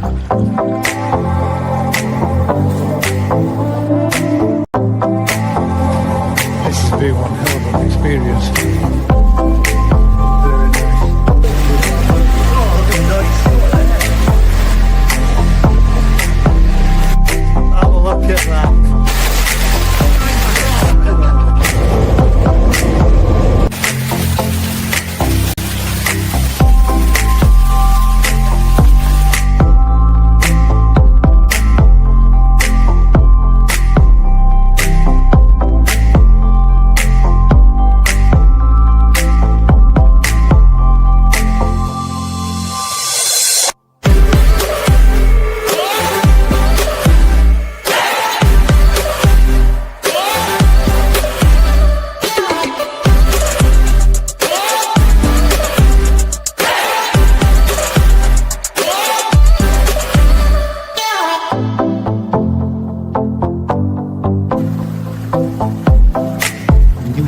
This has been one hell of an experience. Have a look at that.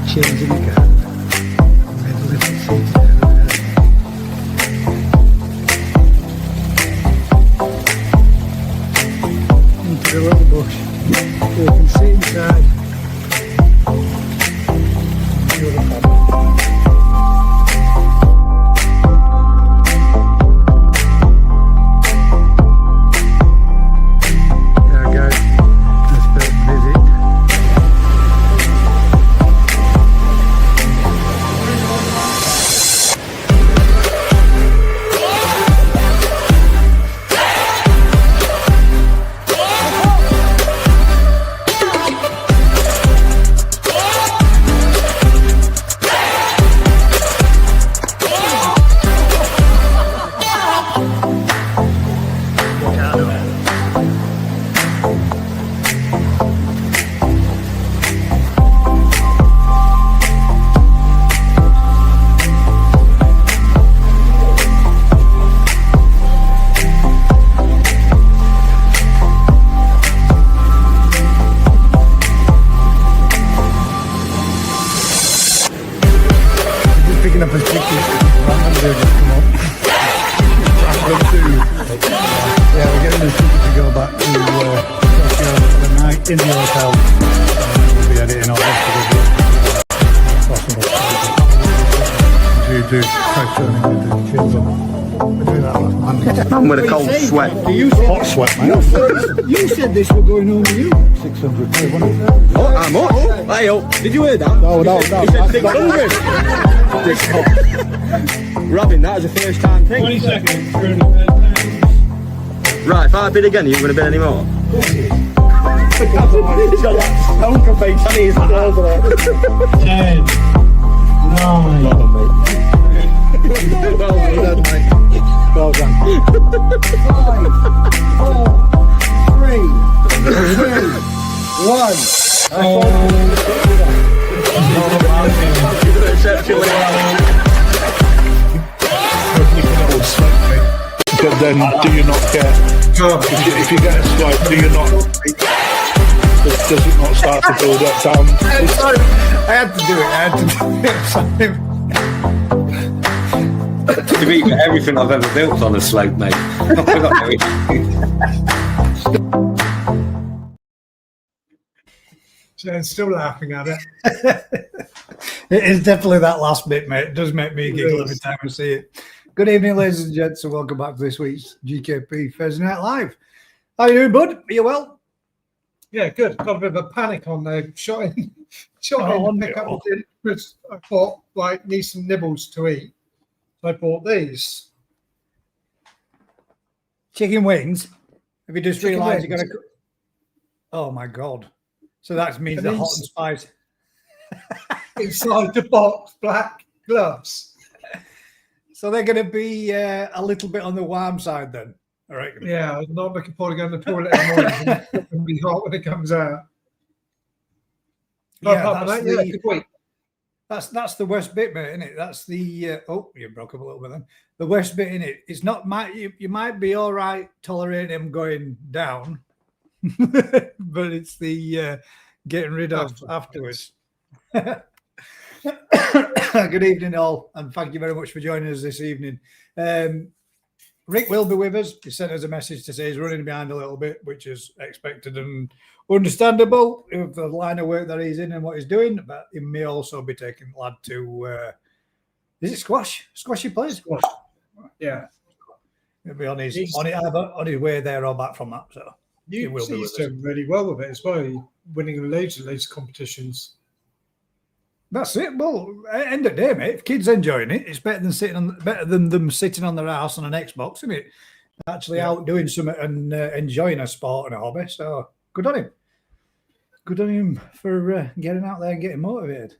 Changing the car. Made a little seat there. Into the little bush. You can see inside. Beautiful. Yeah, guys, let's go visit. Picking up a ticket, randomly just come up. Yeah, we're getting a ticket to go back to Tokyo for the night in the hotel. We'll be editing all this to possible. Do try turning the kids on. We do that last Monday. I'm with a cold sweat. Hot sweat, man. You said this were going home with you. 600 quid, wasn't it? Oh, how much? Hey, oh, did you hear that? No. He said 600. Robin, that was a first time thing. 20 seconds. Right, if I bid again, are you going to bid any more? He's got that stonker face on his nose there. 10, 9, Well done, mate. Well done. 5, 4, 3, 2, 1. But then, do you not care? If you get a swipe, do you not? Does it not start to build up down? I had to do it. To be everything I've ever built on a slope, mate. I forgot everything. Shane's still laughing at it. It is definitely that last bit, mate. It does make me giggle every time I see it. Good evening, ladies and gents, and welcome back to this week's GKP Thursday Night Live. How you doing, bud? Are you well? Yeah, good. Got a bit of a panic on there. Shot in to pick up the tin because I thought, like, need some nibbles to eat. So I bought these. Chicken wings. Have you just Chicken realised you're wings. going to... Oh, my God. So that means And the these- hot and spicy. Inside the box, black gloves. So they're going to be a little bit on the warm side then, I reckon. Yeah, I'm not looking forward to going to the toilet in the morning. It's going to be hot when it comes out. Yeah, Apart from that, good week. That's the worst bit, mate, isn't it? That's the oh, you broke up a little bit then. The worst bit in it. It's not you might be all right tolerating him going down, but it's the getting rid of afterwards. Good evening, all, and thank you very much for joining us this evening. Rick will be with us. He sent us a message to say he's running behind a little bit, which is expected and understandable with the line of work that he's in and what he's doing. But he may also be taking the lad to, is it squash? Squash he plays? Squash. Yeah. He'll be on his way there or back from that. So He's doing really well with it as well, winning loads and loads of competitions. That's it. Well, at the end of the day, mate, if kids enjoying it, it's better than them sitting on their ass on an Xbox, isn't it? Actually out doing something and enjoying a sport and a hobby. So good on him. Good on him for getting out there and getting motivated.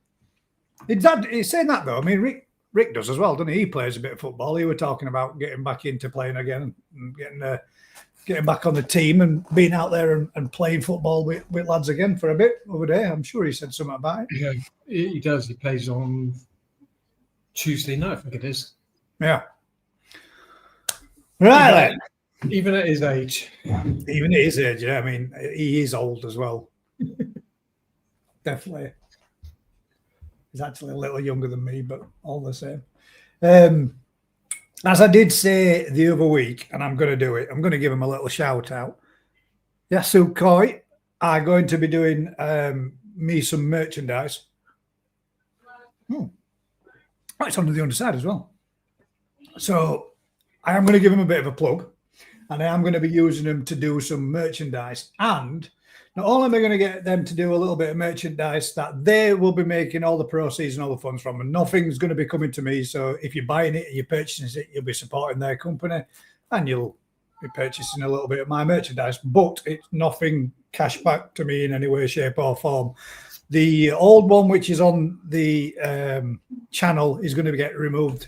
He's saying that though. I mean, Rick does as well, doesn't he? He plays a bit of football. He were talking about getting back into playing again and getting back on the team and being out there and playing football with lads again for a bit over there. I'm sure he said something about it. Yeah, he does. He plays on Tuesday night, I think it is. Yeah. Right. Even at his age. Even at his age, yeah. I mean, he is old as well. Definitely. He's actually a little younger than me, but all the same. As I did say the other week, and I'm going to do it, I'm going to give him a little shout out. Azakari are going to be doing me some merchandise. Oh, it's on the underside as well. So I am going to give him a bit of a plug, and I am going to be using them to do some merchandise. And not only am I going to get them to do a little bit of merchandise that they will be making all the proceeds and all the funds from, and nothing's going to be coming to me. So if you're buying it, you're purchasing it, you'll be supporting their company, and you'll be purchasing a little bit of my merchandise. But it's nothing cash back to me in any way, shape, or form. The old one, which is on the channel, is going to get removed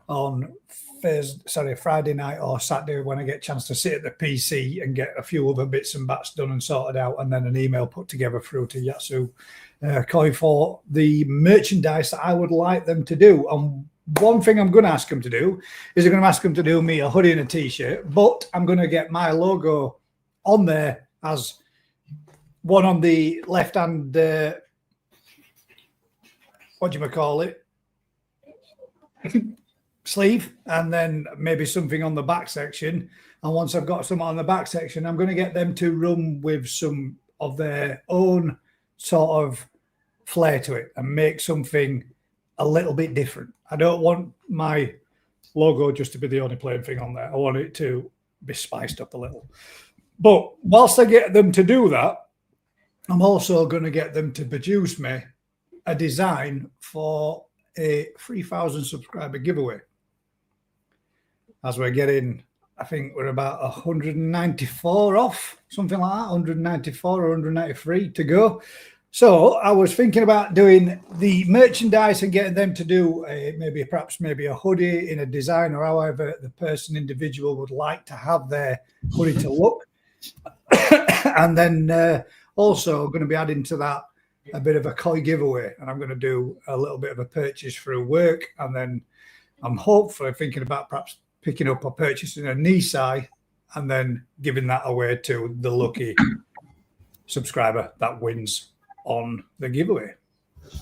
on Friday night or Saturday when I get a chance to sit at the PC and get a few other bits and bats done and sorted out, and then an email put together through to Yatsu Koi for the merchandise that I would like them to do. And one thing I'm going to ask them to do is I'm going to ask them to do me a hoodie and a t-shirt, but I'm going to get my logo on there as one on the left hand, what do you call it? Sleeve, and then maybe something on the back section. And once I've got some on the back section, I'm going to get them to run with some of their own sort of flair to it and make something a little bit different. I don't want my logo just to be the only plain thing on there. I want it to be spiced up a little. But whilst I get them to do that, I'm also going to get them to produce me a design for a 3,000 subscriber giveaway. As we're getting, I think we're about 194 off, something like that, 194 or 193 to go. So I was thinking about doing the merchandise and getting them to do perhaps a hoodie in a design or however the individual would like to have their hoodie to look. And then also going to be adding to that a bit of a koi giveaway, and I'm going to do a little bit of a purchase through work, and then I'm hopefully thinking about perhaps picking up or purchasing a Nissai and then giving that away to the lucky subscriber that wins on the giveaway.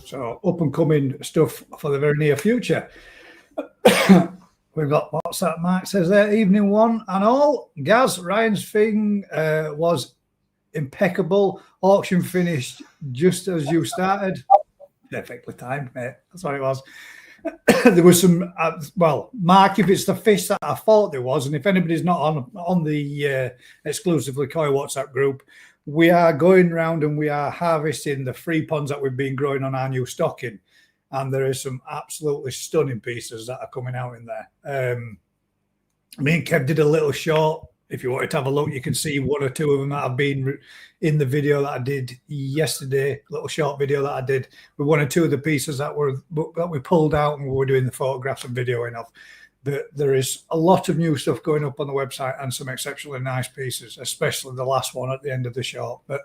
So up and coming stuff for the very near future. We've got, what's that Mark says there, evening one and all. Gaz, Ryan's thing was impeccable. Auction finished just as you started. Perfectly timed, mate. That's what it was. There was some, Mark, if it's the fish that I thought there was, and if anybody's not on the exclusively Koi WhatsApp group, we are going around and we are harvesting the free ponds that we've been growing on our new stocking. And there is some absolutely stunning pieces that are coming out in there. Me and Kev did a little short. If you wanted to have a look, you can see one or two of them that have been in the video that I did yesterday, little short video that I did with one or two of the pieces that we pulled out and we were doing the photographs and videoing of. But there is a lot of new stuff going up on the website and some exceptionally nice pieces, especially the last one at the end of the short. But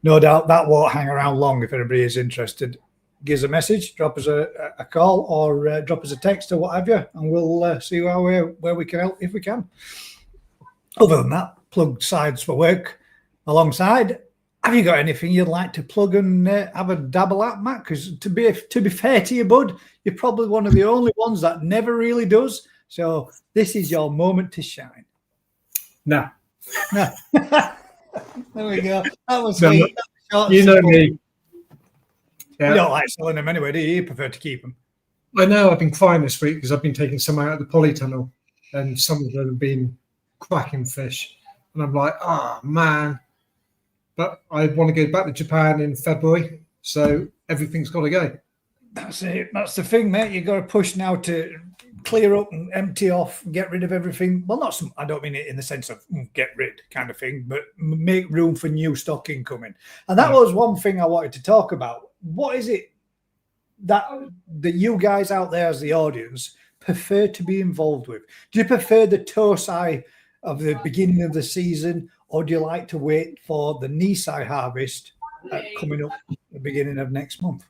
no doubt that won't hang around long. If anybody is interested, give us a message, drop us a call, or drop us a text or what have you, and we'll see where we can help if we can. Other than that, plug sides for work alongside. Have you got anything you'd like to plug and have a dabble at, Matt? Because to be fair to you, bud, you're probably one of the only ones that never really does. So this is your moment to shine. Nah, There we go. That was No, sweet. That was short you and know simple. me. Yeah. You don't like selling them anyway, do you? You prefer to keep them. I know I've been crying this week because I've been taking some out of the polytunnel, and some of them have been cracking fish, and I'm like, oh man. But I want to go back to Japan in February, so everything's got to go. That's it. That's the thing, mate. You got to push now to clear up and empty off, get rid of everything. Well, not some. I don't mean it in the sense of get rid kind of thing, but make room for new stock incoming. And that was one thing I wanted to talk about. What is it that you guys out there as the audience prefer to be involved with? Do you prefer the Tosai of the beginning of the season, or do you like to wait for the Nissai harvest coming up at the beginning of next month?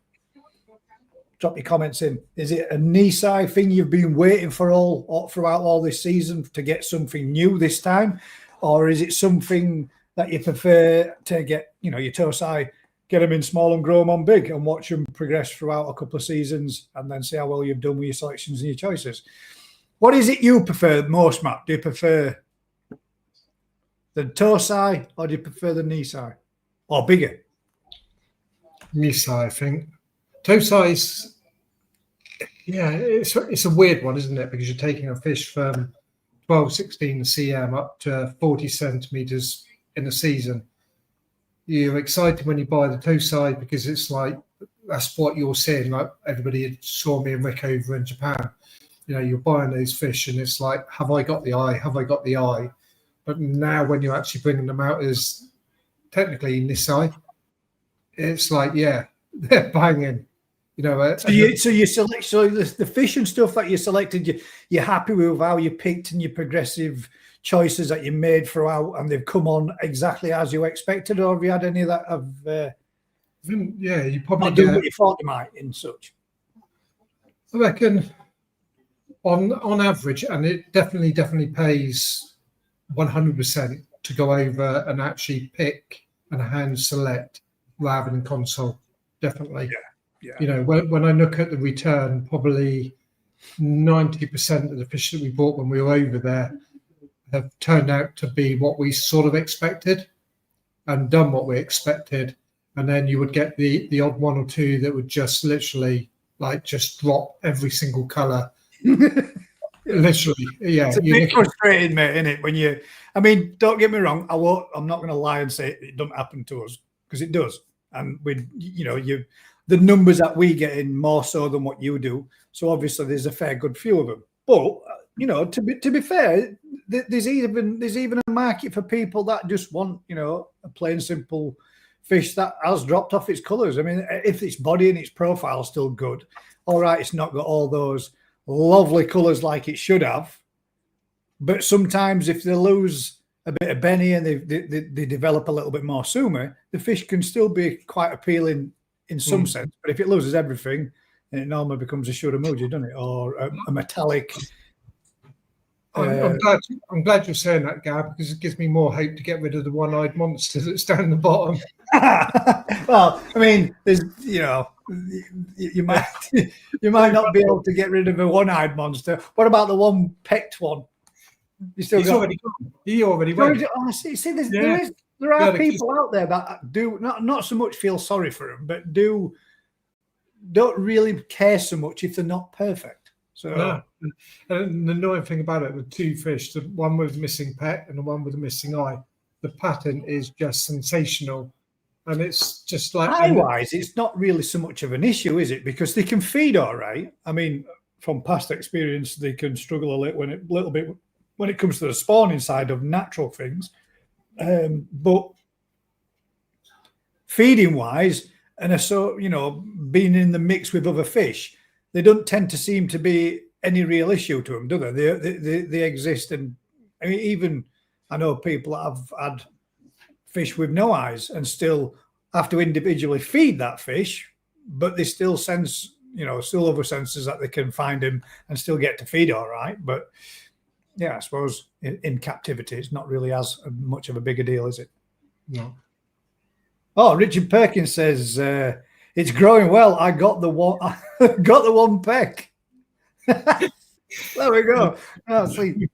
Drop your comments in. Is it a Nissai thing you've been waiting for throughout all this season to get something new this time? Or is it something that you prefer to get, your Tosai, get them in small and grow them on big and watch them progress throughout a couple of seasons and then see how well you've done with your selections and your choices? What is it you prefer most, Matt? Do you prefer the Tosai or do you prefer the Nissai? Or bigger? Nissai, I think. Tosai's, it's a weird one, isn't it? Because you're taking a fish from 12, 16 cm up to 40 centimeters in a season. You're excited when you buy the Tosai because it's like, that's what you're seeing. Like everybody saw me and Rick over in Japan. You're buying those fish and it's like, have I got the eye? Have I got the eye? But now when you're actually bringing them out as technically Nissai, it's like, yeah, they're banging. So you select, so the fish and stuff that you selected, you're happy with how you picked and your progressive choices that you made throughout, and they've come on exactly as you expected, or have you had any of that of you probably not doing what you thought they might in such? I reckon on average, and it definitely pays 100% to go over and actually pick and hand select rather than console. Definitely. Yeah. When I look at the return, probably 90% of the fish that we bought when we were over there have turned out to be what we sort of expected and done what we expected. And then you would get the odd one or two that would just literally just drop every single colour. Literally, yeah. It's a bit frustrating, mate, isn't it? When don't get me wrong, I'm not going to lie and say it doesn't happen to us, because it does. And the numbers that we get in more so than what you do. So obviously there's a fair good few of them. But to be fair, there's even a market for people that just want a plain simple fish that has dropped off its colours. I mean, if its body and its profile is still good, all right, it's not got all those lovely colours like it should have. But sometimes if they lose a bit of Benny and they develop a little bit more Sumi, the fish can still be quite appealing in some sense. But if it loses everything, then it normally becomes a Shuramuji, doesn't it? Or a metallic. I'm glad you're saying that, Gab, because it gives me more hope to get rid of the one-eyed monster that's down the bottom. Well, I mean, there's you might not be able to get rid of a one-eyed monster. What about the one pecked one? He's already gone. He already went. See, there are people out there that do not so much feel sorry for them, but don't really care so much if they're not perfect. So, no. And the annoying thing about it, the two fish, the one with the missing pet and the one with the missing eye, the pattern is just sensational. And it's just like eye-wise, it's not really so much of an issue, is it? Because they can feed all right. I mean, from past experience, they can struggle a little bit when it comes to the spawning side of natural things. But feeding-wise, and being in the mix with other fish, they don't tend to seem to be any real issue to them, do they? They exist, and I mean, I know people that have had fish with no eyes and still have to individually feed that fish, but they still sense, still other senses that they can find him and still get to feed all right. But yeah, I suppose in captivity, it's not really as much of a bigger deal, is it? No. Oh, Richard Perkins says it's growing well. I got the one peck. There we go. Oh, see,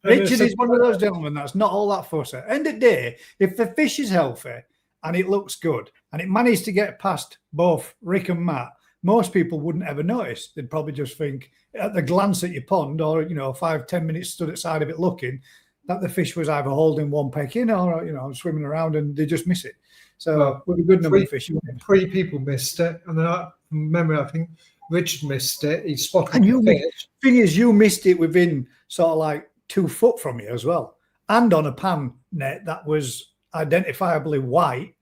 Richard is one of those gentlemen that's not all that fussy. End of the day, if the fish is healthy and it looks good and it managed to get past both Rick and Matt, most people wouldn't ever notice. They'd probably just think at the glance at your pond or, 5-10 minutes stood outside of it looking that the fish was either holding one peck in or, swimming around and they just miss it. So with a good number of fish. 3 people missed it. And then from memory, I think Richard missed it. He spotted And the fish. thing is, you missed it within sort of like 2 foot from you as well. And on a pan net that was identifiably white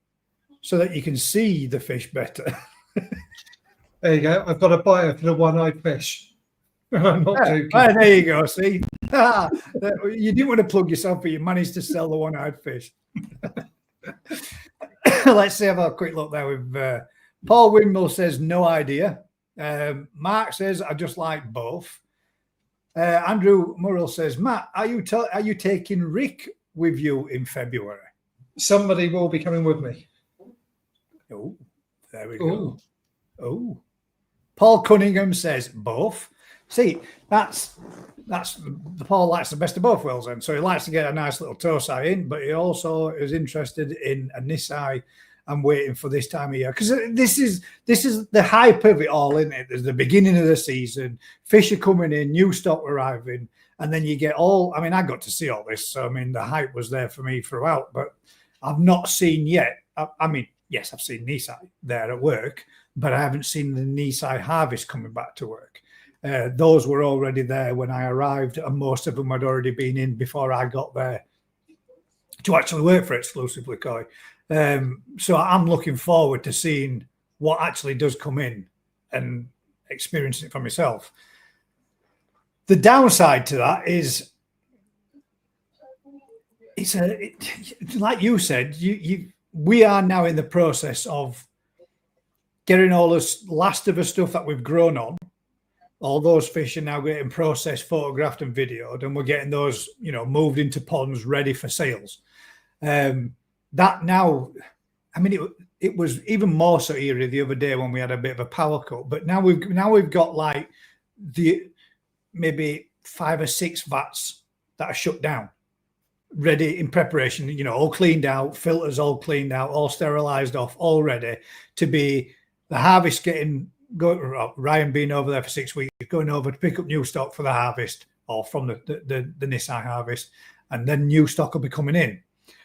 so that you can see the fish better. There you go. I've got a biter for the one-eyed fish. I'm not joking. There you go. See, you didn't want to plug yourself, but you managed to sell the one-eyed fish. Let's have a quick look there with Paul Windmill says no idea. Mark says I just like both. Andrew Murrell says, Matt, are you taking Rick with you in February? Somebody will be coming with me. Oh, there we go. Oh, Paul Cunningham says both. See, that's Paul likes the best of both worlds, and so he likes to get a nice little Tosai in, but he also is interested in a Nissai and waiting for this time of year because this is the hype of it all, isn't it? There's the beginning of the season, fish are coming in, new stock arriving, and then you get all. I mean, I got to see all this, so I mean, the hype was there for me throughout, but I've not seen yet. I mean, yes, I've seen Nissai there at work, but I haven't seen the Nissai harvest coming back to work. Those were already there when I arrived, and most of them had already been in before I got there to actually work for Exclusively Koi. So I'm looking forward to seeing what actually does come in and experiencing it for myself. The downside to that is it's like you said, we are now in the process of getting all this last of the stuff that we've grown on. All those fish are now getting processed, photographed and videoed, and we're getting those, moved into ponds ready for sales. That now, I mean, it was even more so eerie the other day when we had a bit of a power cut, but now we've got like maybe 5 or 6 vats that are shut down, ready in preparation, all cleaned out, filters all cleaned out, all sterilized off, all ready to be the harvest Ryan being over there for 6 weeks, going over to pick up new stock for the harvest or from the Nissai harvest, and then new stock will be coming in.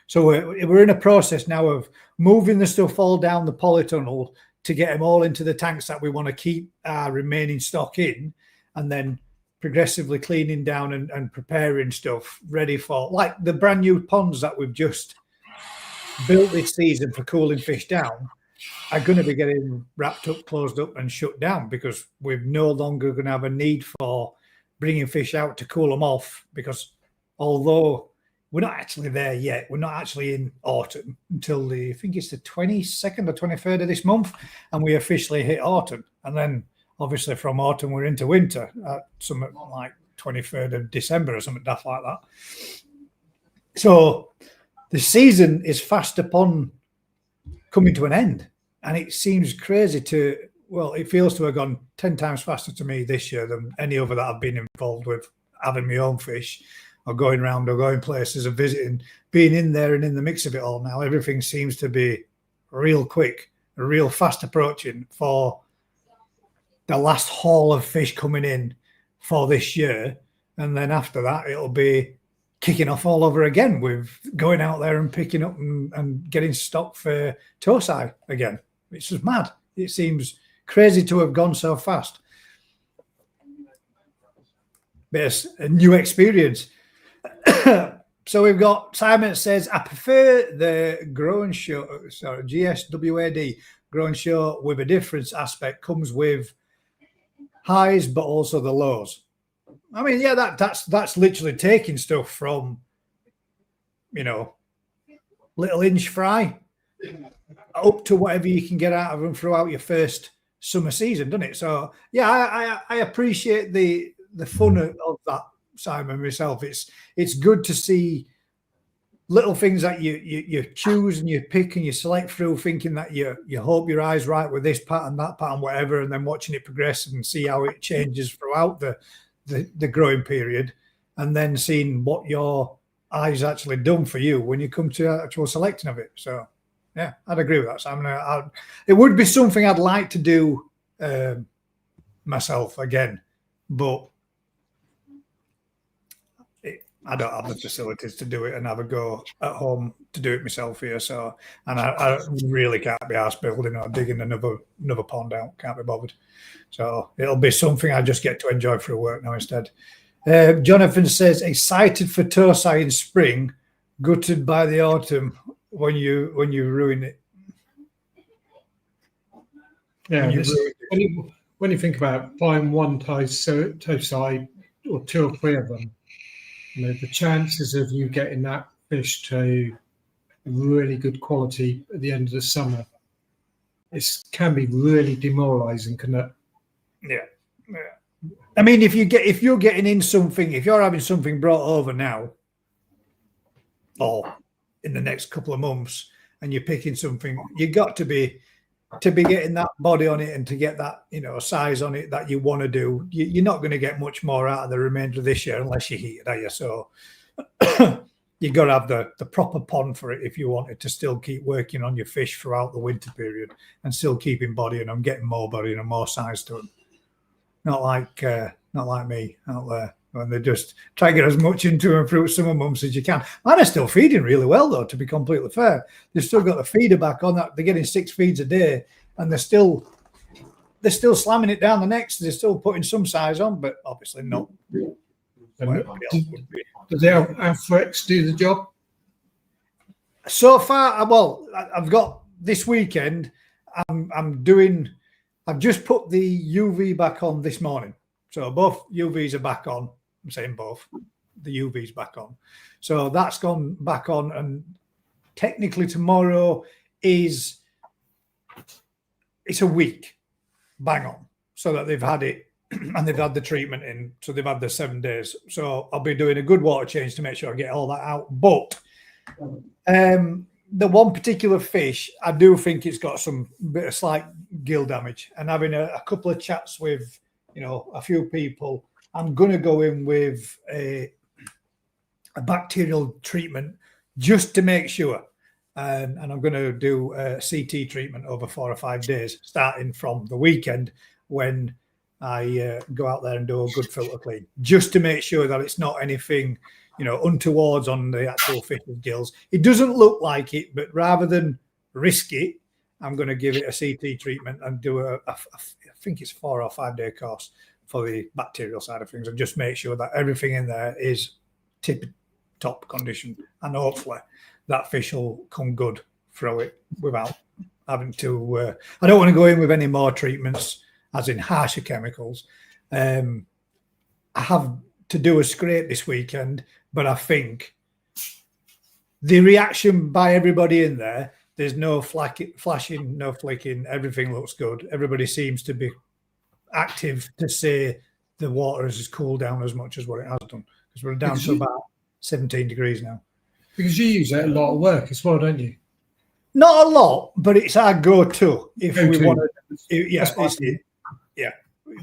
So we're in a process now of moving the stuff all down the polytunnel to get them all into the tanks that we want to keep our remaining stock in, and then progressively cleaning down and preparing stuff ready for like the brand new ponds that we've just built this season for cooling fish down are going to be getting wrapped up, closed up and shut down because we're no longer going to have a need for bringing fish out to cool them off, because although we're not actually there yet, we're not actually in autumn until I think it's the 22nd or 23rd of this month, and we officially hit autumn. And then obviously from autumn we're into winter at something like 23rd of December or something daft like that. So the season is fast upon coming to an end, and it seems crazy it feels to have gone 10 times faster to me this year than any other that I've been involved with, having my own fish or going around or going places or visiting, being in there and in the mix of it all now. Everything seems to be real quick, real fast approaching for the last haul of fish coming in for this year. And then after that, it'll be kicking off all over again with going out there and picking up and getting stock for Tosai again. It's just mad. It seems crazy to have gone so fast. But it's a new experience. So we've got Simon that says, I prefer the GSWAD Grow and Show with a difference aspect, comes with highs but also the lows. I mean, yeah, that's literally taking stuff from, little inch fry up to whatever you can get out of them throughout your first summer season, doesn't it? So yeah, I appreciate the fun of that, Simon, myself. It's good to see little things that you choose and you pick and you select through, thinking that you hope your eye's right with this pattern, that pattern, whatever, and then watching it progress and see how it changes throughout the the growing period, and then seeing what your eyes actually done for you when you come to actual selecting of it. So yeah, I'd agree with that. So it would be something I'd like to do myself again, but I don't have the facilities to do it and have a go at home to do it myself here. So, and I really can't be arsed building or digging another pond out. Can't be bothered. So it'll be something I just get to enjoy through work now instead. Jonathan says, excited for Tosai in spring, gutted by the autumn when you ruin it. Yeah, when you think about buying one Tosai or two or three of them, you know, the chances of you getting that fish to really good quality at the end of the summer, can be really demoralising, can it? Yeah. I mean, if you're getting in something, if you're having something brought over now, or in the next couple of months, and you're picking something, you got to be getting that body on it and to get that, you know, size on it that you want to do. You're not going to get much more out of the remainder of this year unless you heat it, are you? So you got to have the proper pond for it if you wanted to still keep working on your fish throughout the winter period and still keeping body and getting more body and more size to them. Not like me out there when they just try to get as much into them through summer months as you can. Mine are still feeding really well though, to be completely fair. They've still got the feeder back on that. They're getting 6 feeds a day, and they're still slamming it down the necks. They're still putting some size on, but obviously not. Does the Alpha X do the job? So far, well, I've got this weekend. I've just put the UV back on this morning. So both UVs are back on. I'm saying both. The UV's back on. So that's gone back on. And technically tomorrow it's a week bang on. So that they've had it and they've had the treatment in. So they've had the 7 days. So I'll be doing a good water change to make sure I get all that out. But the one particular fish, I do think it's got some bit of slight gill damage. And having a couple of chats with, you know, a few people, I'm going to go in with a bacterial treatment just to make sure. And I'm going to do a CT treatment over 4 or 5 days, starting from the weekend when I go out there and do a good filter clean, just to make sure that it's not anything, you know, untowards on the actual fish's gills. It doesn't look like it, but rather than risk it, I'm going to give it a CT treatment and do I think it's 4 or 5 day course for the bacterial side of things, and just make sure that everything in there is tip-top condition, and hopefully that fish will come good through it without having to. I don't want to go in with any more treatments, as in harsher chemicals. I have to do a scrape this weekend, but I think the reaction by everybody in there's no flashing, no flicking, everything looks good. Everybody seems to be active to say the water has cooled down as much as what it has done, because we're down to about 17 degrees now. Because you use it a lot of work as well, don't you? Not a lot, but it's our go-to if we want to. Yeah,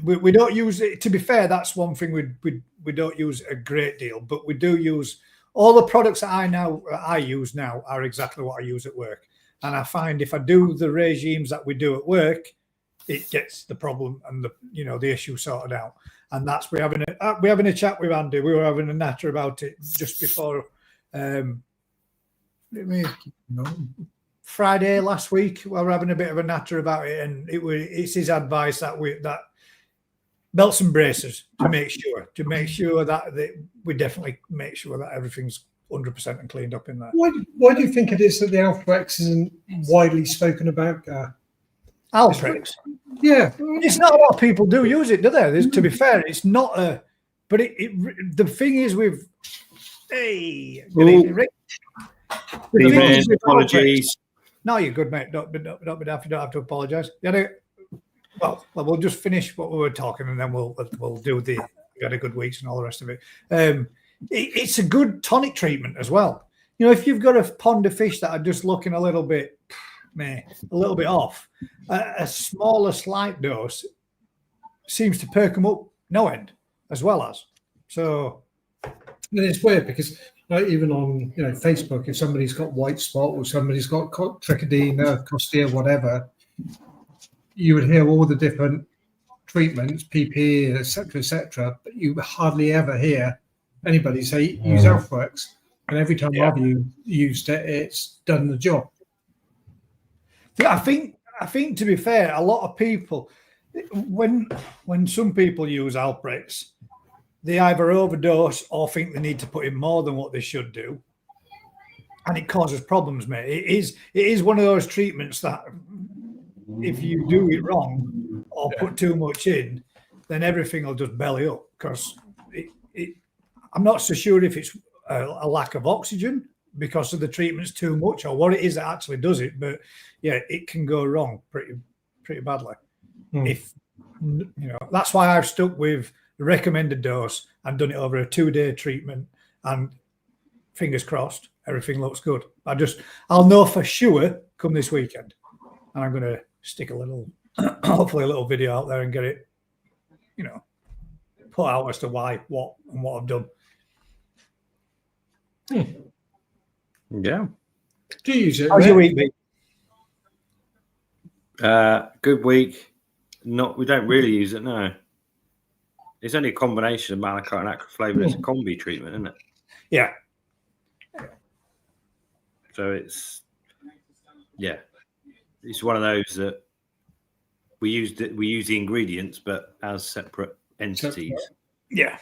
we don't use it. To be fair, that's one thing we don't use a great deal, but we do use all the products that I use now are exactly what I use at work. And I find if I do the regimes that we do at work, it gets the problem and the issue sorted out. And that's we're having a chat with Andy. We were having a natter about it just before Friday last week. We were having a bit of a natter about it, and it's his advice that belts and braces to make sure that we definitely make sure that everything's 100% and cleaned up in there. Why do you think it is that the Alpha X isn't widely spoken about? Alpha X? Yeah. It's not a lot of people do use it, do they? To be fair, it's not a... But the thing is with... Hey, good evening, Rick. Apologies. No, you're good, mate. Don't have to apologise. Well, we'll just finish what we were talking, and then we'll do the got a good weeks and all the rest of it. It's a good tonic treatment as well. You know, if you've got a pond of fish that are just looking a little bit off, a smaller, slight dose seems to perk them up no end. as well as. So And it's weird because even on Facebook, if somebody's got white spot or somebody's got trichodina, costia, whatever, you would hear all the different treatments, PPE, etc., but you hardly ever hear anybody say use Alpharex. And every time I've used it, it's done the job. I think to be fair, a lot of people, when some people use Alprex, they either overdose or think they need to put in more than what they should do, and it causes problems, mate. It is one of those treatments that if you do it wrong or put too much in, then everything will just belly up. Because I'm not so sure if it's a lack of oxygen because of the treatment's too much or what it is that actually does it, but yeah, it can go wrong pretty badly. If that's why I've stuck with the recommended dose and done it over a 2-day treatment, and fingers crossed everything looks good. I'll know for sure come this weekend, and I'm going to stick a little hopefully a little video out there and get it put out as to why, what I've done. Yeah. Do you use it? How's your week been? Good week. We don't really use it, no. It's only a combination of malachite and acroflavin. It's a combi treatment, isn't it? Yeah. So it's one of those that we use the ingredients, but as separate entities. Yeah.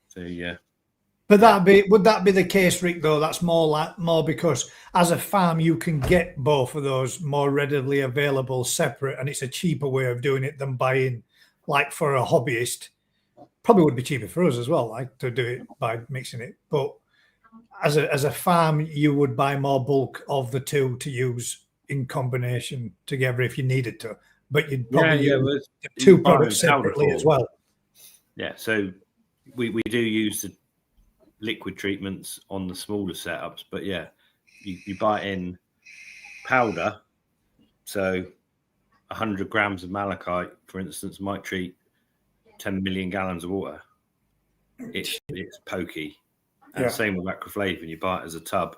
So yeah. But would that be the case, Rick? Though that's more because as a farm you can get both of those more readily available separate, and it's a cheaper way of doing it than buying, like for a hobbyist. Probably would be cheaper for us as well, like to do it by mixing it. But as a farm, you would buy more bulk of the two to use in combination together if you needed to. But you'd probably use the two products separately as well. Yeah, so we do use the liquid treatments on the smaller setups, but yeah, you buy in powder. So 100 grams of malachite, for instance, might treat 10 million gallons of water. It's pokey. And same with acroflavin, you buy it as a tub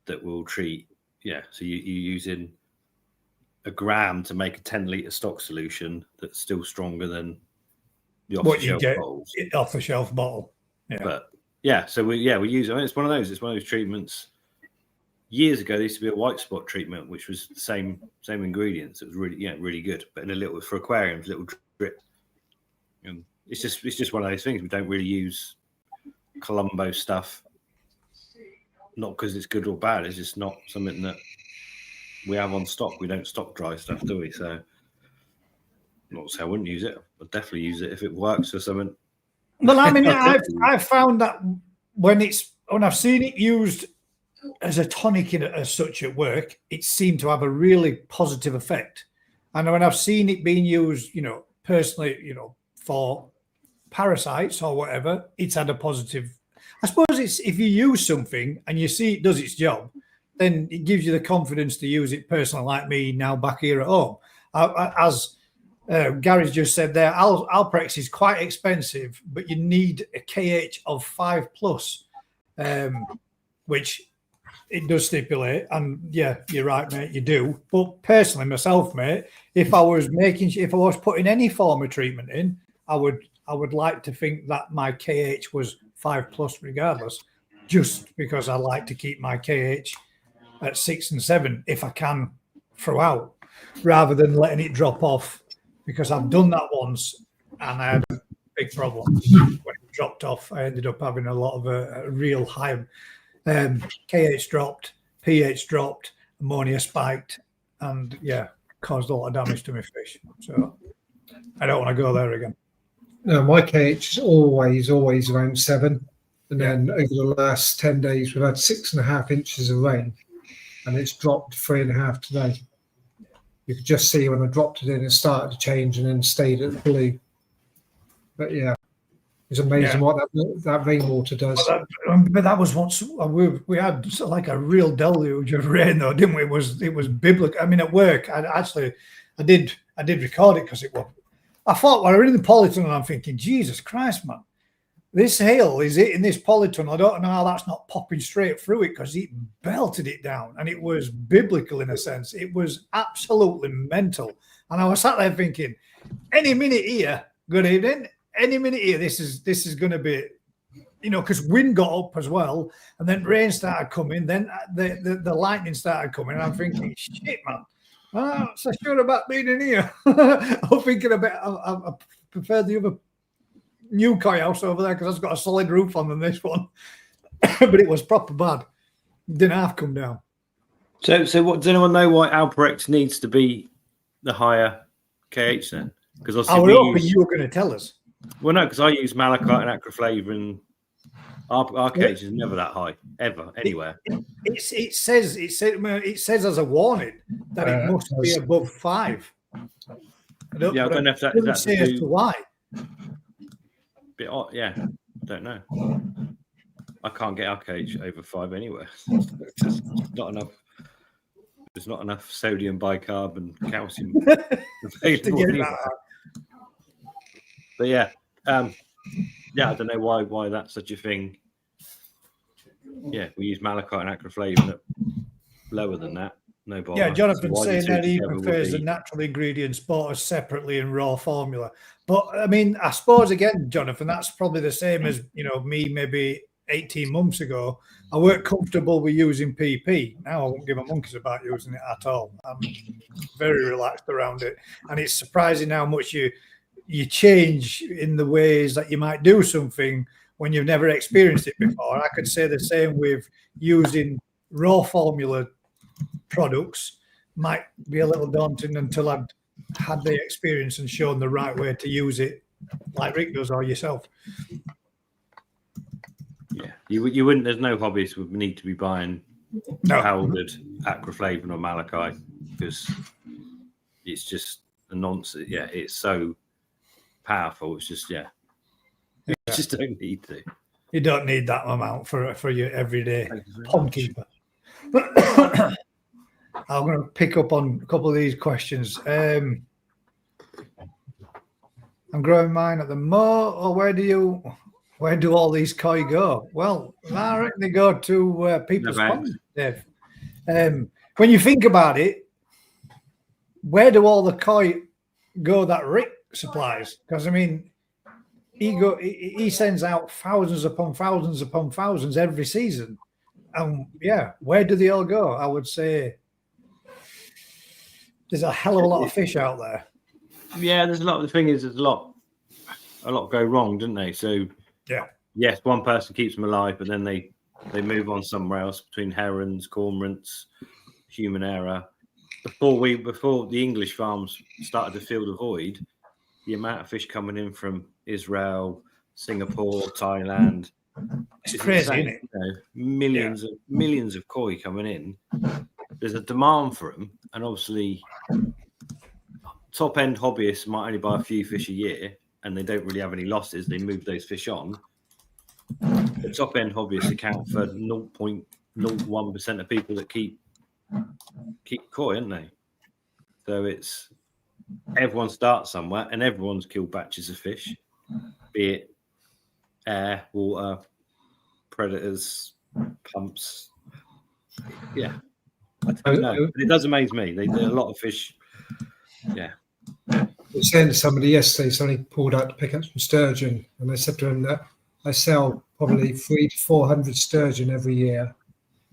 that will treat, so you use in a gram to make a 10-litre stock solution that's still stronger than the off-the-shelf bottles. Off-the-shelf bottle. Yeah. But so we use it. I mean, it's one of those treatments. Years ago, there used to be a white spot treatment, which was the same ingredients. It was really good, but in a little for aquariums, little drip. And it's just one of those things. We don't really use Colombo stuff, not because it's good or bad. It's just not something that we have on stock. We don't stock dry stuff, do we? So, not to say I wouldn't use it. I'd definitely use it if it works for something. Well, I mean, I've found that when I've seen it used as a tonic as such at work, it seemed to have a really positive effect. And when I've seen it being used, personally, for parasites or whatever, it's had a positive. I suppose it's if you use something and you see it does its job, then it gives you the confidence to use it personally, like me now back here at home. As Gary's just said there, Alprex is quite expensive, but you need a KH of 5+, which it does stipulate. And yeah, you're right, mate, you do. But personally, myself, mate, if I was putting any form of treatment in, I would like to think that my KH was 5+ regardless, just because I like to keep my KH at 6 and 7 if I can throughout, rather than letting it drop off. Because I've done that once and I had a big problem when it dropped off. I ended up having a lot of a real high KH dropped, pH dropped, ammonia spiked, and caused a lot of damage to my fish. So I don't want to go there again. No, my KH is always around 7. And then over the last 10 days, we've had 6.5 inches of rain, and it's dropped 3.5 today. You could just see when I dropped it in, it started to change and then stayed at blue. But yeah, it's amazing what that rainwater does. But that was once we had like a real deluge of rain, though, didn't we? It was biblical. I mean, at work, I did record it because it was. I thought when I were in the polytunnel, I'm thinking, Jesus Christ, man, this hail is hitting this polytunnel. I don't know how that's not popping straight through it because it belted it down, and it was biblical in a sense. It was absolutely mental. And I was sat there thinking, any minute here, good evening, any minute here, this is going to be, you know, because wind got up as well, and then rain started coming, then the lightning started coming, and I'm thinking, shit, man, I'm not so sure about being in here. I'm thinking about, I prefer the other new koi house over there because it's got a solid roof on than this one. But it was proper bad. Didn't half come down. So what, does anyone know why Alperex needs to be the higher KH then? Because I was hoping you were going to tell us. Well, no, because I use malachite and acroflavor, and our KH is never that high ever anywhere. It says as a warning that it must be above 5. I don't know if that's say as to why. Bit odd, yeah. Don't know. I can't get our KH over 5 anywhere. There's not enough. There's not enough sodium, bicarb, and calcium available. But yeah, I don't know why that's such a thing. Yeah, we use malachite and acroflavor lower than that. No bother. Yeah, Jonathan's saying that he prefers the natural ingredients bought as separately in raw formula. But I mean, I suppose again, Jonathan, that's probably the same as, you know, me maybe 18 months ago. I weren't comfortable with using PP. Now I won't give a monkeys about using it at all. I'm very relaxed around it. And it's surprising how much you change in the ways that you might do something when you've never experienced it before. I could say the same with using raw formula products. Might be a little daunting until I've had the experience and shown the right way to use it, like Rick does or yourself. Yeah, you wouldn't. There's no hobbies would need to be buying powdered acroflavor or malachite because it's just a nonsense. Yeah, it's so powerful. It's just you just don't need to. You don't need that amount for your everyday pond keeper. I'm going to pick up on a couple of these questions. I'm growing mine at the Mo, or where do all these koi go? Well, I reckon they go to people's ponds, Dave. When you think about it, where do all the koi go that Rick supplies? Because I mean, he sends out thousands upon thousands every season. And yeah, where do they all go? I would say there's a hell of a lot of fish out there. Yeah, there's a lot. The thing is, there's a lot go wrong, didn't they? So yeah, yes, one person keeps them alive, but then they move on somewhere else between herons, cormorants, human error. Before the English farms started to fill the void, the amount of fish coming in from Israel, Singapore, Thailand, it's crazy, isn't it? You know, millions of koi coming in. There's a demand for them, and obviously, top end hobbyists might only buy a few fish a year, and they don't really have any losses. They move those fish on. The top end hobbyists account for 0.01% of people that keep koi, aren't they? So it's everyone starts somewhere, and everyone's killed batches of fish, be it air, water, predators, pumps. Yeah, I don't know. But it does amaze me. They do a lot of fish. Yeah. I was saying to somebody yesterday, somebody pulled out to pick up some sturgeon, and I said to him that I sell probably 300 to 400 sturgeon every year,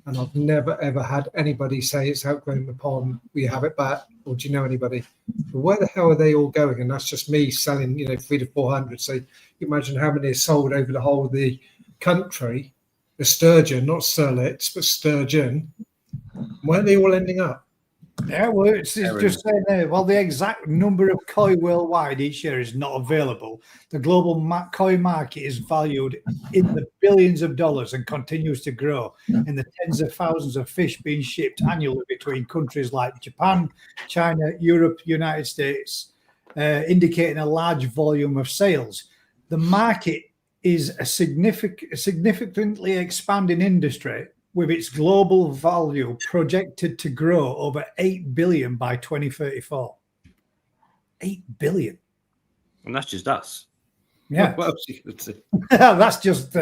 and I've never ever had anybody say it's outgrown the pond, we have it back, or do you know anybody? But where the hell are they all going? And that's just me selling, 300 to 400. So you imagine how many are sold over the whole of the country. The sturgeon, not sterlets, but sturgeon. Where are they all ending up? Yeah, well, it's just saying there. Well, the exact number of koi worldwide each year is not available. The global koi market is valued in the billions of dollars and continues to grow in the tens of thousands of fish being shipped annually between countries like Japan, China, Europe, United States, indicating a large volume of sales. The market is a significantly expanding industry, with its global value projected to grow over 8 billion by 2034. 8 billion. And that's just us. Yeah, What else you could say? that's just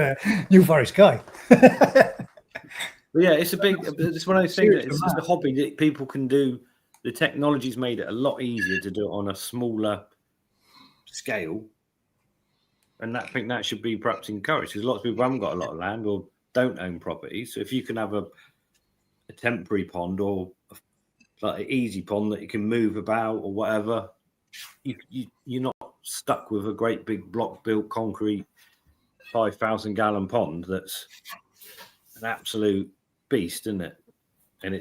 New Forest Guy. But yeah, it's one of those things. Serious It's a hobby that people can do. The technology's made it a lot easier to do it on a smaller scale. And I think that should be perhaps encouraged, because lots of people haven't got a lot of land or don't own property. So if you can have a temporary pond or like an easy pond that you can move about or whatever, you're not stuck with a great big block built concrete 5,000 gallon pond that's an absolute beast, isn't it? And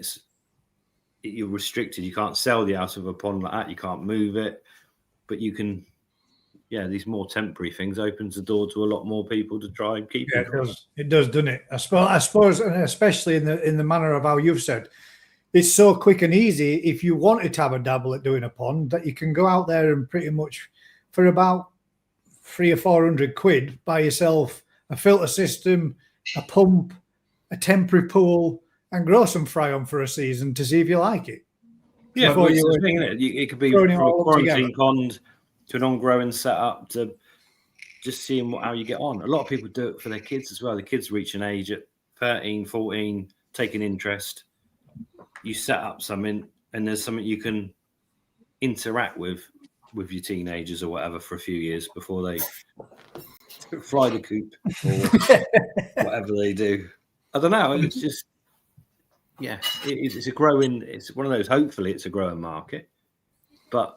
you're restricted. You can't sell the out of a pond like that. You can't move it, but you can. Yeah, these more temporary things opens the door to a lot more people to try and keep it. It does, doesn't it? I suppose, and especially in the manner of how you've said, it's so quick and easy. If you wanted to have a dabble at doing a pond, that you can go out there and pretty much for about £300 or 400 quid buy yourself a filter system, a pump, a temporary pool, and grow some fry on for a season to see if you like it. Yeah, well, it could be from a quarantine pond to an on-growing setup to just seeing how you get on. A lot of people do it for their kids as well. The kids reach an age at 13, 14, take an interest. You set up something, and there's something you can interact with your teenagers or whatever for a few years before they fly the coop or whatever they do. I don't know. It's just, yeah, it's a growing. It's one of those. Hopefully, it's a growing market. But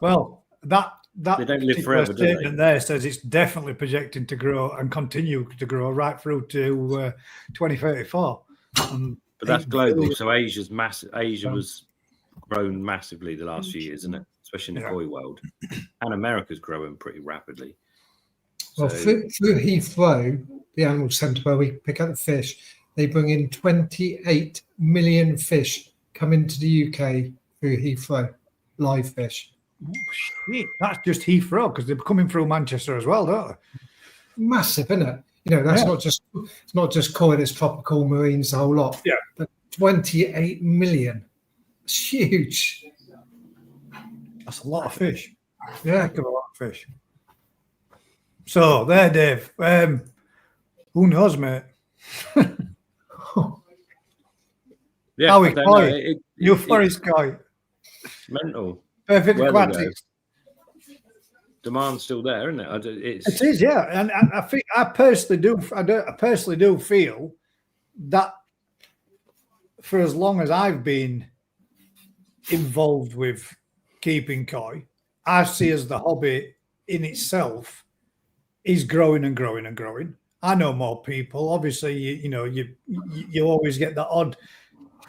that they don't live forever, do they? There says it's definitely projecting to grow and continue to grow right through to 2034. But that's global. So Asia's massive. Asia was grown massively the last few years, isn't it? Especially in the koi world. And America's growing pretty rapidly. Well, through Heathrow, the animal centre where we pick up the fish, they bring in 28 million fish come into the UK through Heathrow, live fish. Oh, shit. That's just Heathrow, because they're coming through Manchester as well, don't they? Massive, isn't it? You know, that's not just koi, there's tropical marines, the whole lot. Yeah. But 28 million. It's huge. That's a lot of fish. Yeah. Heck of a lot of fish. So there, Dave. Who knows, mate? Yeah, How we koi? New Forest Guy. Mental. Perfect aquatics. Demand's still there, isn't it? It is, yeah. And I think I personally do feel that for as long as I've been involved with keeping koi, I see as the hobby in itself is growing and growing and growing. I know more people. Obviously, you always get the odd.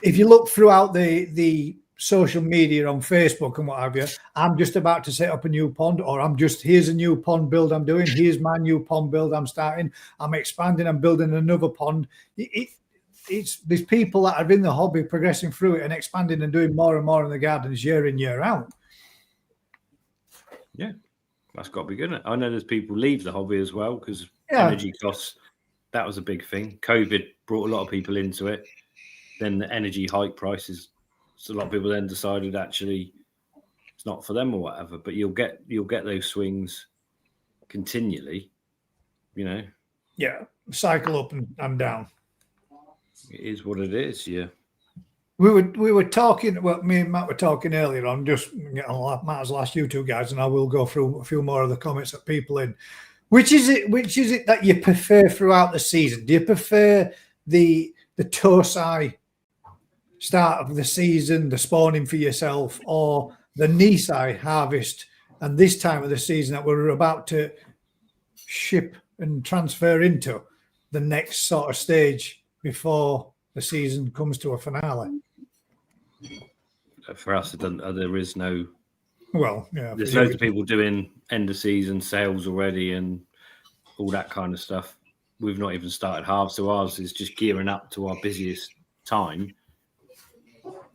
If you look throughout the social media on Facebook and what have you, I'm just about to set up a new pond, or here's a new pond build I'm doing. Here's my new pond build I'm starting. I'm expanding. I'm building another pond. It's these people that are in the hobby progressing through it and expanding and doing more and more in the gardens year in, year out. Yeah, that's got to be good. Isn't it? I know there's people leave the hobby as well because energy costs. That was a big thing. COVID brought a lot of people into it. Then the energy hike prices. So a lot of people then decided actually it's not for them or whatever. But you'll get those swings continually, Yeah, cycle up and down. It is what it is. Yeah. We were talking. Well, me and Matt were talking earlier on. Just Matt has asked you two guys, and I will go through a few more of the comments that people in. Which is it that you prefer throughout the season? Do you prefer the Tosai start of the season, the spawning for yourself, or the Nissai harvest and this time of the season that we're about to ship and transfer into the next sort of stage before the season comes to a finale? For us, there is no. Well, yeah. There's loads of people doing end of season sales already and all that kind of stuff. We've not even started harvest, so ours is just gearing up to our busiest time.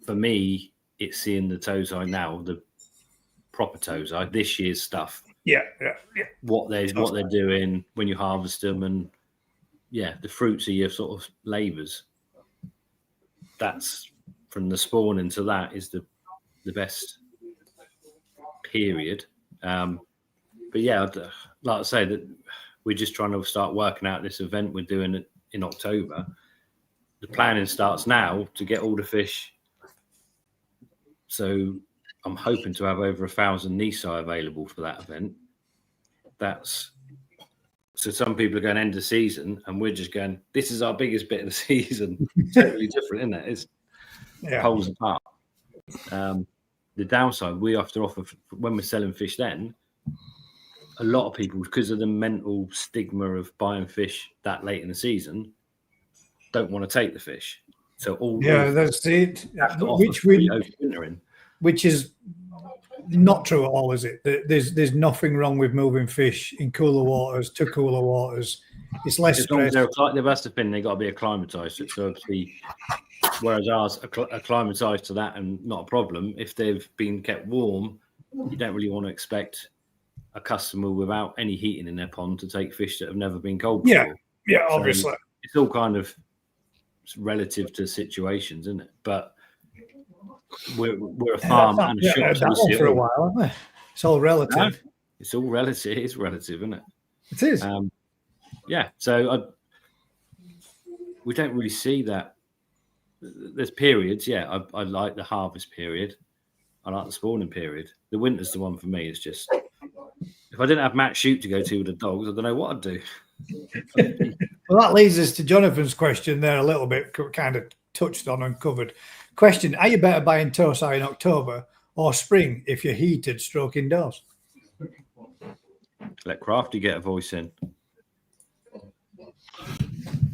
For me, it's seeing the Tosai now, the proper Tosai, this year's stuff. Yeah. What they're doing when you harvest them, and the fruits of your sort of labours. That's from the spawning to that is the best period. But yeah, like I say, that we're just trying to start working out this event we're doing in October. The planning starts now to get all the fish. So I'm hoping to have over 1,000 Nissai available for that event. So some people are going end of season, and we're just going, this is our biggest bit of the season. Totally different, isn't it? It's poles apart. The downside, we have to offer, when we're selling fish then, a lot of people, because of the mental stigma of buying fish that late in the season, don't want to take the fish. So that's it. Which is not true at all, is it? There's nothing wrong with moving fish in cooler waters to cooler waters. It's less stress. There has to be, they've got to be acclimatized. So obviously, whereas ours are acclimatized to that and not a problem. If they've been kept warm, you don't really want to expect a customer without any heating in their pond to take fish that have never been cold before. Yeah, obviously. So it's all kind of relative to situations, isn't it? But we're a farm and a shop. So for a while, haven't we? It's all relative. No, it's all relative. It's relative, isn't it? It is. So we don't really see that. There's periods. Yeah, I like the harvest period. I like the spawning period. The winter's the one for me. It's just, if I didn't have Matt Shoot to go to with the dogs, I don't know what I'd do. Well, that leads us to Jonathan's question there a little bit, kind of touched on and covered. Question: are you better buying Tosai in October or spring if you're heated stroke indoors? Let Crafty get a voice in.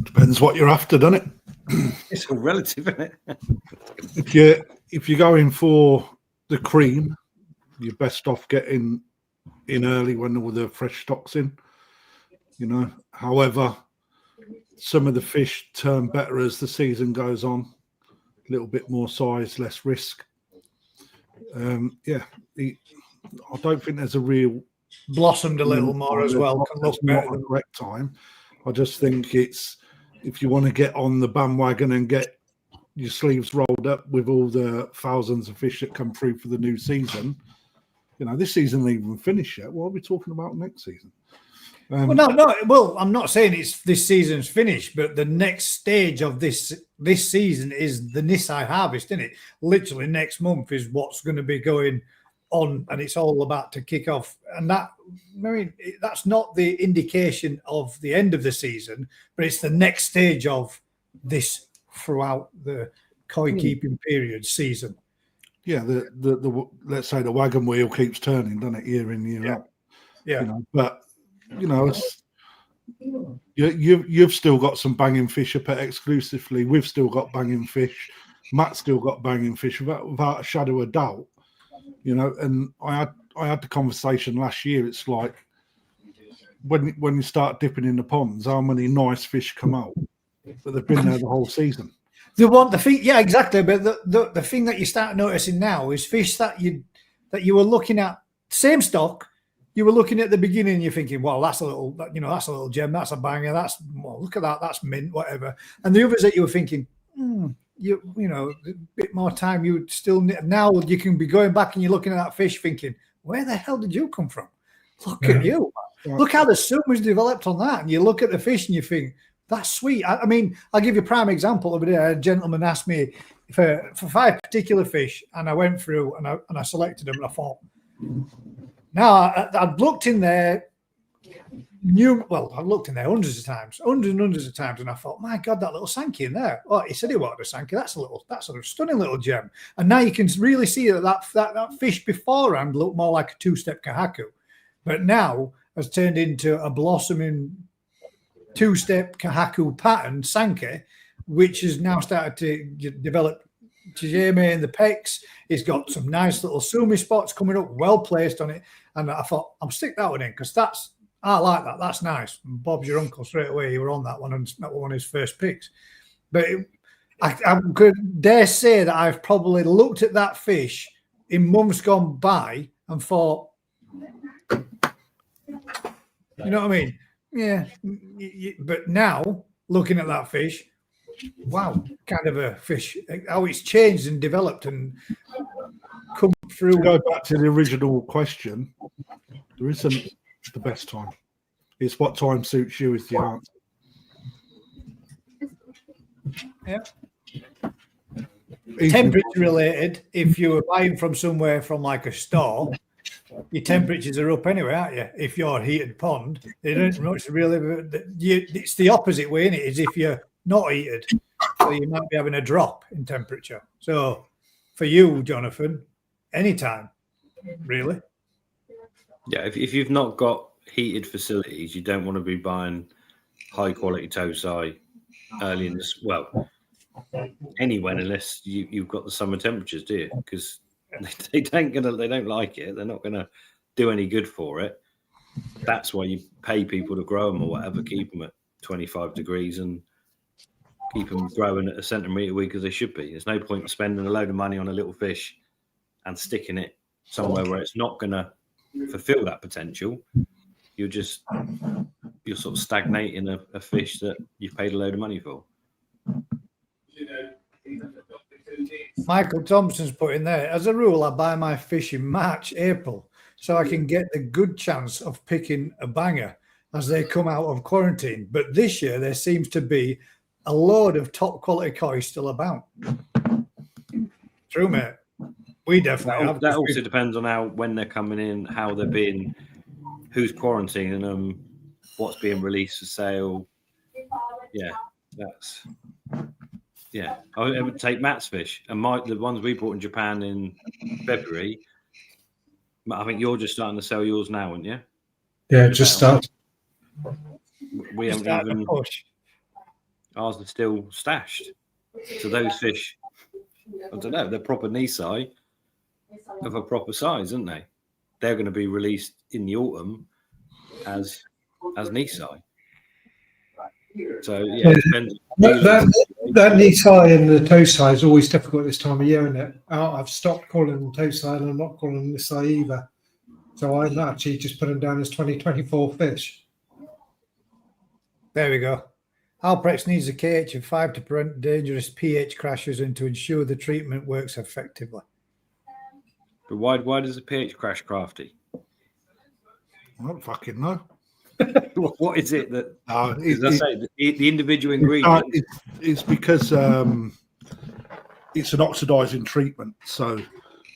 Depends what you're after, doesn't it? It's all relative, isn't it? If you're going for the cream, you're best off getting in early when all the fresh stock's in. However, some of the fish turn better as the season goes on. A little bit more size, less risk. I don't think there's a real blossomed a little more as well. Can look better at the correct time. I just think it's, if you want to get on the bandwagon and get your sleeves rolled up with all the thousands of fish that come through for the new season, this season ain't even finished yet. What are we talking about next season? Well, I'm not saying it's this season's finished, but the next stage of this season is the Nissai harvest, isn't it? Literally next month is what's going to be going on, and it's all about to kick off. And that's not the indication of the end of the season, but it's the next stage of this throughout the koi keeping period season. Yeah, the let's say the wagon wheel keeps turning, doesn't it, year in, year out? Yeah. But it's, you've still got some banging fish up at exclusively. We've still got banging fish. Matt's still got banging fish without a shadow of doubt. And I had the conversation last year. It's like when you start dipping in the ponds, how many nice fish come out, but they've been there the whole season. The thing, yeah, exactly. But the thing that you start noticing now is fish that you were looking at, same stock. You were looking at the beginning, you're thinking, well, that's a little gem, that's a banger, look at that, that's mint, whatever. And the others that you were thinking, a bit more time, you would still, now you can be going back and you're looking at that fish thinking, where the hell did you come from? Look at you. Look how the Sumi's developed on that. And you look at the fish and you think, that's sweet. I mean, I'll give you a prime example. Over there, a gentleman asked me for 5 particular fish, and I went through and I selected them, and I thought, now, I've looked in there, I've looked in there hundreds and hundreds of times, and I thought, my God, that little Sankey in there. Oh, he said he wanted a Sankey. That's a stunning little gem. And now you can really see that fish beforehand looked more like a 2-step kahaku, but now has turned into a blossoming 2-step kahaku pattern Sankey, which has now started to develop Tijeme in the pecs. It's got some nice little Sumi spots coming up, well placed on it. And I thought, I'll stick that one in because I like that. That's nice. And Bob's your uncle straight away. You were on that one, and that was one of his first picks. But I could dare say that I've probably looked at that fish in months gone by and thought, you know what I mean? Yeah. But now, looking at that fish, wow, kind of a fish, how it's changed and developed and come through. To go back to the original question, there isn't the best time. It's what time suits you is the answer. Yeah. Temperature related, if you were buying from somewhere from like a store, your temperatures are up anyway, aren't you? If you're a heated pond, they don't much really. It's the opposite way, innit? Is if you're not heated, so you might be having a drop in temperature. So for you, Jonathan, anytime, really. Yeah, if you've not got heated facilities, you don't want to be buying high quality Tosai early in this. Well, anywhere unless you've got the summer temperatures, do you? Because they don't like it. They're not gonna do any good for it. That's why you pay people to grow them or whatever, keep them at 25 degrees and keep them growing at a centimetre a week as they should be. There's no point spending a load of money on a little fish and sticking it somewhere where it's not gonna fulfill that potential. You're sort of stagnating a fish that you've paid a load of money for. Michael Thompson's put in there, as a rule, I buy my fish in March, April, so I can get the good chance of picking a banger as they come out of quarantine. But this year, there seems to be a load of top quality koi still about. True, mate. We definitely have. That also depends on when they're coming in, how they're being, who's quarantining them, what's being released for sale. Yeah, I would take Matt's fish and the ones we bought in Japan in February. I think you're just starting to sell yours now, aren't you? Yeah, just start. We haven't even. Ours are still stashed. So those fish, I don't know, they're proper Nissai of a proper size, aren't they? They're going to be released in the autumn as Nissai. So yeah, it depends. That Nissai and the Tosai is always difficult this time of year, isn't it? I've stopped calling them Tosai and I'm not calling them Nissai either. So I'm actually just put them down as 2024 fish. There we go. Alprex needs a KH of 5 to prevent dangerous pH crashes and to ensure the treatment works effectively. But why does a pH crash, Crafty? I don't fucking know. What is it that? The individual ingredients. It's because it's an oxidizing treatment, so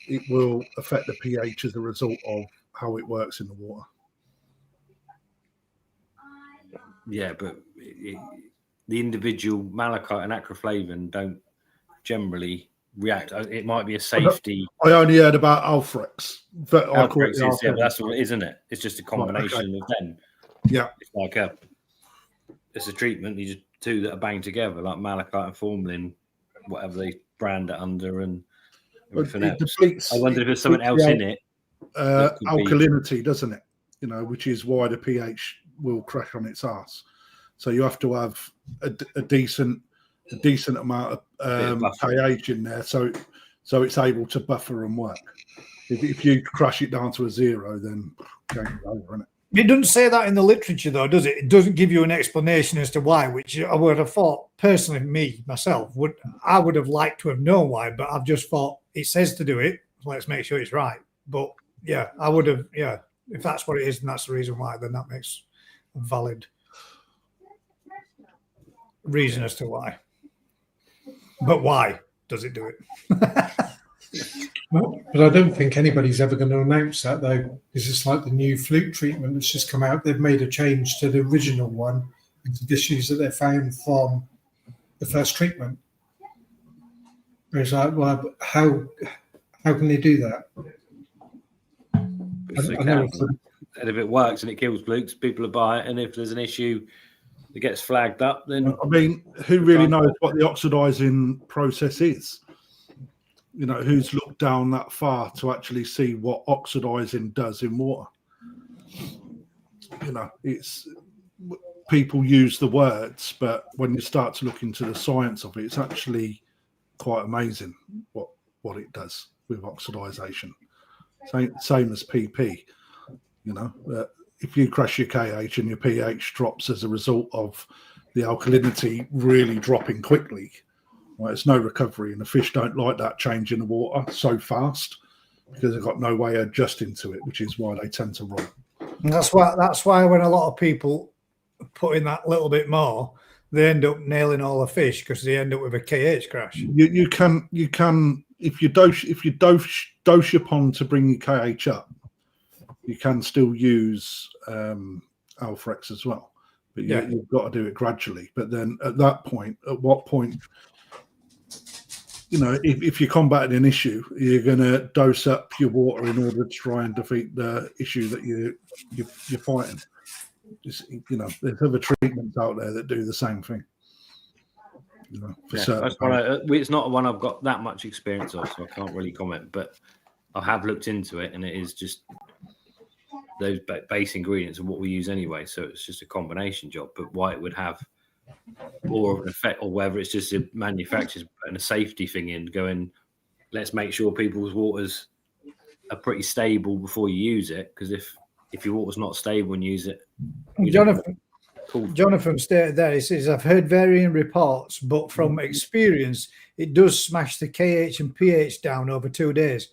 it will affect the pH as a result of how it works in the water. Yeah, but the individual malachite and acroflavin don't generally react. It might be a safety. I only heard about Alfrex. Yeah, that's what it is, isn't it? It's just a combination of them. Yeah, it's like it's a treatment. You just two that are banged together, like malachite and formalin, whatever they brand it under, and everything else. I wonder if there's something else in it. Alkalinity, doesn't it? Which is why the pH will crash on its ass. So you have to have a decent amount of pH in there, so it's able to buffer and work. If you crash it down to a 0, then game over, isn't it? It doesn't say that in the literature, though, does it? It doesn't give you an explanation as to why, which I would have thought, personally, I would have liked to have known why, but I've just thought it says to do it. Let's make sure it's right. But yeah, I would have, if that's what it is and that's the reason why, then that makes a valid reason as to why. But why does it do it? But I don't think anybody's ever going to announce that, though, because it's like the new flute treatment that's just come out. They've made a change to the original one into the issues that they found from the first treatment. It's like, well, how can they do that? And if it works and it kills flukes, people will buy it. And if there's an issue that gets flagged up, then who really knows what the oxidizing process is? Who's looked down that far to actually see what oxidizing does in water? It's people use the words, but when you start to look into the science of it, it's actually quite amazing what it does with oxidization. Same as PP. If you crash your KH and your pH drops as a result of the alkalinity really dropping quickly, there's no recovery, and the fish don't like that change in the water so fast because they've got no way of adjusting to it, which is why they tend to roll. And that's why when a lot of people put in that little bit more, they end up nailing all the fish because they end up with a KH crash. You can if you dose your pond to bring your KH up, you can still use Alfrex as well. But you've got to do it gradually. But then at that point, at what point, if you're combating an issue, you're going to dose up your water in order to try and defeat the issue that you're fighting. There's other treatments out there that do the same thing. It's not one I've got that much experience of, so I can't really comment. But I have looked into it, and it is just those base ingredients are what we use anyway. So it's just a combination job. But why it would have more of an effect, or whether it's just a manufacturer's putting a safety thing in, going, let's make sure people's waters are pretty stable before you use it, because if your water's not stable and use it, Jonathan stated there, he says, I've heard varying reports, but from experience, it does smash the KH and pH down over 2 days.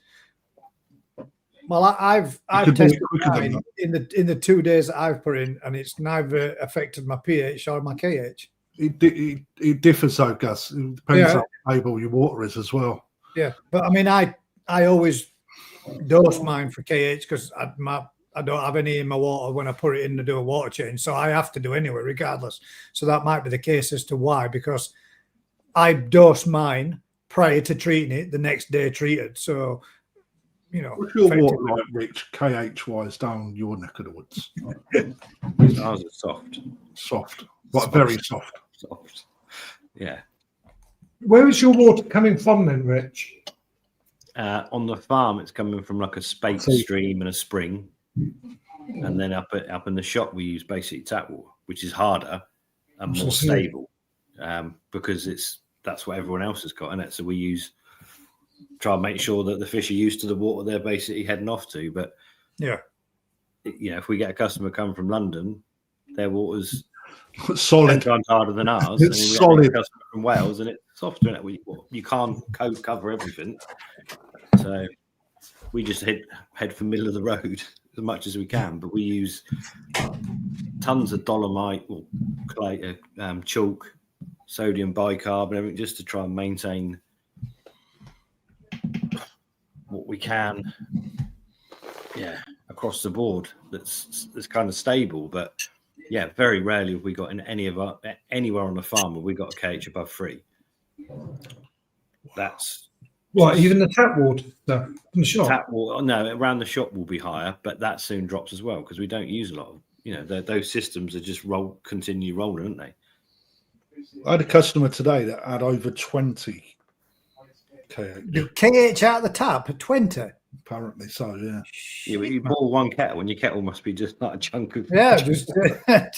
Well, I've tested mine in the 2 days that I've put in, and it's neither affected my pH or my KH. It differs, though, Gus. It depends how stable your water is as well. Yeah, but I mean, I always dose mine for KH because I don't have any in my water when I put it in to do a water change, so I have to do anyway, regardless. So that might be the case as to why, because I dose mine prior to treating it, the next day treated. So, what's your water like, Rich, KH wise, down your neck of the woods? Ours are soft, but very soft. Yeah. Where is your water coming from then, Rich? On the farm, it's coming from like a spate stream and a spring. And then up in the shop, we use basically tap water, which is harder and more stable, because that's what everyone else has got in it. So we try and make sure that the fish are used to the water they're basically heading off to. But if we get a customer come from London, their water's solid, 10 times harder than ours. It's and we solid. Get a customer from Wales, and it's softer. You can't cover everything, so we just head for middle of the road as much as we can. But we use tons of dolomite or clay, chalk, sodium bicarb, and everything just to try and maintain what we can. Yeah, across the board. That's kind of stable, but yeah, very rarely have we got in anywhere on the farm where we got a KH above 3. That's even the tap water stuff from the shop. Tap water, no, around the shop will be higher, but that soon drops as well because we don't use a lot of. Those systems are just continue rolling, aren't they? I had a customer today that had over 20 KH. The KH out of the tap at 20. Apparently so, yeah. Yeah, but you boil one kettle, and your kettle must be just like a chunk of. Yeah, just. I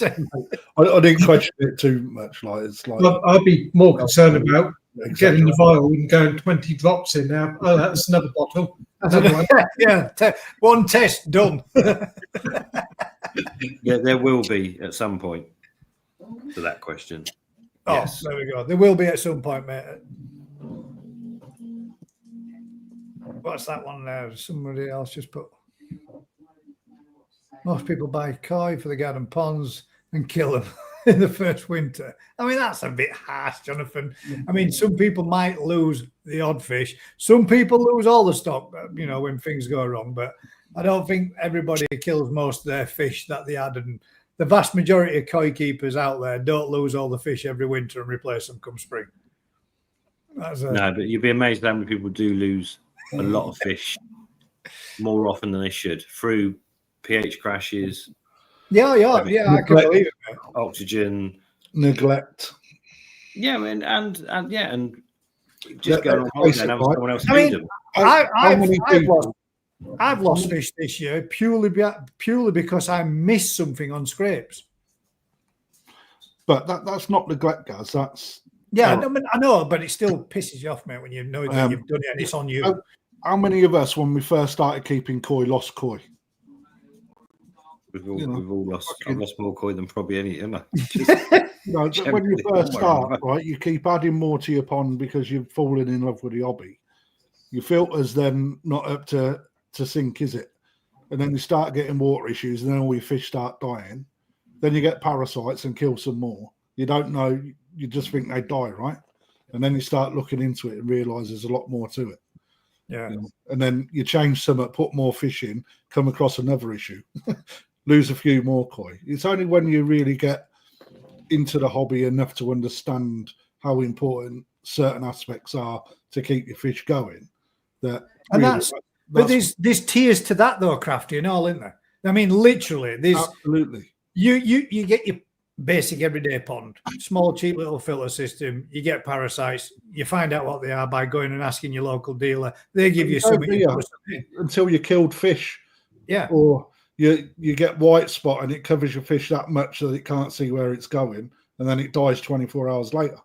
didn't question it too much. I'd be more concerned about getting the vial and going 20 drops in now. Oh, that's another bottle. Another one. One test done. Yeah, there will be at some point to that question. Oh, yes. There we go. There will be at some point, mate. What's that one there? Somebody else just put. Most people buy koi for the garden ponds and kill them in the first winter. I mean, that's a bit harsh, Jonathan. I mean, some people might lose the odd fish. Some people lose all the stock, when things go wrong. But I don't think everybody kills most of their fish that they had. And the vast majority of koi keepers out there don't lose all the fish every winter and replace them come spring. No, but you'd be amazed how many people do lose a lot of fish more often than they should through pH crashes. Yeah, I can believe it. Oxygen, neglect. Yeah, and just going on holiday and having someone else feed them. I've lost fish this year purely because I missed something on scrapes. But that's not neglect, guys. That's I know, but it still pisses you off, mate, when you know that you've done it and it's on you. How many of us, when we first started keeping koi, lost koi? We've all lost. I've lost more koi than probably any, haven't I? When you first start, right, you keep adding more to your pond because you've fallen in love with the hobby. Your filter's then not up to sync, is it? and then you start getting water issues, and then all your fish start dying. Then you get parasites and kill some more. You don't know, you just think they die, right? And then you start looking into it and realise there's a lot more to it. Yeah. You know? And then you change some, put more fish in, come across another issue, lose a few more koi. It's only when you really get into the hobby enough to understand how important certain aspects are to keep your fish going. That And really, but there's tiers to that though, Crafty, and all, isn't there? I mean, literally, there's absolutely. You get your basic everyday pond, small, cheap little filter system. You get parasites. You find out what they are by going and asking your local dealer. They give you something until you killed fish. Yeah. Or you get white spot and it covers your fish that much that it can't see where it's going, and then it dies 24 hours later.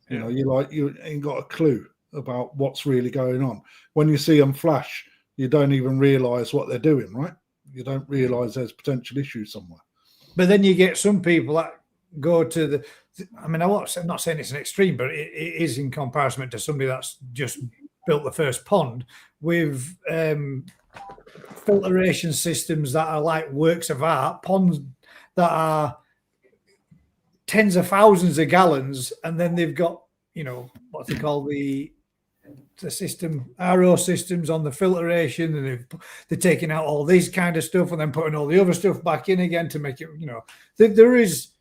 You know, you ain't got a clue about what's really going on. When you see them flash, you don't even realise what they're doing, right? You don't realise there's potential issues somewhere. But then you get some people that go to the. I mean, I'm not saying it's an extreme, but it is in comparison to somebody that's just built the first pond with filtration systems that are like works of art, ponds that are tens of thousands of gallons, and then they've got, you know, what they call the system, RO systems on the filtration, and they're taking out all these kind of stuff and then putting all the other stuff back in again to make it, you know, there is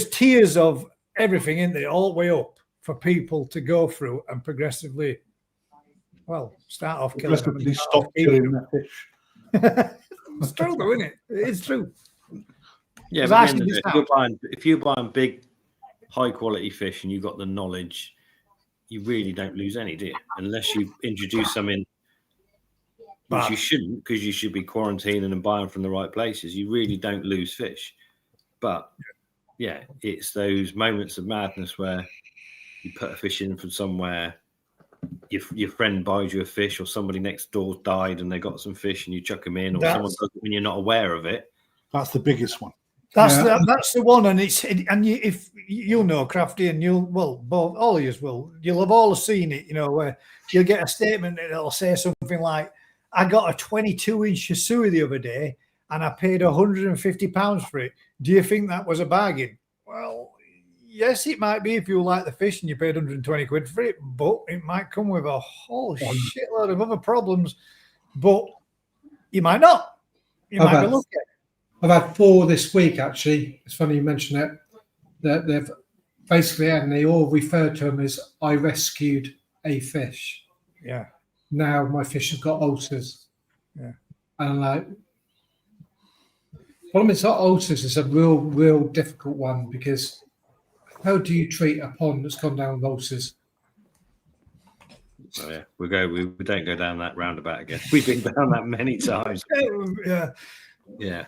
tiers of everything in there all the way up for people to go through and progressively, well, start off killing them and stop killing that fish. It's true though, isn't it? It's true. Yeah, but if you're buying big, high quality fish and you've got the knowledge, you really don't lose any, do you? Unless you introduce some in, which you shouldn't, because you should be quarantining and buying from the right places. You really don't lose fish. But yeah, it's those moments of madness where you put a fish in from somewhere, your friend buys you a fish, or somebody next door died and they got some fish and you chuck them in, or someone does it when you're not aware of it. That's the biggest one. That's the one, and if you'll know, Crafty, and both all of you you'll have all seen it, you know, where you'll get a statement that'll say something like, "I got a 22-inch Sumi the other day, and I paid £150 for it. Do you think that was a bargain?" Well, yes, it might be if you like the fish and you paid 120 quid for it, but it might come with a whole shitload of other problems. But you might not. You might be lucky. I've had 4 this week, actually. It's funny you mention it. That they've basically, and they all refer to them as, "I rescued a fish." Yeah. Now my fish has got ulcers. Yeah. And I'm like, problem is that ulcers is a real difficult one, because how do you treat a pond that's gone down with ulcers? Oh, yeah, we don't go down that roundabout again. We've been down that many times. Yeah.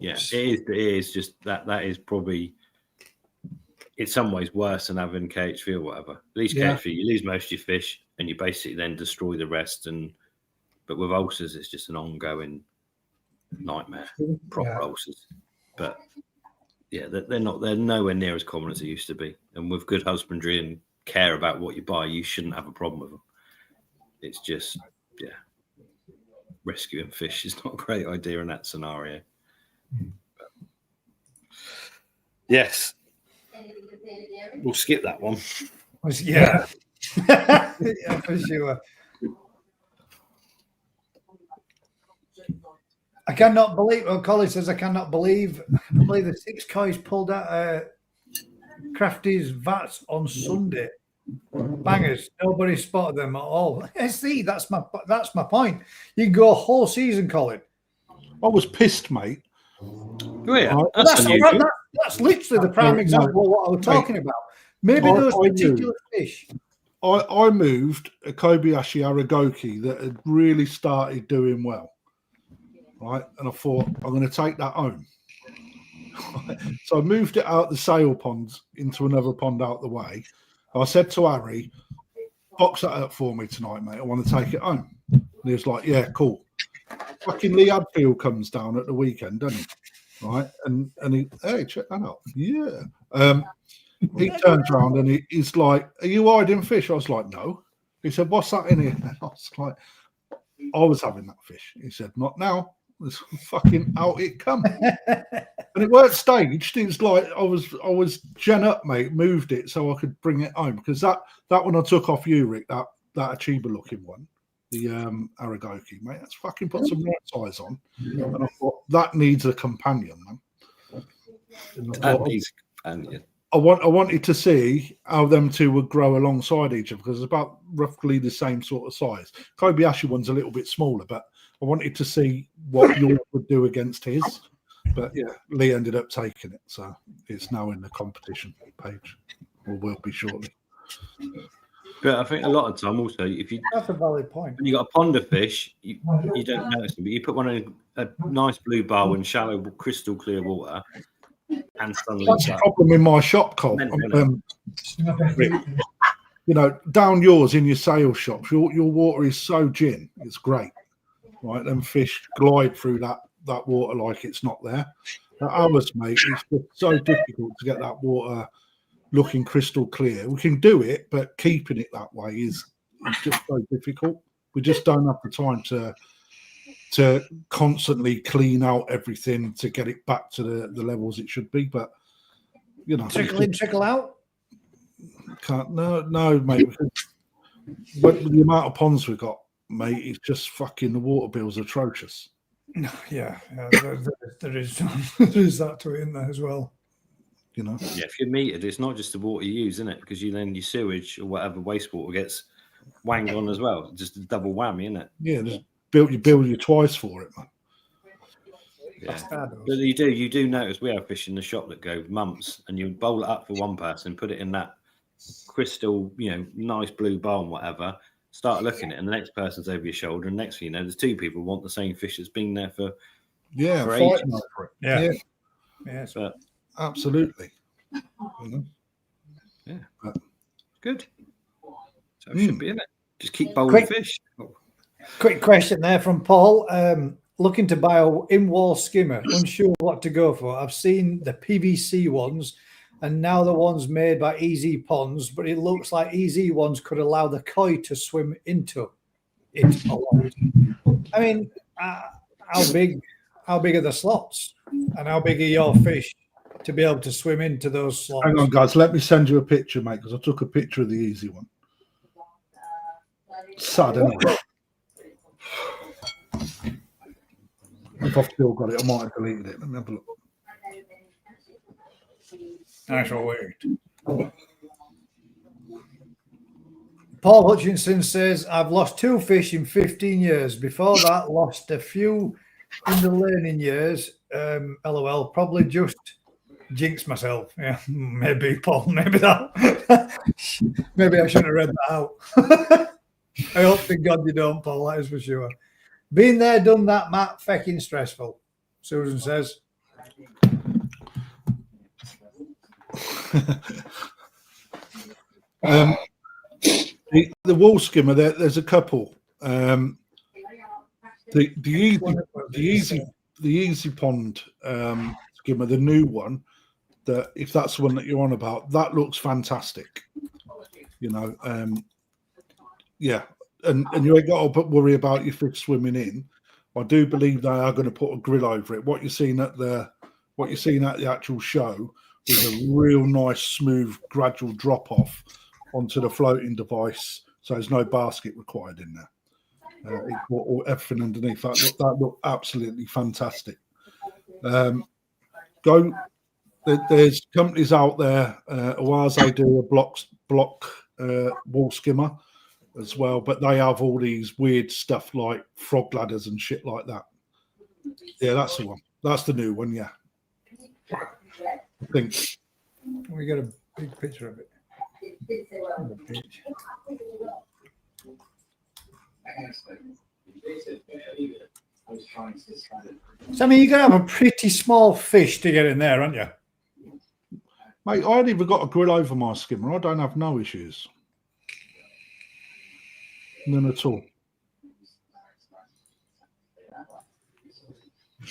It is just that is probably, in some ways, worse than having cage free or whatever. At least cage free, you lose most of your fish and you basically then destroy the rest. But with ulcers, it's just an ongoing nightmare. Proper ulcers. But yeah, they're nowhere near as common as they used to be. And with good husbandry and care about what you buy, you shouldn't have a problem with them. It's just rescuing fish is not a great idea in that scenario. But, yes, we'll skip that one. Yeah. Yeah, for sure. I cannot believe. Well, Colin says I cannot believe. I believe the 6 kois pulled out Crafty's vats on Sunday. Bangers. Nobody spotted them at all. See, that's my point. You can go a whole season, Colin. I was pissed, mate. Oh, yeah. That's literally the prime example of what I was talking about. Maybe those particular fish. I moved a Kobayashi Aragoki that had really started doing well, right? And I thought, I'm going to take that home. So I moved it out the sail ponds into another pond out the way. I said to Harry, "Box that up for me tonight, mate. I want to take it home." And he was like, "Yeah, cool." Fucking Lee Hadfield comes down at the weekend, doesn't he? Right? And he, "Hey, check that out." Yeah. He turns around and he's like, "Are you hiding fish?" I was like, "No." He said, "What's that in here?" I was like, "I was having that fish." He said, "Not now." It's fucking out it come. And it weren't staged. It's like I was gen up, mate, moved it so I could bring it home. Because that one I took off you, Rick, that Achiba looking one, the Aragoki, mate, that's fucking put some right size on. And I thought that needs a companion, man. That needs a companion. I wanted to see how them two would grow alongside each other because it's about roughly the same sort of size. Kobayashi one's a little bit smaller, but I wanted to see what yours would do against his. But yeah, Lee ended up taking it, so it's now in the competition page, or will be shortly. But I think a lot of time also, if you That's a valid point. when you got a pond of fish, you don't notice them, but you put one in a nice blue bowl in shallow, crystal clear water, and suddenly That's the problem in my shop, Cole. You know, down yours in your sales shops, your water is so gin, it's great, right? Them fish glide through that water like it's not there. But ours, mate, it's just so difficult to get that water looking crystal clear. We can do it, but keeping it that way is just so difficult. We just don't have the time to constantly clean out everything to get it back to the levels it should be. But you know, Trickle in, trickle out. Can't no, mate. With the amount of ponds we've got, mate, it's just fucking the water bill's atrocious. Yeah, there is that to it in there as well. You know, yeah, if you're metered, it's not just the water you use, isn't it? Because you then your sewage or whatever wastewater gets wanged on as well. Just a double whammy, isn't it? yeah, just bill you twice for it, man. Yeah, but you do notice we have fish in the shop that go months, and you bowl it up for one person, put it in that crystal, nice blue bowl and whatever. Start looking at it, and the next person's over your shoulder, and next thing you know, there's two people want the same fish that's been there for fighting ages. over it. Yeah. Yes, But absolutely. You know? yeah, But, good. So it should be in it. Just keep bowling fish. Quick question there from Paul. Looking to buy a in-wall skimmer, unsure what to go for. I've seen the PVC ones and now the ones made by Easy Ponds, but it looks like Easy ones could allow the koi to swim into it a lot. I mean, how big are the slots and how big are your fish to be able to swim into those slots? hang on, guys. Let me send you a picture, mate, because I took a picture of the easy one. Sad, isn't it? If I've still got it, I might have deleted it. Let me have a look. That's all weird. Paul Hutchinson says, I've lost 2 fish in 15 years. Before that, lost a few in the learning years. LOL, probably just jinxed myself. Yeah, maybe, Paul, maybe that. Maybe I shouldn't have read that out. I hope to God you don't, Paul, that is for sure. Been there, done that, Matt. Fecking stressful. Susan says. The wall skimmer, there's a couple. The easy pond skimmer, the new one, that if that's the one that you're on about, that looks fantastic. Yeah. And you ain't got to worry about your fish swimming in. I do believe they are going to put a grill over it. What you're seeing at the actual show was a real nice, smooth, gradual drop off onto the floating device. So there's no basket required in there. Or everything underneath. That looked absolutely fantastic. There's companies out there. Oase do a block wall skimmer as well, but they have all these weird stuff like frog ladders and shit like that. Yeah, that's the one. That's the new one. Yeah, I think We got a big picture of it. So, I mean, you're going to have a pretty small fish to get in there, aren't you? Mate, I ain't even got a grill over my skimmer. I don't have no issues. None at all.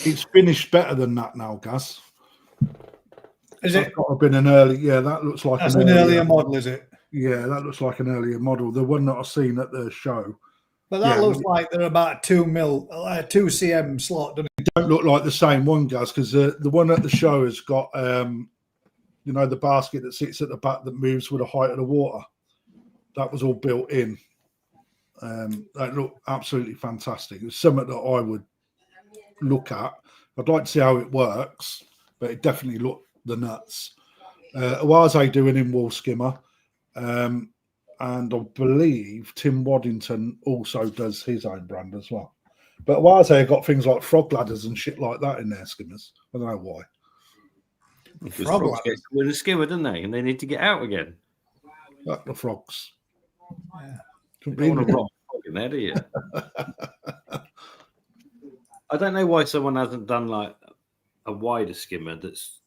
It's finished better than that now, Gaz. Is That's it? got to have been an early. Yeah, that looks like That's an earlier model, is it? Yeah, that looks like an earlier model. The one that I seen at the show But that Yeah. looks like they're about 2 cm slot, doesn't it? Don't look like the same one, guys, because the one at the show has got you know, the basket that sits at the back that moves with the height of the water. That was all built in. That looked absolutely fantastic. It's something that I would look at. I'd like to see how it works, but it definitely looked the nuts. Awaze do an in-wall skimmer, and I believe Tim Waddington also does his own brand as well. But Awaze have got things like frog ladders and shit like that in their skimmers. I don't know why. Because Frog frogs ladders. get with a skimmer, don't they? And they need to get out again. Like the frogs. Yeah. You don't want to rock a frog in there, do you? I don't know why someone hasn't done like a wider skimmer that's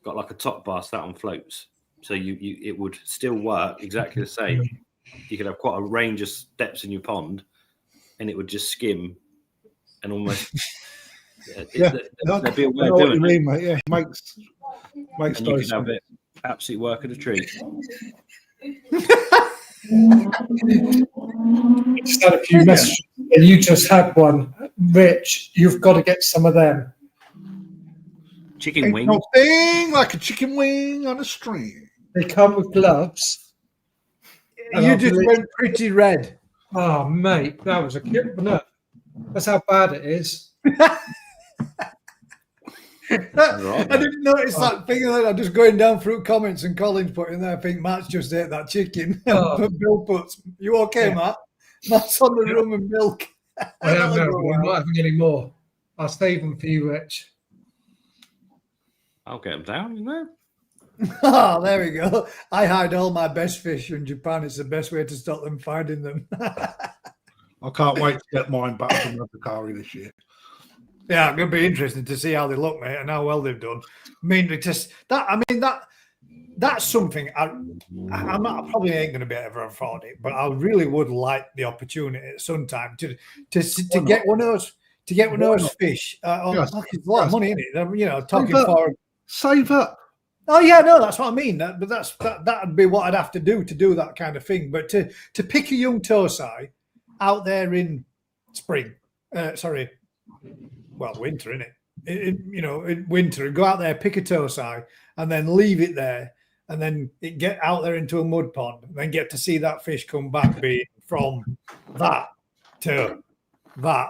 got like a top bar sat on floats, so you it would still work exactly the same. You could have quite a range of steps in your pond, and it would just skim and almost. Yeah, there'd be a I way know of what doing you it, mean, mate. Yeah, makes and you those could have it absolutely work at a treat. Just had a few messages. You just had one, Rich. You've got to get some of them. Chicken ain't wings. no thing like a chicken wing on a string. They come with gloves. And You I just believe- went pretty red. Oh, mate, that was a kid, wasn't it? That's how bad it is. Right, I didn't notice that thing. I'm just going down through comments and Colin's putting there. I think Matt's just ate that chicken. Oh. But Bill puts, "You okay, Yeah. Matt?" Matt's on the rum and milk. I don't know, That'll but go we're well. not having any more. I'll save them for you, Rich. I'll get them down, you know. Oh, there we go. I hide all my best fish in Japan. It's the best way to stop them finding them. I can't wait to get mine back from Azakari this year. Yeah, it's going to be interesting to see how they look, mate, and how well they've done. I mean, that's something I'm not, I probably ain't going to be able to afford it, but I really would like the opportunity at some time to get one of those fish. Yes. It's a lot of money in it. You know, talking Save up. for. Save up. Oh yeah, no, that's what I mean. But that'd be what I'd have to do that kind of thing. But to pick a young Tosai out there in spring, winter, innit? In winter, and go out there, pick a Tosai, and then leave it there, and then it get out there into a mud pond, and then get to see that fish come back, be from that to that.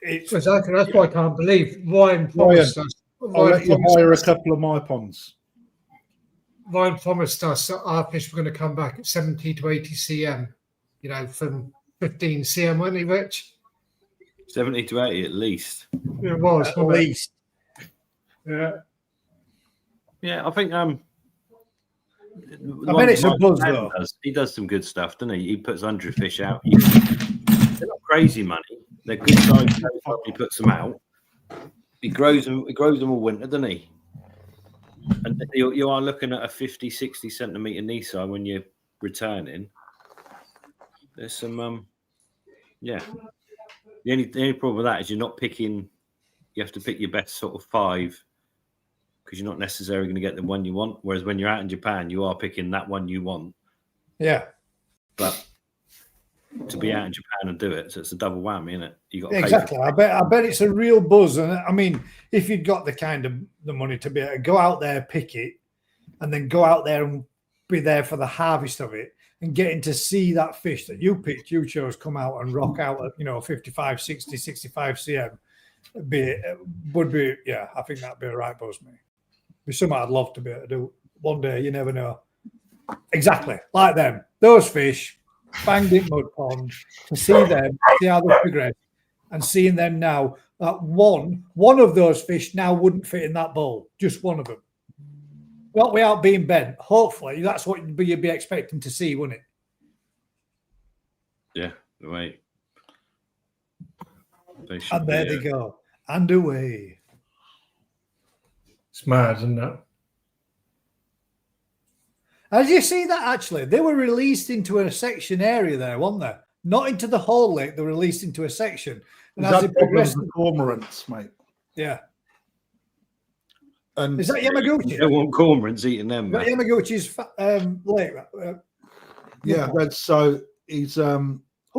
It's Exactly. That's what I can't believe. Ryan promised us. I'll let you hire a couple of my ponds. Ryan promised us that our fish were going to come back at 70 to 80 cm, from 15 cm, wasn't he, Rich? 70 to 80 at least. It was, at wasn't it? least. Yeah. Yeah, I think I bet it's a buzz though. He does some good stuff, doesn't he? He puts 100 fish out. They're not crazy money. They're good size. He puts them out. He grows them all winter, doesn't he? And you are looking at a 50, 60 centimetre Nissai when you're returning. There's some, yeah. The only problem with that is you're not picking. You have to pick your best sort of 5 because you're not necessarily going to get the one you want. Whereas when you're out in Japan, you are picking that one you want. Yeah. But to be out in Japan and do it, so it's a double whammy, isn't it? You got Exactly. I bet it's a real buzz. And I mean, if you've got the money to be able to go out there, pick it, and then go out there and be there for the harvest of it, and getting to see that fish that you picked, you chose, come out and rock out at 55, 60, 65 cm, would be I think that'd be a right buzz, mate. Be something I'd love to be able to do one day. You never know. Exactly like them. Those fish. Banged in mud pond, to see them, see how they progress, and seeing them now that one of those fish now wouldn't fit in that bowl, just one of them. Not without being bent. Hopefully, that's what you'd be expecting to see, wouldn't it? Yeah, right. And there they go, and away. It's mad, isn't it? As you see that, actually, they were released into a section area there, weren't they? Not into the whole lake, they were released into a section. And as they progressed, the cormorants, mate. yeah. And Is that Yamaguchi? You don't want cormorants eating them, Is that man. Yamaguchi's lake? yeah, so he's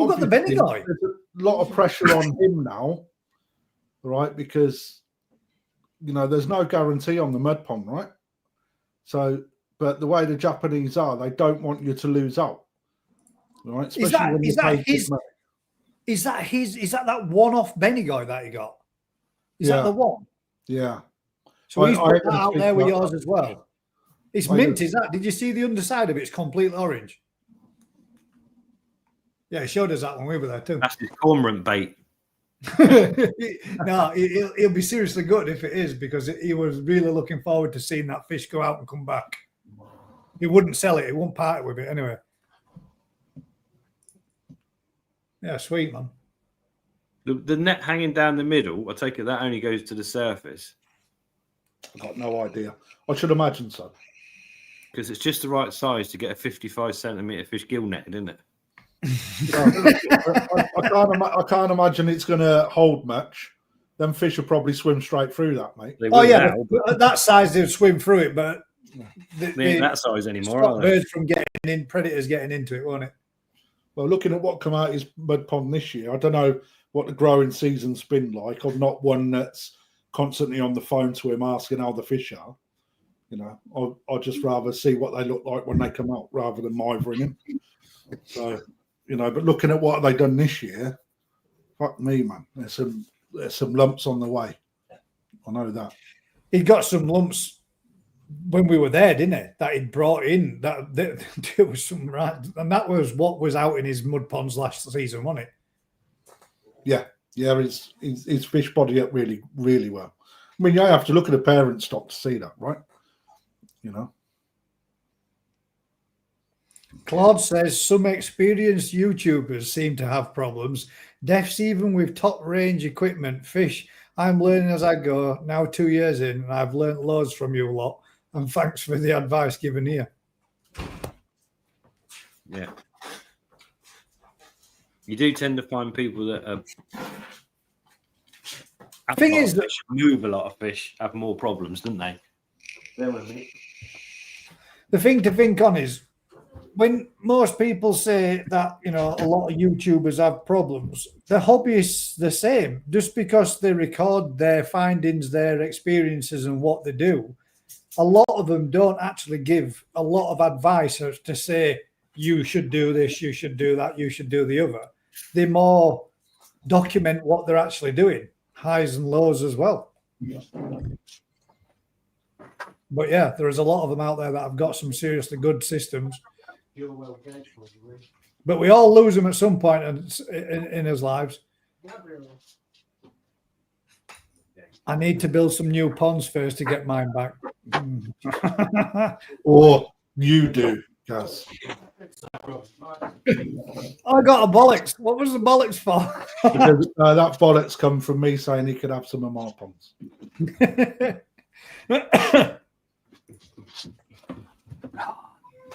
Who got the obviously Benny guy? there's a lot of pressure on him now, right? Because there's no guarantee on the mud pond, right? So, but the way the Japanese are, they don't want you to lose out, right? Especially when you pay big money. Is that one-off Benny guy that he got? Is that the one? Yeah. So he's put that out there with about yours that. as well. It's mint, is that? Did you see the underside of it? It's completely orange. Yeah, he showed us that when we were there too. That's his cormorant bait. No, he'll be seriously good if it is, because he was really looking forward to seeing that fish go out and come back. He wouldn't sell it. He wouldn't part with it anyway. Yeah, sweet, man. The net hanging down the middle, I take it that only goes to the surface. I've got no idea. I should imagine so. Because it's just the right size to get a 55 centimetre fish gill netted, isn't it? I can't imagine it's going to hold much. Them fish will probably swim straight through that, mate. Oh yeah, at that size they'll swim through it, but they ain't that size anymore. Stop birds from getting in, predators getting into it, won't it? Well, looking at what come out his mud pond this year, I don't know what the growing season's been like. I'm not one that's constantly on the phone to him asking how the fish are. I'd just rather see what they look like when they come out rather than mithering him. So, but looking at what they done this year, fuck me, man. There's some lumps on the way. I know that. He got some lumps when we were there, didn't he? That he'd brought in. That there was some right, and that was what was out in his mud ponds last season, wasn't it? Yeah. His fish body up really, really well. I mean, you have to look at the parent stock to see that, right? Claude says some experienced YouTubers seem to have problems. Deaths even with top range equipment. Fish, I'm learning as I go. Now 2 years in, and I've learnt loads from you lot. And thanks for the advice given here. Yeah. You do tend to find people that are. The thing is that move a lot of fish have more problems, don't they? Bear with me. The thing to think on is when most people say that, a lot of YouTubers have problems, the hobbyists the same. Just because they record their findings, their experiences and what they do, a lot of them don't actually give a lot of advice as to say, you should do this, you should do that, you should do the other. They more document what they're actually doing, highs and lows as well. Yeah. But yeah, there is a lot of them out there that have got some seriously good systems. But we all lose them at some point in his lives. I need to build some new ponds first to get mine back. Or you do, Gaz. I got a bollocks. What was the bollocks for? Because that bollocks come from me saying he could have some of my ponds.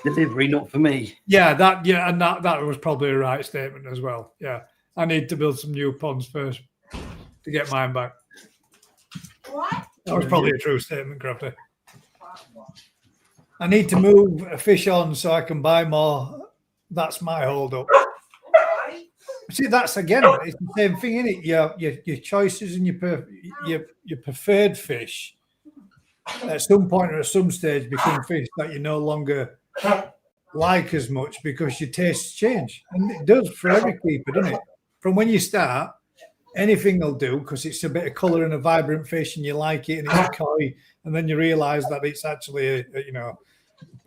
Delivery, not for me. And that was probably a right statement as well. Yeah, I need to build some new ponds first to get mine back. What? That was probably a true statement, Crafty. I need to move a fish on so I can buy more. That's my hold up. See, that's again, it's the same thing, isn't it? Your choices and your preferred fish at some point or at some stage become fish that you no longer like as much because your tastes change. And it does for every keeper, doesn't it? From when you start, anything will do because it's a bit of colour and a vibrant fish and you like it and it's a koi, and then you realise that it's actually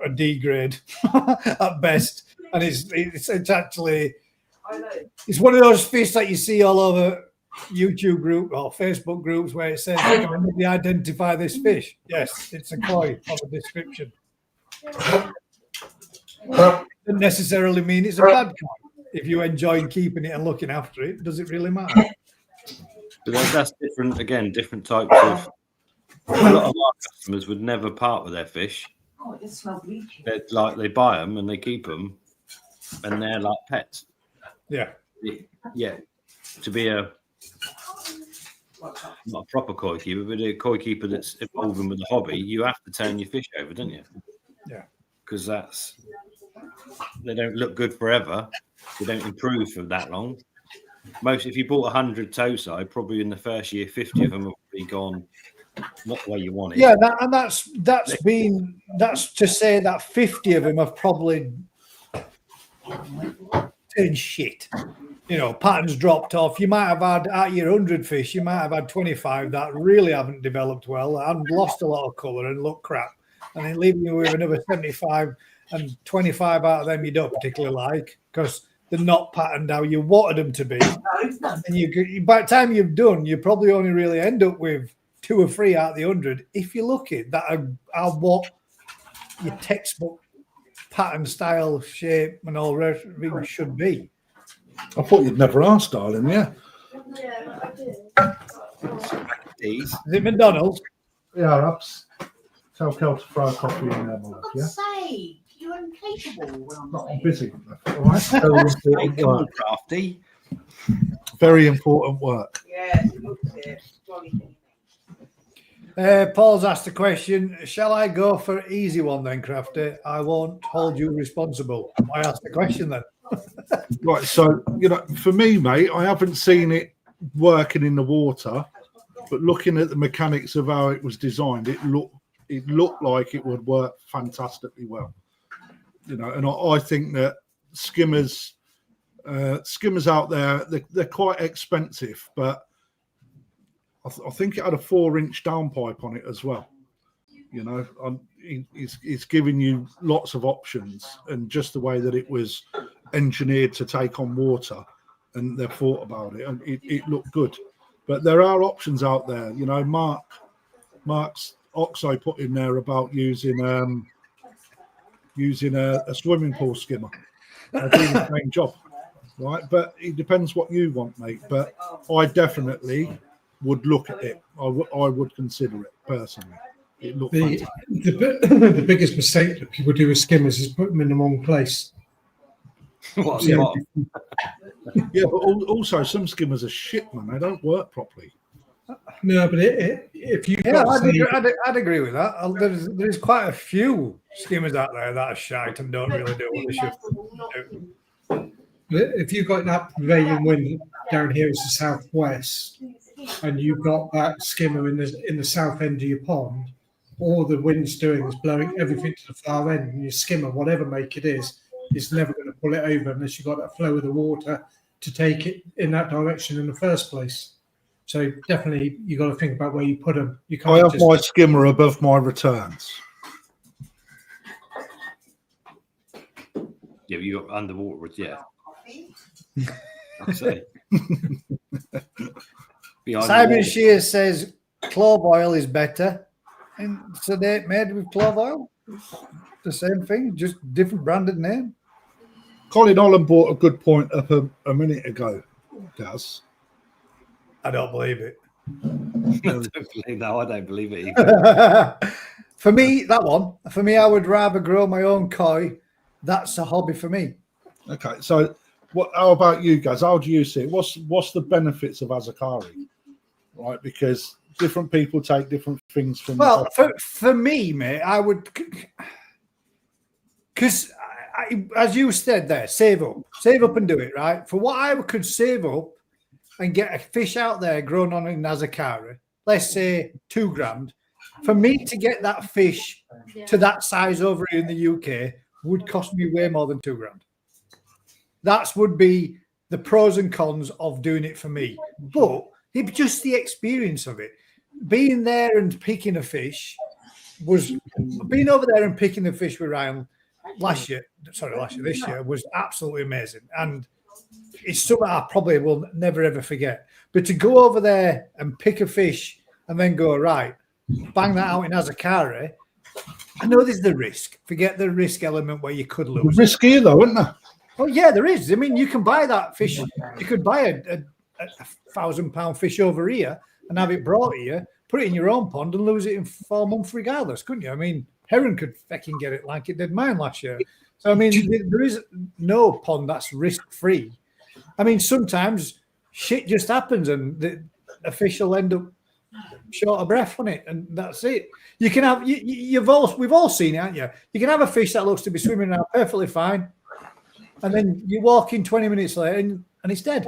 a D grade at best, and it's actually one of those fish that you see all over YouTube group or Facebook groups where it says, "Can we identify this fish?" Yes, it's a koi on the description. Doesn't necessarily mean it's a bad koi. If you enjoy keeping it and looking after it, does it really matter? But that's different. Again, different types of. A lot of our customers would never part with their fish. Oh, it smells leachy. They buy them and they keep them, and they're like pets. Yeah. Yeah. To be not a proper koi keeper, but a koi keeper that's evolving with the hobby, you have to turn your fish over, don't you? Yeah. Because that's they don't look good forever. They don't improve for that long. If you bought 100 Tosai, probably in the first year, 50 of them have probably gone not the way you wanted. Yeah, that's to say that 50 of them have probably turned shit. You know, patterns dropped off. You might have had at your 100 fish, you might have had 25 that really haven't developed well and lost a lot of colour and look crap. And then leaving you with another 75 and 25 out of them you don't particularly like because they're not patterned how you wanted them to be. And you by the time you've done, you probably only really end up with 2 or 3 out of the 100 if you're lucky that are what your textbook pattern, style, shape, and all rest should be. I thought you'd never asked, darling. Yeah. Yeah, I did. These. Is it McDonald's? Yeah, ups. Tell Kel to throw a coffee in there, my love. For Yeah. God's sake, you're incapable when I'm Not, I'm saying. busy. All right. Very important Come on, work. Crafty. Very important work. Yes, it looks it. Jolly thing. Paul's asked a question. Shall I go for easy one then, Crafty? I won't hold you responsible. I asked the question then. Right. So, you know, for me, mate, I haven't seen it working in the water, but looking at the mechanics of how it was designed, it looked like it would work fantastically well. You know, and I think that skimmers out there, they're quite expensive, but I think it had a 4-inch downpipe on it as well. You know, it's giving you lots of options, and just the way that it was engineered to take on water, and they've thought about it, and it looked good. But there are options out there. You know, Mark's Oxo put in there about using a swimming pool skimmer. They're doing the same job, right? But it depends what you want, mate. But I definitely would look at it. I would consider it personally. It looked fantastic. The biggest mistake that people do with skimmers is put them in the wrong place. What's Yeah. what? Yeah, but also some skimmers are shit, man. They don't work properly. No, but if you've Yeah, got I'd agree with that. There's quite a few skimmers out there that are shite and don't really do what they should do. if you've got that prevailing wind down here is the southwest, and you've got that skimmer in the south end of your pond, all the wind's doing is blowing everything to the far end, and your skimmer, whatever make it is never going to pull it over unless you've got that flow of the water to take it in that direction in the first place. So definitely you got to think about where you put them. You can't I have just my skimmer above my returns. Yeah, you got underwater. Yeah. I'd say. Behind Simon the wall. Shears says clove oil is better. And sedate made with clove oil. The same thing, just different branded name. Colin Holland brought a good point up a minute ago, Gaz. I don't believe it. No, I don't believe it either. For me, I would rather grow my own koi. That's a hobby for me. Okay, so how about you guys? How do you see it? What's the benefits of Azakari? Right, because different people take different things from. Well, for me, mate, I would, because as you said there, save up and do it, right? For what I could save up and get a fish out there grown on in Azakari, let's say $2 grand, for me to get that fish to that size over here in the UK would cost me way more than $2 grand. That would be the pros and cons of doing it for me. But it's just the experience of it. Being there and picking a fish being over there and picking the fish with Ryan this year was absolutely amazing. And it's something I probably will never, ever forget. But to go over there and pick a fish and then go, right, bang that out in Azakari, I know there's the risk. Forget the risk element where you could lose. Risky though, isn't there? Oh, yeah, there is. I mean, you can buy that fish. You could buy a £1,000 fish over here and have it brought here, put it in your own pond and lose it in 4 months regardless, couldn't you? I mean, Heron could fucking get it like it did mine last year. So, I mean, there is no pond that's risk-free. I mean, sometimes shit just happens and a fish will end up short of breath on it, and that's it. You can have we've all seen it, haven't you? You can have a fish that looks to be swimming around perfectly fine, and then you walk in 20 minutes later and it's dead.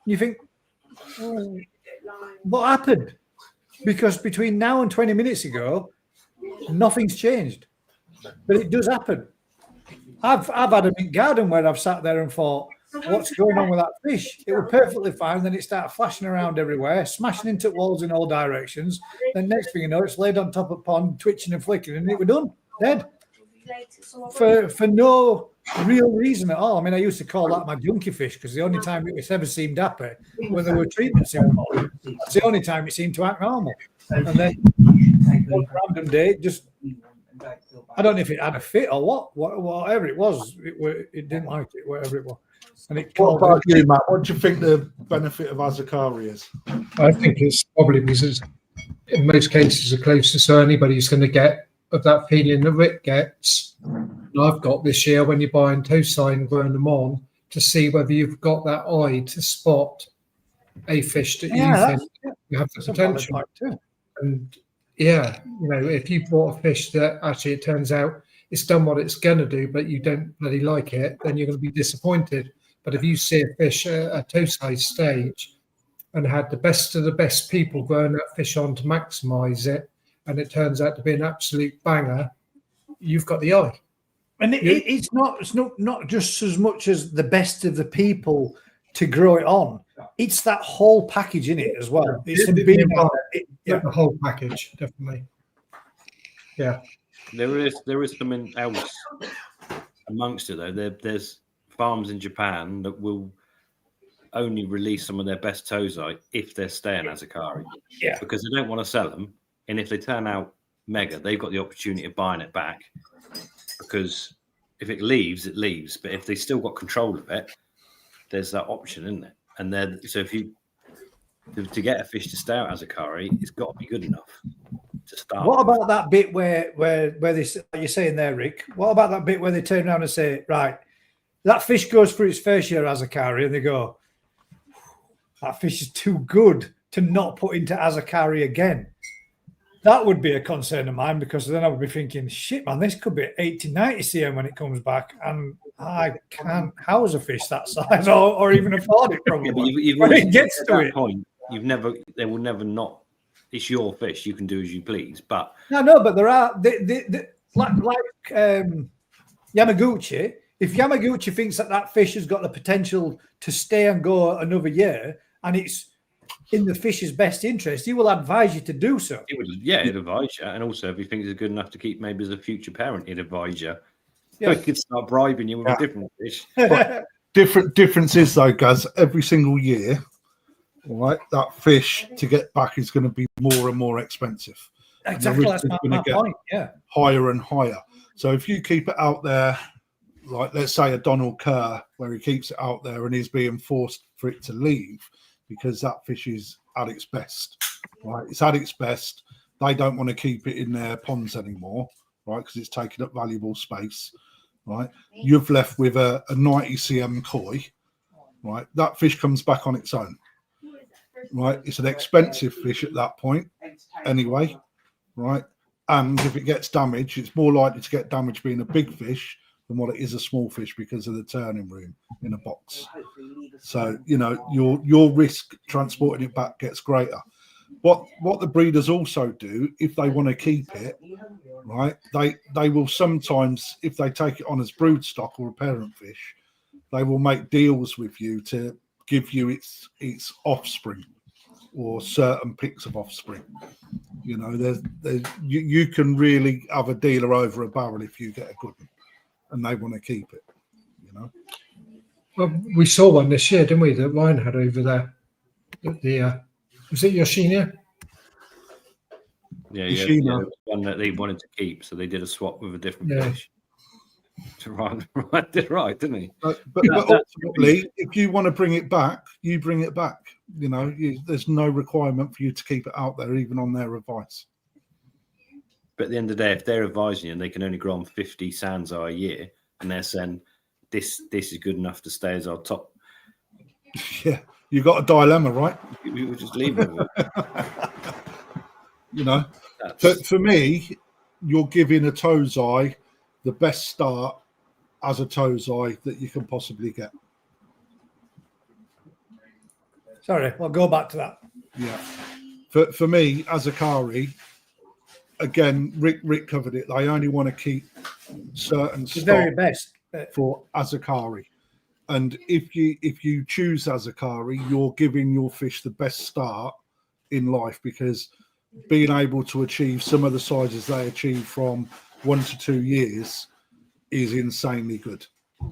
You think, oh, what happened? Because between now and 20 minutes ago, nothing's changed. But it does happen. I've had a mint garden where I've sat there and thought, what's going on with that fish? It was perfectly fine. Then it started flashing around everywhere, smashing into walls in all directions. Then next thing you know, it's laid on top of a pond, twitching and flickering, and it was done, dead. For no real reason at all. I mean, I used to call that my junkie fish because the only time it ever seemed happy when there were treatments involved. That's the only time it seemed to act normal. And then one random day, it just, I don't know if it had a fit or whatever it was. It didn't like it, whatever it was. And it What about you, Matt? What do you think the benefit of Azakari is? I think it's probably because it's, in most cases, the closest so anybody's going to get of that feeling that Rick gets. And I've got this year when you're buying Tosai and growing them on to see whether you've got that eye to spot a fish that you think you have the potential. And yeah, you know, if you bought a fish that actually it turns out it's done what it's going to do, but you don't really like it, then you're going to be disappointed. But if you see a fish at a Tosai stage and had the best of the best people growing that fish on to maximise it, and it turns out to be an absolute banger, you've got the eye. And it's not just as much as the best of the people to grow it on. It's that whole package in it as well. It's the whole package, definitely. Yeah. There is something else amongst it though. There's farms in Japan that will only release some of their best Tosai if they're staying Azakari. Yeah. Because they don't want to sell them. And if they turn out mega, they've got the opportunity of buying it back. Because if it leaves, it leaves. But if they still got control of it, there's that option, isn't it? And then, so if you to get a fish to stay out Azakari, it's got to be good enough to start. What about that bit where they, you're saying there, Rick? What about that bit where they turn around and say, right, that fish goes for its first year Azakari, and they go, that fish is too good to not put into Azakari again. That would be a concern of mine, because then I would be thinking, shit, man, this could be 80, 90 cm when it comes back, and I can't house a fish that size or even afford it, probably. Yeah, when it gets to it. Point, they will never not. It's your fish. You can do as you please. But no, but there are like Yamaguchi. If Yamaguchi thinks that fish has got the potential to stay and go another year, and it's in the fish's best interest, he will advise you to do so. He'd advise you. And also, if he thinks it's good enough to keep maybe as a future parent, he'd advise you. Yeah. He could start bribing you with a different fish. Difference is, though, guys, every single year, right, that fish to get back is going to be more and more expensive. Exactly, that's my point. Yeah, higher and higher. So if you keep it out there, like let's say a Donald Kerr, where he keeps it out there and he's being forced for it to leave because that fish is at its best, right? It's at its best. They don't want to keep it in their ponds anymore, right? Because it's taking up valuable space, right? You've left with a 90 cm koi, right? That fish comes back on its own, right? It's an expensive fish at that point anyway, right? And if it gets damaged, it's more likely to get damaged being a big fish than what it is a small fish because of the turning room in a box. So, you know, your risk transporting it back gets greater. What the breeders also do, if they want to keep it, right, they will sometimes, if they take it on as brood stock or a parent fish, they will make deals with you to give you its offspring or certain picks of offspring. You know, you can really have a dealer over a barrel if you get a good one and they want to keep it, you know. Well, we saw one this year, didn't we, that Ryan had over there? Was it Yoshina? Yeah, one that they wanted to keep, so they did a swap with a different fish. Ryan did right, didn't he? But ultimately, if you want to bring it back, you bring it back. You know, there's no requirement for you to keep it out there, even on their advice. But at the end of the day, if they're advising you and they can only grow on 50 Sanzai a year, and they're saying this is good enough to stay as our top, yeah, you got a dilemma, right? We would just leave it. You know, That's, for me, you're giving a Tosai the best start as a Tosai that you can possibly get. Sorry, I'll go back to that. Yeah. For me, Azakari, again, Rick covered it. They only want to keep certain The stock very best. for Azakari. And if you choose Azakari, you're giving your fish the best start in life, because being able to achieve some of the sizes they achieve from 1 to 2 years is insanely good,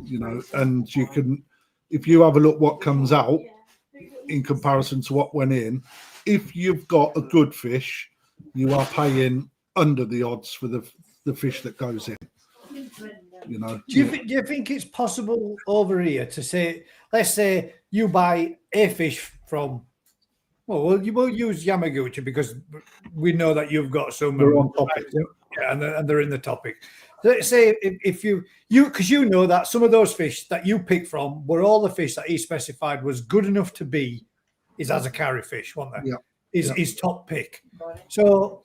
you know. And you can, if you have a look what comes out in comparison to what went in, if you've got a good fish, you are paying under the odds for the fish that goes in. You know, Do you think it's possible over here to say, let's say you buy a fish from, well, you will use Yamaguchi because we know that you've got some. we're on topic. Yeah, and they're in the topic. Let's say if you because you know that some of those fish that you picked from were all the fish that he specified was good enough to be his Azakari fish, weren't they? Yeah. His top pick. So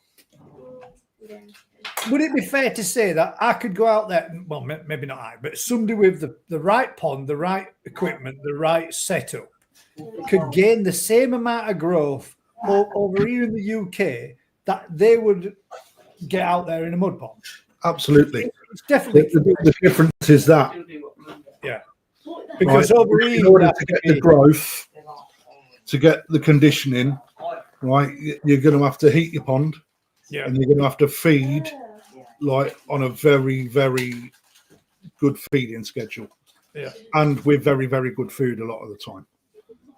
would it be fair to say that I could go out there, well, maybe not I, but somebody with the right pond, the right equipment, the right setup could gain the same amount of growth over here in the UK that they would get out there in a mud pond? Absolutely. It's definitely, The difference is that, yeah. Because right, over here, in order to get the growth, to get the conditioning, right, you're going to have to heat your pond, yeah, and you're going to have to feed like on a very, very good feeding schedule, yeah. and with very, very good food a lot of the time.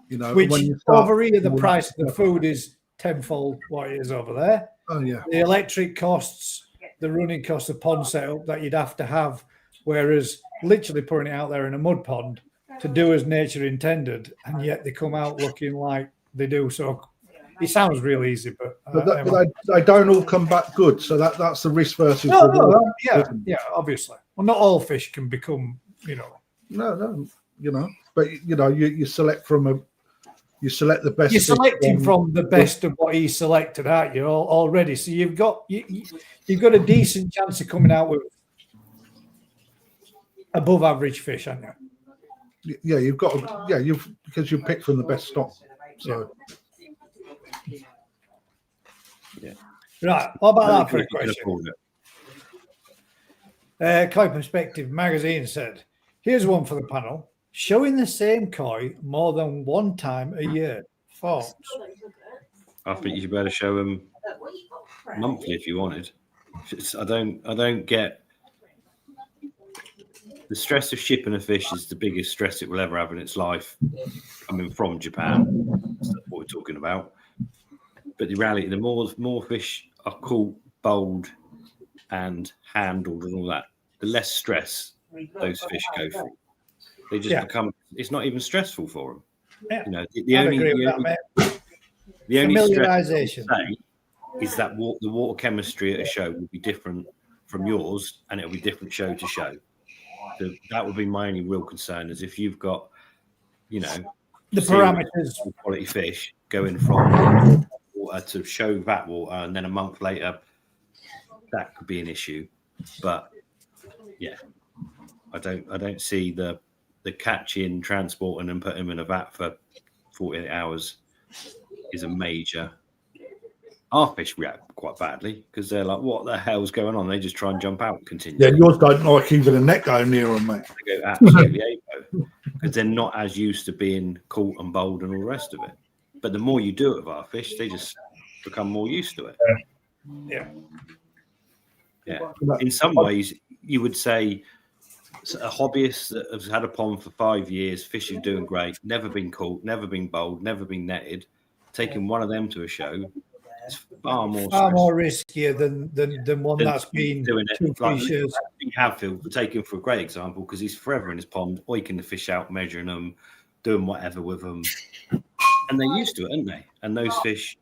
You know, Which when you start, over here, the price of the food is tenfold what it is over there. oh yeah, The electric costs, the running costs of pond setup that you'd have to have, whereas literally putting it out there in a mud pond to do as nature intended, and yet they come out looking like they do. So it sounds real easy, but they don't all come back good. So that's the risk versus no, yeah, obviously. Well, not all fish can become, no, you know, but you know, you select you select the best. You're selecting from the best of what he selected, aren't you? Already, so you've got a decent chance of coming out with above average fish, haven't you? Yeah, you've got because you picked from the best stock. So yeah. Right. What about that for a You can question? afford it. Koi Perspective magazine said, "Here's one for the panel: showing the same koi more than one time a year. Thoughts?" I think you should better show them monthly if you wanted. I don't get the stress of shipping a fish is the biggest stress it will ever have in its life. Coming from Japan, that's what we're talking about. But the reality, the more fish are caught, bowled, and handled, and all that, the less stress those fish go through. They just become. It's not even stressful for them. Yeah. You know, the only Familiarization. stress I would say is that the water chemistry at a show will be different from yours, and it'll be different show to show. So that would be my only real concern, is if you've got, the parameters, quality fish going from water to show that water, and then a month later, that could be an issue. But yeah, I don't see the catching, transporting, and putting them in a vat for 48 hours is a major. Our fish react quite badly because they're like, "What the hell's going on?" They just try and jump out and continue. yeah, yours don't like even a net going near them, mate. They go absolutely apo because they're not as used to being caught and bowled and all the rest of it. But the more you do it with our fish, they just become more used to it. yeah. In some ways, you would say a hobbyist that has had a pond for 5 years, fish is doing great, never been caught, never been bowled, never been netted. Taking one of them to a show is far more riskier than one that's been doing it. 2 Like fishes. Hadfield, for taking for a great example, because he's forever in his pond, oiking the fish out, measuring them, doing whatever with them, and they're used to it, aren't they? And those fish,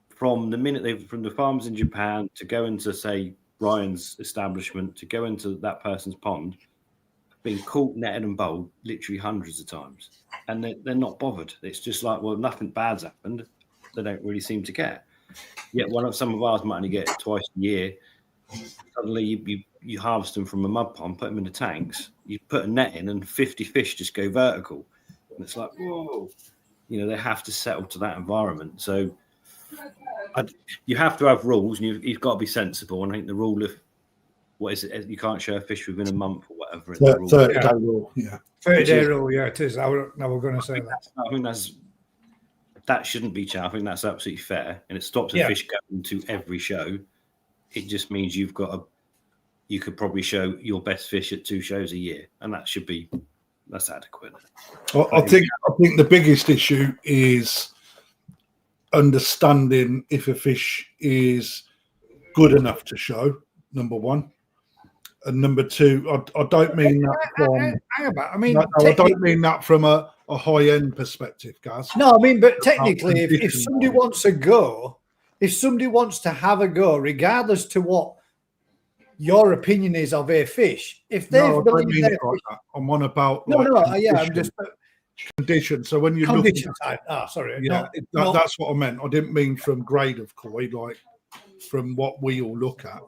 from the minute from the farms in Japan to go into, say, Ryan's establishment, to go into that person's pond, being caught, netted, and bowled literally hundreds of times, and they're not bothered. It's just like, well, nothing bad's happened. They don't really seem to care. Yet some of ours might only get it twice a year. Suddenly you harvest them from a mud pond, put them in the tanks, you put a net in, and 50 fish just go vertical. And it's like, whoa, they have to settle to that environment. So you have to have rules, and you've got to be sensible. And I think the rule of, what is it? You can't show a fish within a month or whatever. 30-day rule, yeah. 30-day rule, yeah, it is. Now we're going to say that. I think that shouldn't be changed. I think that's absolutely fair, and it stops a fish going to every show. It just means you could probably show your best fish at 2 shows a year, and that's adequate. Well, I think the biggest issue is understanding if a fish is good enough to show, number one. And number two, I don't mean that from. I don't mean that from a high-end perspective, Gaz. No, I mean, but technically, if somebody wants a go, if somebody wants to have a go, regardless to what your opinion is of a fish, if they believe I'm on about I'm just condition. So when you condition type. Sorry, that's what I meant. I didn't mean from grade of koi, like from what we all look at.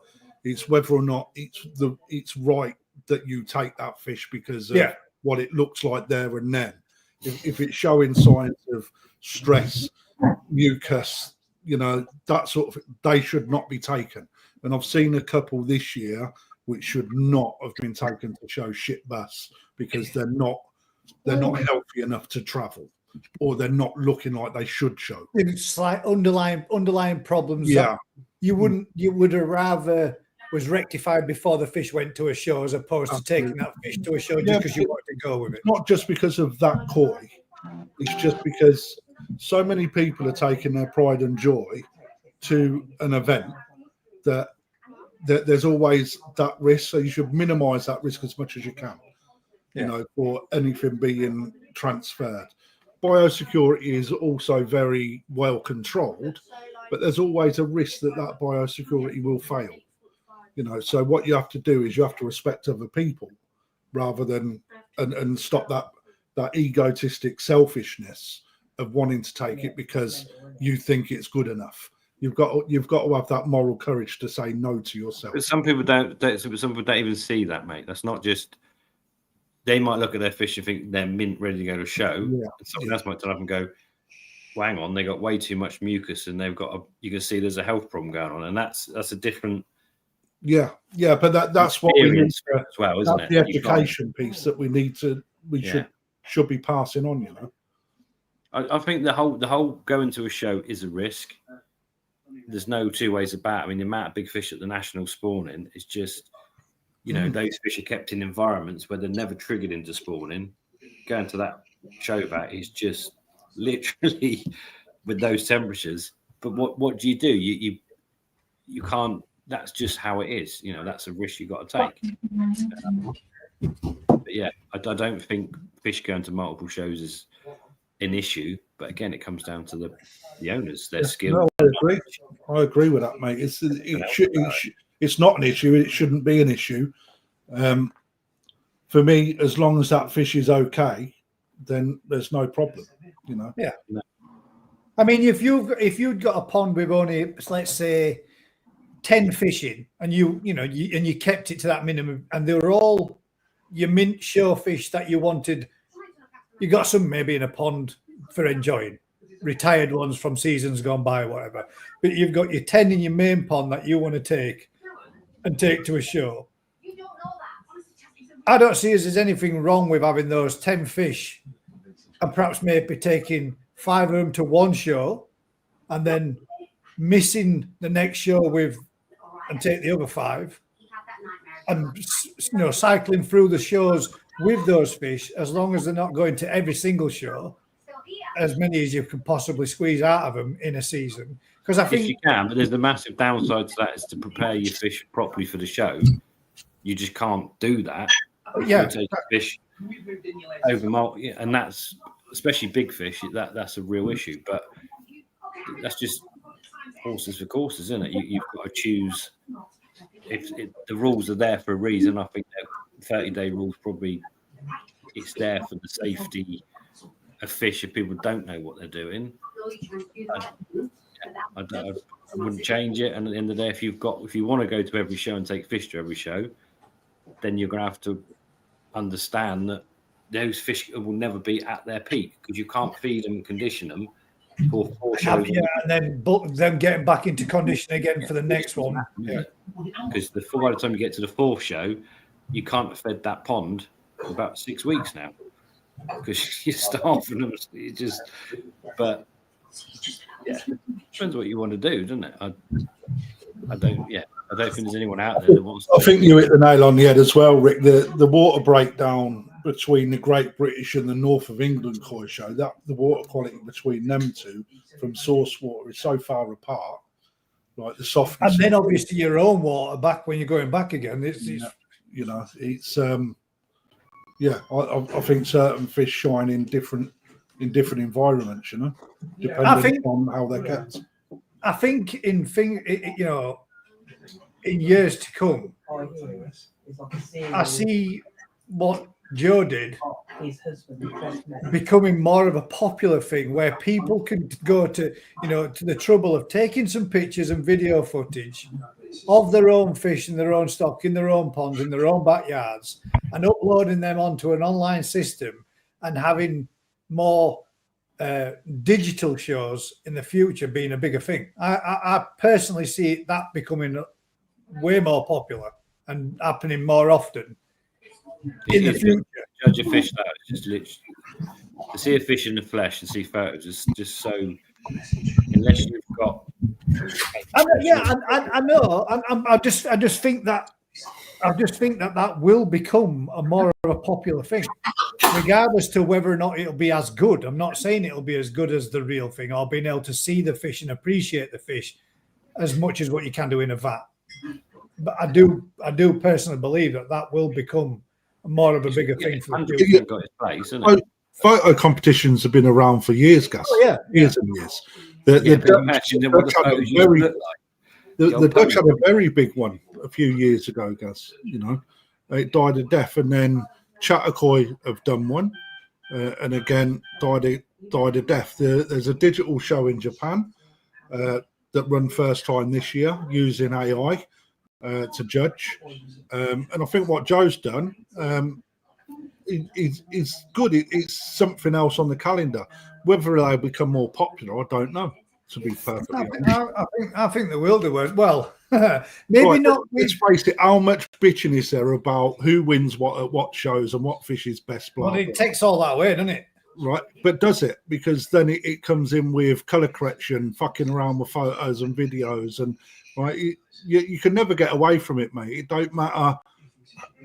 It's whether or not it's right that you take that fish because of what it looks like there and then. If it's showing signs of stress, mucus, that sort of, they should not be taken. And I've seen a couple this year which should not have been taken to show shit bass because they're not healthy enough to travel, or they're not looking like they should show. It's like underlying problems. Yeah, you would have rather was rectified before the fish went to a show as opposed to taking that fish to a show just because you wanted to go with it. Not just because of that koi. It's just because so many people are taking their pride and joy to an event that there's always that risk. So you should minimize that risk as much as you can, for anything being transferred. Biosecurity is also very well controlled, but there's always a risk that biosecurity will fail. So what you have to do is you have to respect other people rather than and stop that egotistic selfishness of wanting to take it because you think it's good enough. You've got to have that moral courage to say no to yourself. But some people don't even see that, mate. That's not just. They might look at their fish and think they're mint, ready to go to a show. Yeah. And someone else might turn up and go, well, hang on, they got way too much mucus, and you can see there's a health problem going on, and that's a different. Yeah, but that's what we need as well, isn't it? The education piece that we need to should be passing on. I think the whole going to a show is a risk. There's no two ways about it. I mean, the amount of big fish at the national spawning is just, those fish are kept in environments where they're never triggered into spawning. Going to that show back is just literally with those temperatures. But what do? You can't. That's just how it is. That's a risk you got to take. But yeah, I don't think fish going to multiple shows is an issue. But again, it comes down to the owners, their skill. No, I agree with that, mate. It's not an issue. It shouldn't be an issue. For me, as long as that fish is okay, then there's no problem. Yeah. I mean, if you'd got a pond with only, let's say, 10 fish in, and you kept it to that minimum, and they were all your mint show fish that you wanted. You got some maybe in a pond for enjoying, retired ones from seasons gone by, or whatever. But you've got your 10 in your main pond that you want to take to a show. I don't see as there's anything wrong with having those 10 fish and perhaps maybe taking 5 of them to one show and then missing the next show and take the other 5 and cycling through the shows with those fish, as long as they're not going to every single show, as many as you can possibly squeeze out of them in a season. Because I think if you can, but there's the massive downside to that is to prepare your fish properly for the show. You just can't do that. Yeah, take fish over and that's especially big fish. That's a real issue. But that's just horses for courses, isn't it? You've got to choose. If the rules are there for a reason, I think that 30-day rules probably it's there for the safety of fish if people don't know what they're doing. I wouldn't change it. And at the end of the day, if you want to go to every show and take fish to every show, then you're going to have to understand that those fish will never be at their peak because you can't feed them and condition them for 4 shows. Yeah, and then them getting back into condition again for the next one. Yeah. Because by the time you get to the 4th show, you can't have fed that pond for about 6 weeks now because you're starving them. But yeah, depends what you want to do, doesn't it? I don't think there's anyone out there that wants to. I think you hit the nail on the head as well, Rick. The water breakdown between the Great British and the North of England koi show, that the water quality between them two from source water is so far apart, like the softness. And then obviously your own water back when you're going back again. It's I think certain fish shine in different environments, depending on how they're kept. I think in years to come, I see what Joe did becoming more of a popular thing where people can go to the trouble of taking some pictures and video footage of their own fish in their own stock, in their own ponds, in their own backyards, and uploading them onto an online system and having more digital shows in the future being a bigger thing. I personally see that becoming way more popular and happening more often in the future. Judge a fish though, it's just literally to see a fish in the flesh and see photos is just so. Unless you've got, I know. I just think that will become a more of a popular thing, regardless to whether or not it'll be as good. I'm not saying it'll be as good as the real thing, or being able to see the fish and appreciate the fish as much as what you can do in a vat. But I do personally believe that will become more of a bigger thing for the future. Got its place, isn't it? Photo competitions have been around for years, Gus. Years and years. The Dutch had a very big one a few years ago, Gus. It died a death, and then Chatakoi have done one, and again died a death. There's a digital show in Japan that run first time this year using AI to judge, and I think what Joe's done is good. It's something else on the calendar. Whether they become more popular, I don't know. To be perfectly honest, I think they will do it. Well, maybe not. Let's face it. How much bitching is there about who wins what at what shows and what fish is best? Well, it takes all that away, doesn't it? Right, but does it? Because then it comes in with color correction, fucking around with photos and videos, and right, you can never get away from it, mate. It don't matter.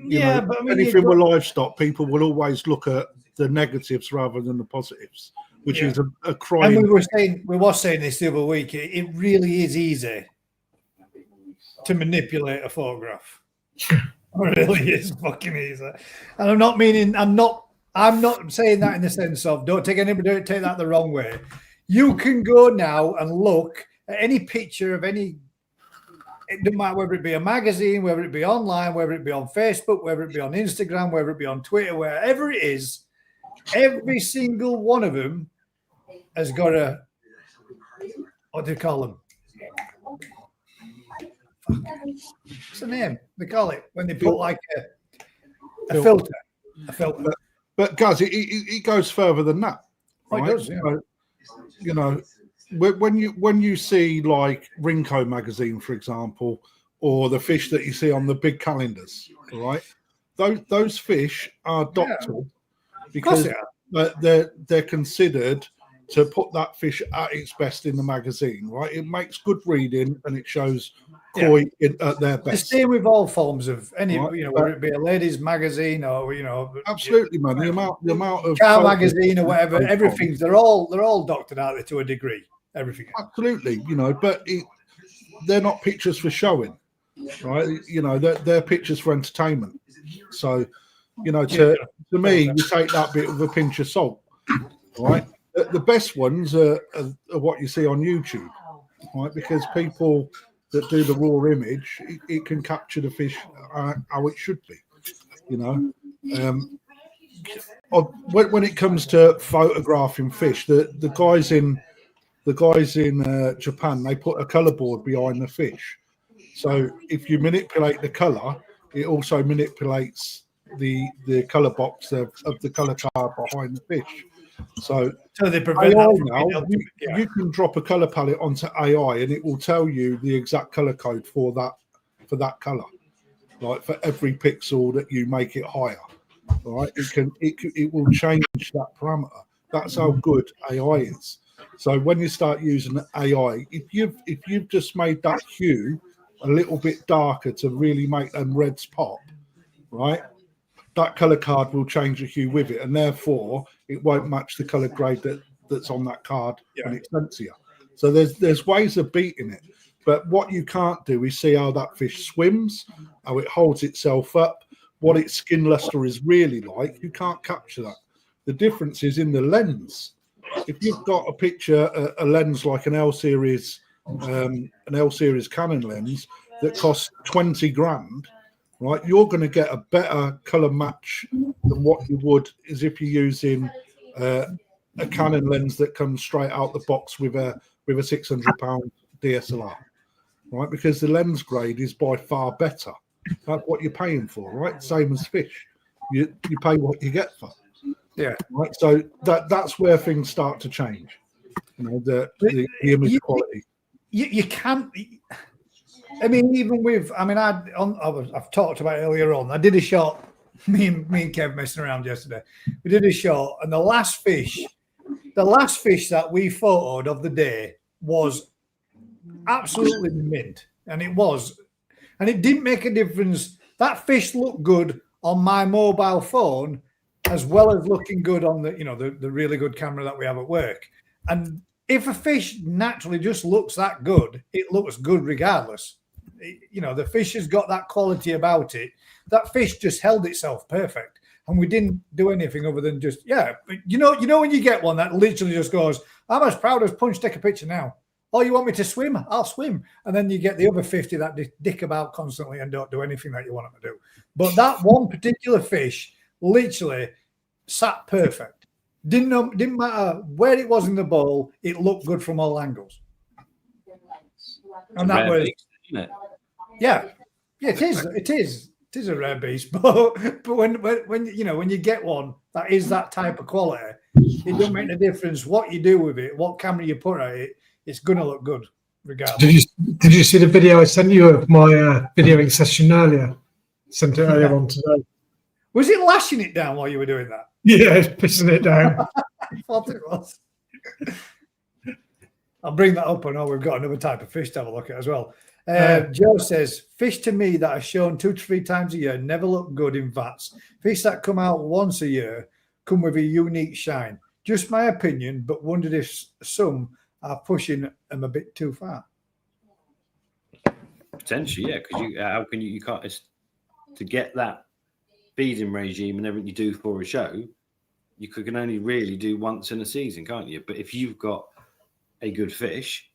But I mean, anything with livestock, people will always look at the negatives rather than the positives, which is a crime. And we were saying this the other week. It really is easy to manipulate a photograph. It really is fucking easy. And I'm not saying that in the sense of don't take that the wrong way. You can go now and look at any picture of any. It doesn't matter whether it be a magazine, whether it be online, whether it be on Facebook, whether it be on Instagram, whether it be on Twitter, wherever it is, every single one of them has got what do you call them? What's the name? They call it when they put like a filter. A filter. But guys, it goes further than that. Right? It does, yeah. When you see like Rinko magazine, for example, or the fish that you see on the big calendars, right? Those fish are doctored because they're considered to put that fish at its best in the magazine, right? It makes good reading and it shows koi at their best. The same with all forms of any, whether it be a ladies' magazine or absolutely, man. The amount of car magazine or whatever, everything's they're all doctored out there to a degree. Everything. Absolutely, but they're not pictures for showing, right? They're pictures for entertainment. So, to me, you take that bit with a pinch of salt, right? The best ones are what you see on YouTube, right? Because people that do the raw image, it can capture the fish how it should be, When it comes to photographing fish, the guys in the guys in Japan, they put a color board behind the fish. So if you manipulate the color, it also manipulates the color box of the color card behind the fish. So they prevent AI that from now, being you can drop a color palette onto AI and it will tell you the exact color code for that color, like for every pixel that you make it higher. All right, it will change that parameter. That's how good AI is. So when you start using AI, if you've just made that hue a little bit darker to really make them reds pop, right? That color card will change the hue with it, and therefore it won't match the color grade that's on that card when it's sent to you. So there's ways of beating it, but what you can't do is see how that fish swims, how it holds itself up, what its skin luster is really like. You can't capture that. The difference is in the lens. If you've got a picture, a lens like an L series Canon lens that costs 20 grand, right? You're going to get a better color match than what you would as if you're using a Canon lens that comes straight out the box with a £600 DSLR, right? Because the lens grade is by far better. That's what you're paying for, right? Same as fish. You pay what you get for. Yeah. Right. So that's where things start to change. You know, the image quality. You can't. I mean, even with. I mean, I've talked about it earlier on. I did a shot. Me and Kev messing around yesterday. We did a shot, and the last fish that we photoed of the day was absolutely mint, and it didn't make a difference. That fish looked good on my mobile phone, as well as looking good on the really good camera that we have at work. And if a fish naturally just looks that good, it looks good regardless. The fish has got that quality about it. That fish just held itself perfect, and we didn't do anything other than just you know when you get one that literally just goes, I'm as proud as Punch, take a picture now. Oh, you want me to swim? I'll swim. And then you get the other 50 that dick about constantly and don't do anything that you want them to do. But that one particular fish literally sat perfect. Didn't matter where it was in the bowl. It looked good from all angles. And that was, isn't it? yeah, it is. It is a rare beast. But when you get one that is that type of quality, it don't make a difference what you do with it, what camera you put at it. It's going to look good regardless. Did you see the video I sent you of my videoing session earlier? Sent it earlier on today. Was it lashing it down while you were doing that? Yeah, it's pissing it down. I thought it was. I'll bring that up. I know we've got another type of fish to have a look at as well. Joe says, fish to me that are shown 2 to 3 times a year never look good in vats. Fish that come out once a year come with a unique shine. Just my opinion, but wondered if some are pushing them a bit too far. Potentially, yeah, because how can you can't, it's, to get that feeding regime and everything you do for a show, you can only really do once in a season, can't you? But if you've got a good fish,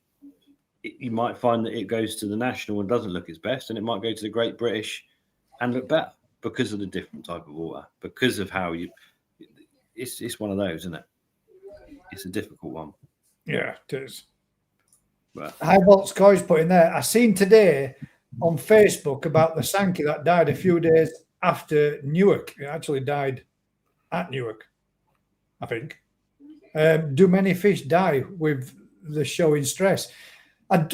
you might find that it goes to the national and doesn't look its best, and it might go to the Great British and look better because of the different type of water, because of how it's one of those, isn't it? It's a difficult one. Yeah, it is. But Highbolt's Coy's put in there. I seen today on Facebook about the Sankey that died a few days after Newark. It actually died at Newark, I think. Do many fish die with the showing stress? I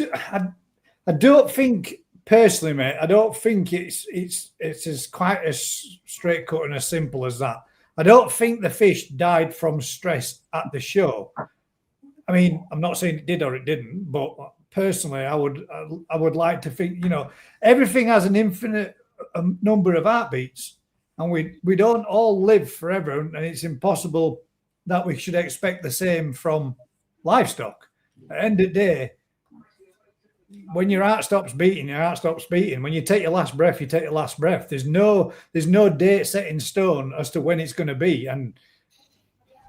don't think personally, mate. I don't think it's as quite as straight cut and as simple as that. I don't think the fish died from stress at the show. I mean, I'm not saying it did or it didn't, but personally, I would like to think, everything has an infinite number of heartbeats, and we don't all live forever, and it's impossible that we should expect the same from livestock. At the end of the day, when your heart stops beating, your heart stops beating. When you take your last breath, you take your last breath. There's no date set in stone as to when it's going to be, and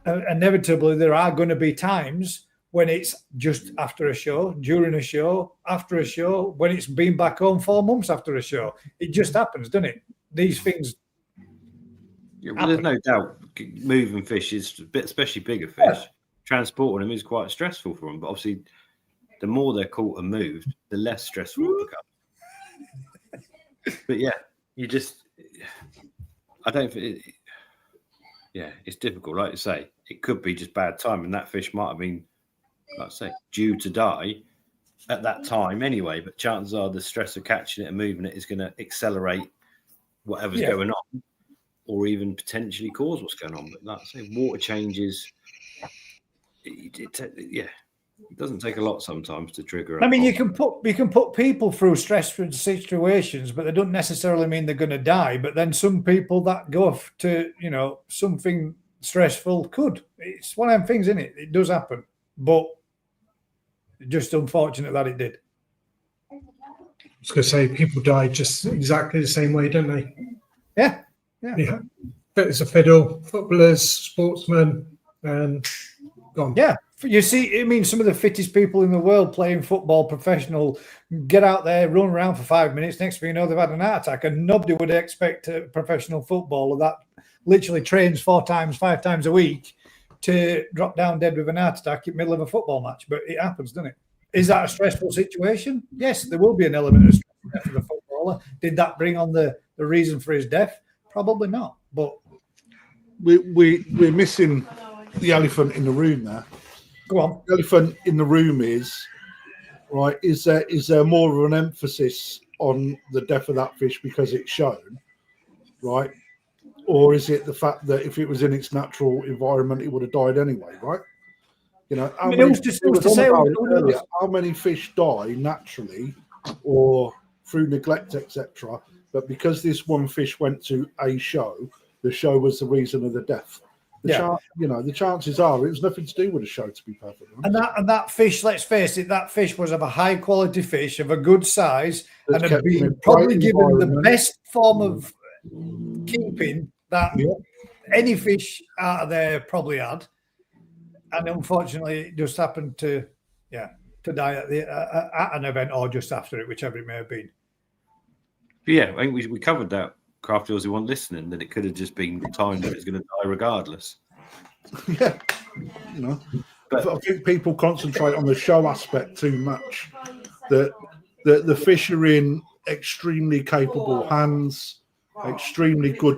inevitably there are going to be times when it's just after a show, during a show, after a show, when it's been back home 4 months after a show. It just happens, doesn't it? These things. Yeah, well, there's no doubt moving fish is, especially bigger fish, transporting them is quite stressful for them. But obviously, the more they're caught and moved, the less stressful it becomes. But yeah, I don't think. It's difficult. Like you say, it could be just bad time, and that fish might have been, like I say, due to die at that time anyway. But chances are the stress of catching it and moving it is going to accelerate whatever's going on, or even potentially cause what's going on. But like I say, water changes. It doesn't take a lot sometimes to trigger. I mean, you can put people through stressful situations, but they don't necessarily mean they're going to die. But then some people that go to something stressful could. It's one of them things, isn't it? It does happen, but just unfortunate that it did. I was going to say, people die just exactly the same way, don't they? Yeah. It's a fiddle, footballers, sportsmen, and gone. Yeah. You see, I mean, some of the fittest people in the world playing football professional get out there, run around for 5 minutes. Next thing you know, they've had an heart attack, and nobody would expect a professional footballer that literally trains 5 times a week to drop down dead with an heart attack in the middle of a football match. But it happens, doesn't it? Is that a stressful situation? Yes, there will be an element of stress for the footballer. Did that bring on the reason for his death? Probably not. But we're missing the elephant in the room there. Go on. The elephant in the room is, right, is there more of an emphasis on the death of that fish because it's shown, right? Or is it the fact that if it was in its natural environment, it would have died anyway, right? How many fish die naturally or through neglect, etc. But because this one fish went to a show, the show was the reason of the death. The chances are it was nothing to do with the show, to be perfectly honest. And that fish, let's face it, that fish was of a high quality fish, of a good size, and had been probably given the best form of keeping that any fish out of there probably had. And unfortunately, it just happened to die at an event or just after it, whichever it may have been. Yeah, I think we covered that. Crafty Aussie one listening, that it could have just been timed that it's going to die regardless. Yeah, but I think people concentrate on the show aspect too much. That the fish are in extremely capable hands, extremely good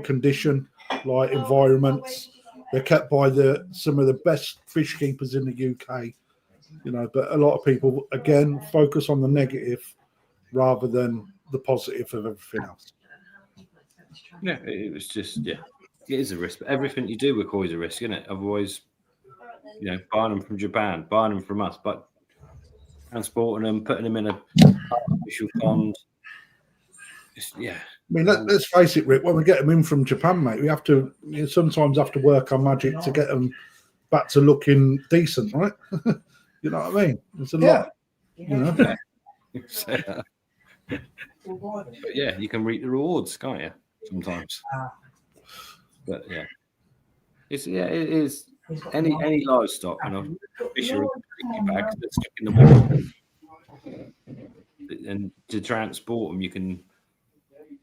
condition, like environments. They're kept by some of the best fish keepers in the UK. But a lot of people again focus on the negative rather than the positive of everything else. Yeah, it was just it is a risk, but everything you do requires a risk, isn't it? Otherwise, buying them from Japan, buying them from us, but transporting them, putting them in a artificial pond. I mean, let's face it, Rick. When we get them in from Japan, mate, we have to sometimes have to work our magic to get them back to looking decent, right? You know what I mean? It's a lot. But you can reap the rewards, can't you? Sometimes. But it is any livestock, fish are in bags that stick in the water, and to transport them,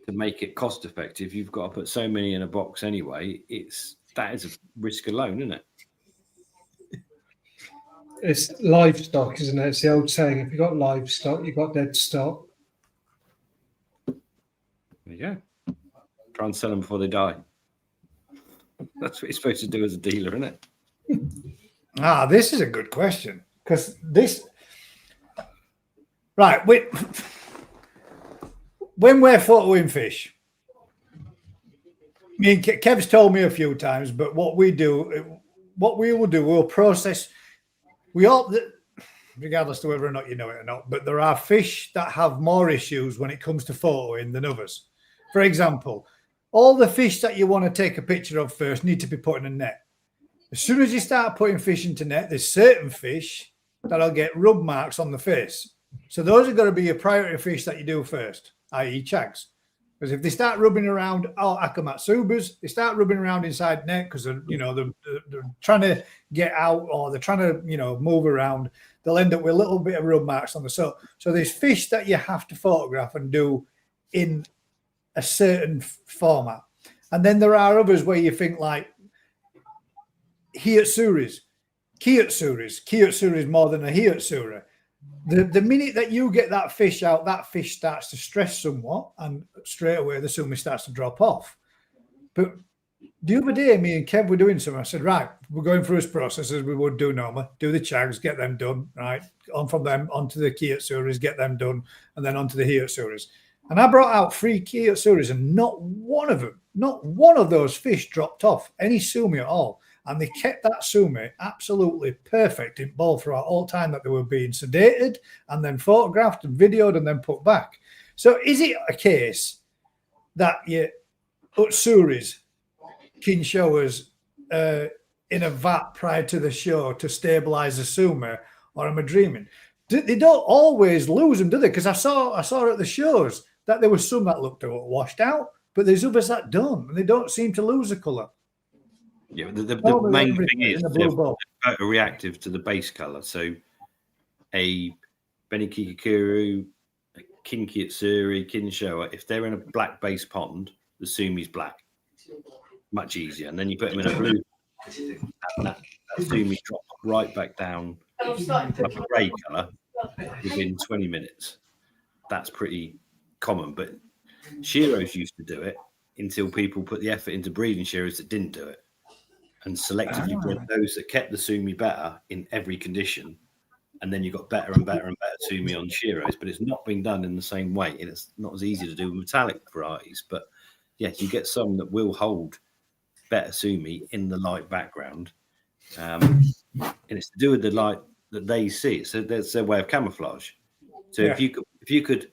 to make it cost effective, you've got to put so many in a box anyway. That is a risk alone, isn't it? It's livestock, isn't it? It's the old saying: if you've got livestock, you've got dead stock. Yeah. Try and sell them before they die. That's what you're supposed to do as a dealer, isn't it? This is a good question. Because right, when we're photoing fish, Kev's told me a few times, but what we will do, we'll process, regardless of whether or not you know it or not, but there are fish that have more issues when it comes to photoing than others. For example, all the fish that you want to take a picture of first need to be put in a net. As soon as you start putting fish into net, there's certain fish that'll get rub marks on the face. So those are going to be your priority fish that you do first, i.e. chags. Because if they start rubbing around, akamatsumas, they start rubbing around inside net because they're trying to get out or they're trying to move around, they'll end up with a little bit of rub marks on the so there's fish that you have to photograph and do in a certain format. And then there are others where you think like Kiyotsuris more than a Hiyotsura. The minute that you get that fish out, that fish starts to stress somewhat, and straight away the sumi starts to drop off. But the other day, me and Kev were doing something. I said, right, we're going through this process as we would do normally. Do the chags, get them done, right? On from them, onto the Kiyotsuris, get them done, and then onto the Hiyotsuris. And I brought out 3 Kiyotsuris, and not one of those fish dropped off any sumi at all. And they kept that sumi absolutely perfect in bowl throughout all time that they were being sedated and then photographed and videoed and then put back. So is it a case that your utsuris can show us in a vat prior to the show to stabilize the sumi, or am I dreaming? They don't always lose them, do they? Because I saw at the shows that there were some that looked washed out, but there's others that don't, and they don't seem to lose the colour. Yeah, the main thing is they're reactive to the base colour. So a Benikikuru, a Kinkitsuri, Kinshoa, if they're in a black base pond, the sumi's black. Much easier. And then you put them in a blue, and that sumi drops right back down like a grey colour within 20 minutes. That's pretty common. But shearers used to do it until people put the effort into breeding shearers that didn't do it, and selectively bred those that kept the sumi better in every condition, and then you got better and better and better sumi on shearers. But it's not been done in the same way, and it's not as easy to do with metallic varieties. But yes, you get some that will hold better sumi in the light background, and it's to do with the light that they see. So that's their way of camouflage. So if you could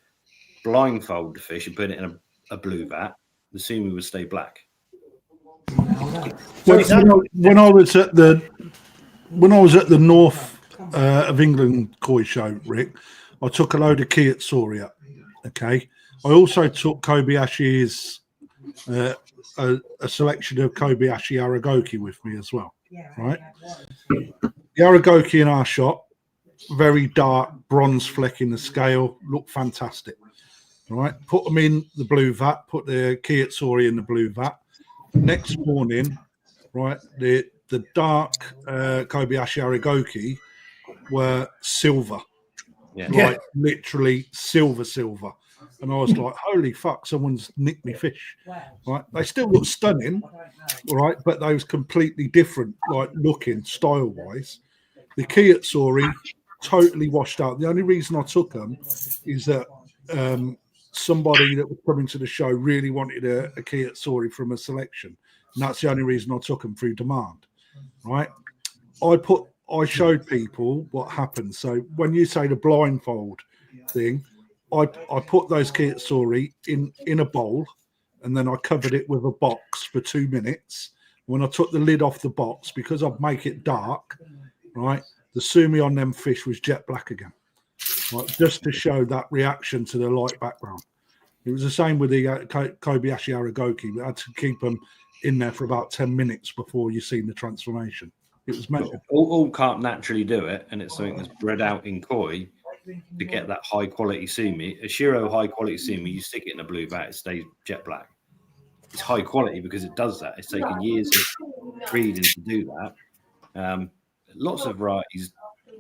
blindfold the fish and put it in a blue vat, the sumi would stay black. When I was at the North of England koi show, Rick, I took a load of Kiyotsuria up. Okay, I also took Kobayashi's a selection of Kobayashi Aragoki with me as well. Right, the Aragoki in our shop, very dark bronze fleck in the scale, look fantastic. All right, put them in the blue vat, put the Kiyotsuria in the blue vat. Next morning, right, the dark Kobayashi Aragoki were silver, like literally silver, and I was like, "Holy fuck! Someone's nicked me fish." Right, they still look stunning, all right, but they was completely different, like looking style wise. The Kiyotsuri totally washed out. The only reason I took them is that somebody that was coming to the show really wanted a Kiyotsuri from a selection, and that's the only reason I took them through demand. Right, I showed people what happens. So when you say the blindfold thing, I put those Kiyotsuuri in a bowl, and then I covered it with a box for 2 minutes. When I took the lid off the box, because I'd make it dark, right, the sumi on them fish was jet black again. Right, just to show that reaction to the light background. It was the same with the Kobayashi Aragoki. We had to keep them in there for about 10 minutes before you seen the transformation. It was metal. All can't naturally do it, and it's something that's bred out in koi to get that high quality sumi. A Shiro high quality sumi, you stick it in a blue vat, it stays jet black. It's high quality because it does that. It's taken years of breeding to do that. Lots of varieties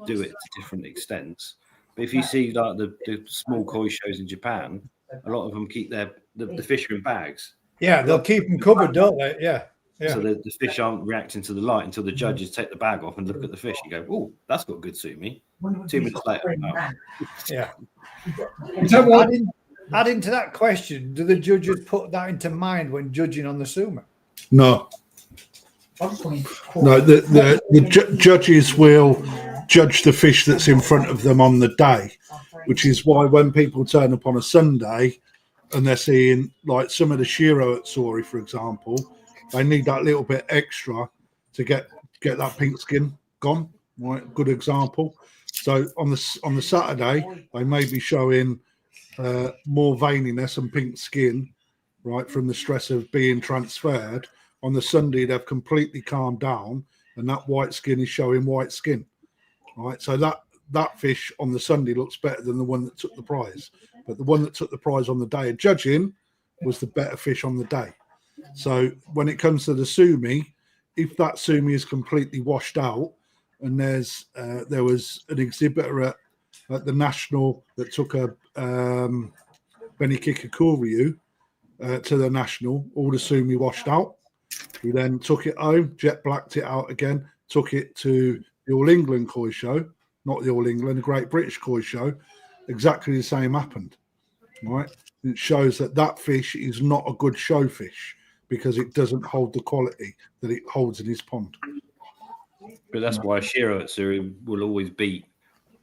do it to different extents. But if you see like the small koi shows in Japan, a lot of them keep the fish are in bags. Yeah, they'll keep them covered, don't they? Yeah. So the fish aren't reacting to the light until the judges take the bag off and look at the fish and go, "Oh, that's got good sumi." 2 minutes later. Yeah. Adding to that question, do the judges put that into mind when judging on the sumi? No. No, the judges will judge the fish that's in front of them on the day, which is why when people turn up on a Sunday and they're seeing like some of the Shiro Utsuri, for example, they need that little bit extra to get that pink skin gone. Right, good example. So on the Saturday, they may be showing more veininess and pink skin, right, from the stress of being transferred. On the Sunday, they've completely calmed down, and that white skin is showing white skin. Right, so that fish on the Sunday looks better than the one that took the prize. But the one that took the prize on the day of judging was the better fish on the day. So when it comes to the sumi, if that Sumi is completely washed out, and there was an exhibitor at the National that took a Benikikakuryu to the National, all the Sumi washed out. We then took it home, jet blacked it out again, took it to the All England Koi Show, not the All England, the Great British Koi Show. Exactly the same happened, right? It shows that fish is not a good show fish because it doesn't hold the quality that it holds in his pond. But that's why Shiro Atsuri will always beat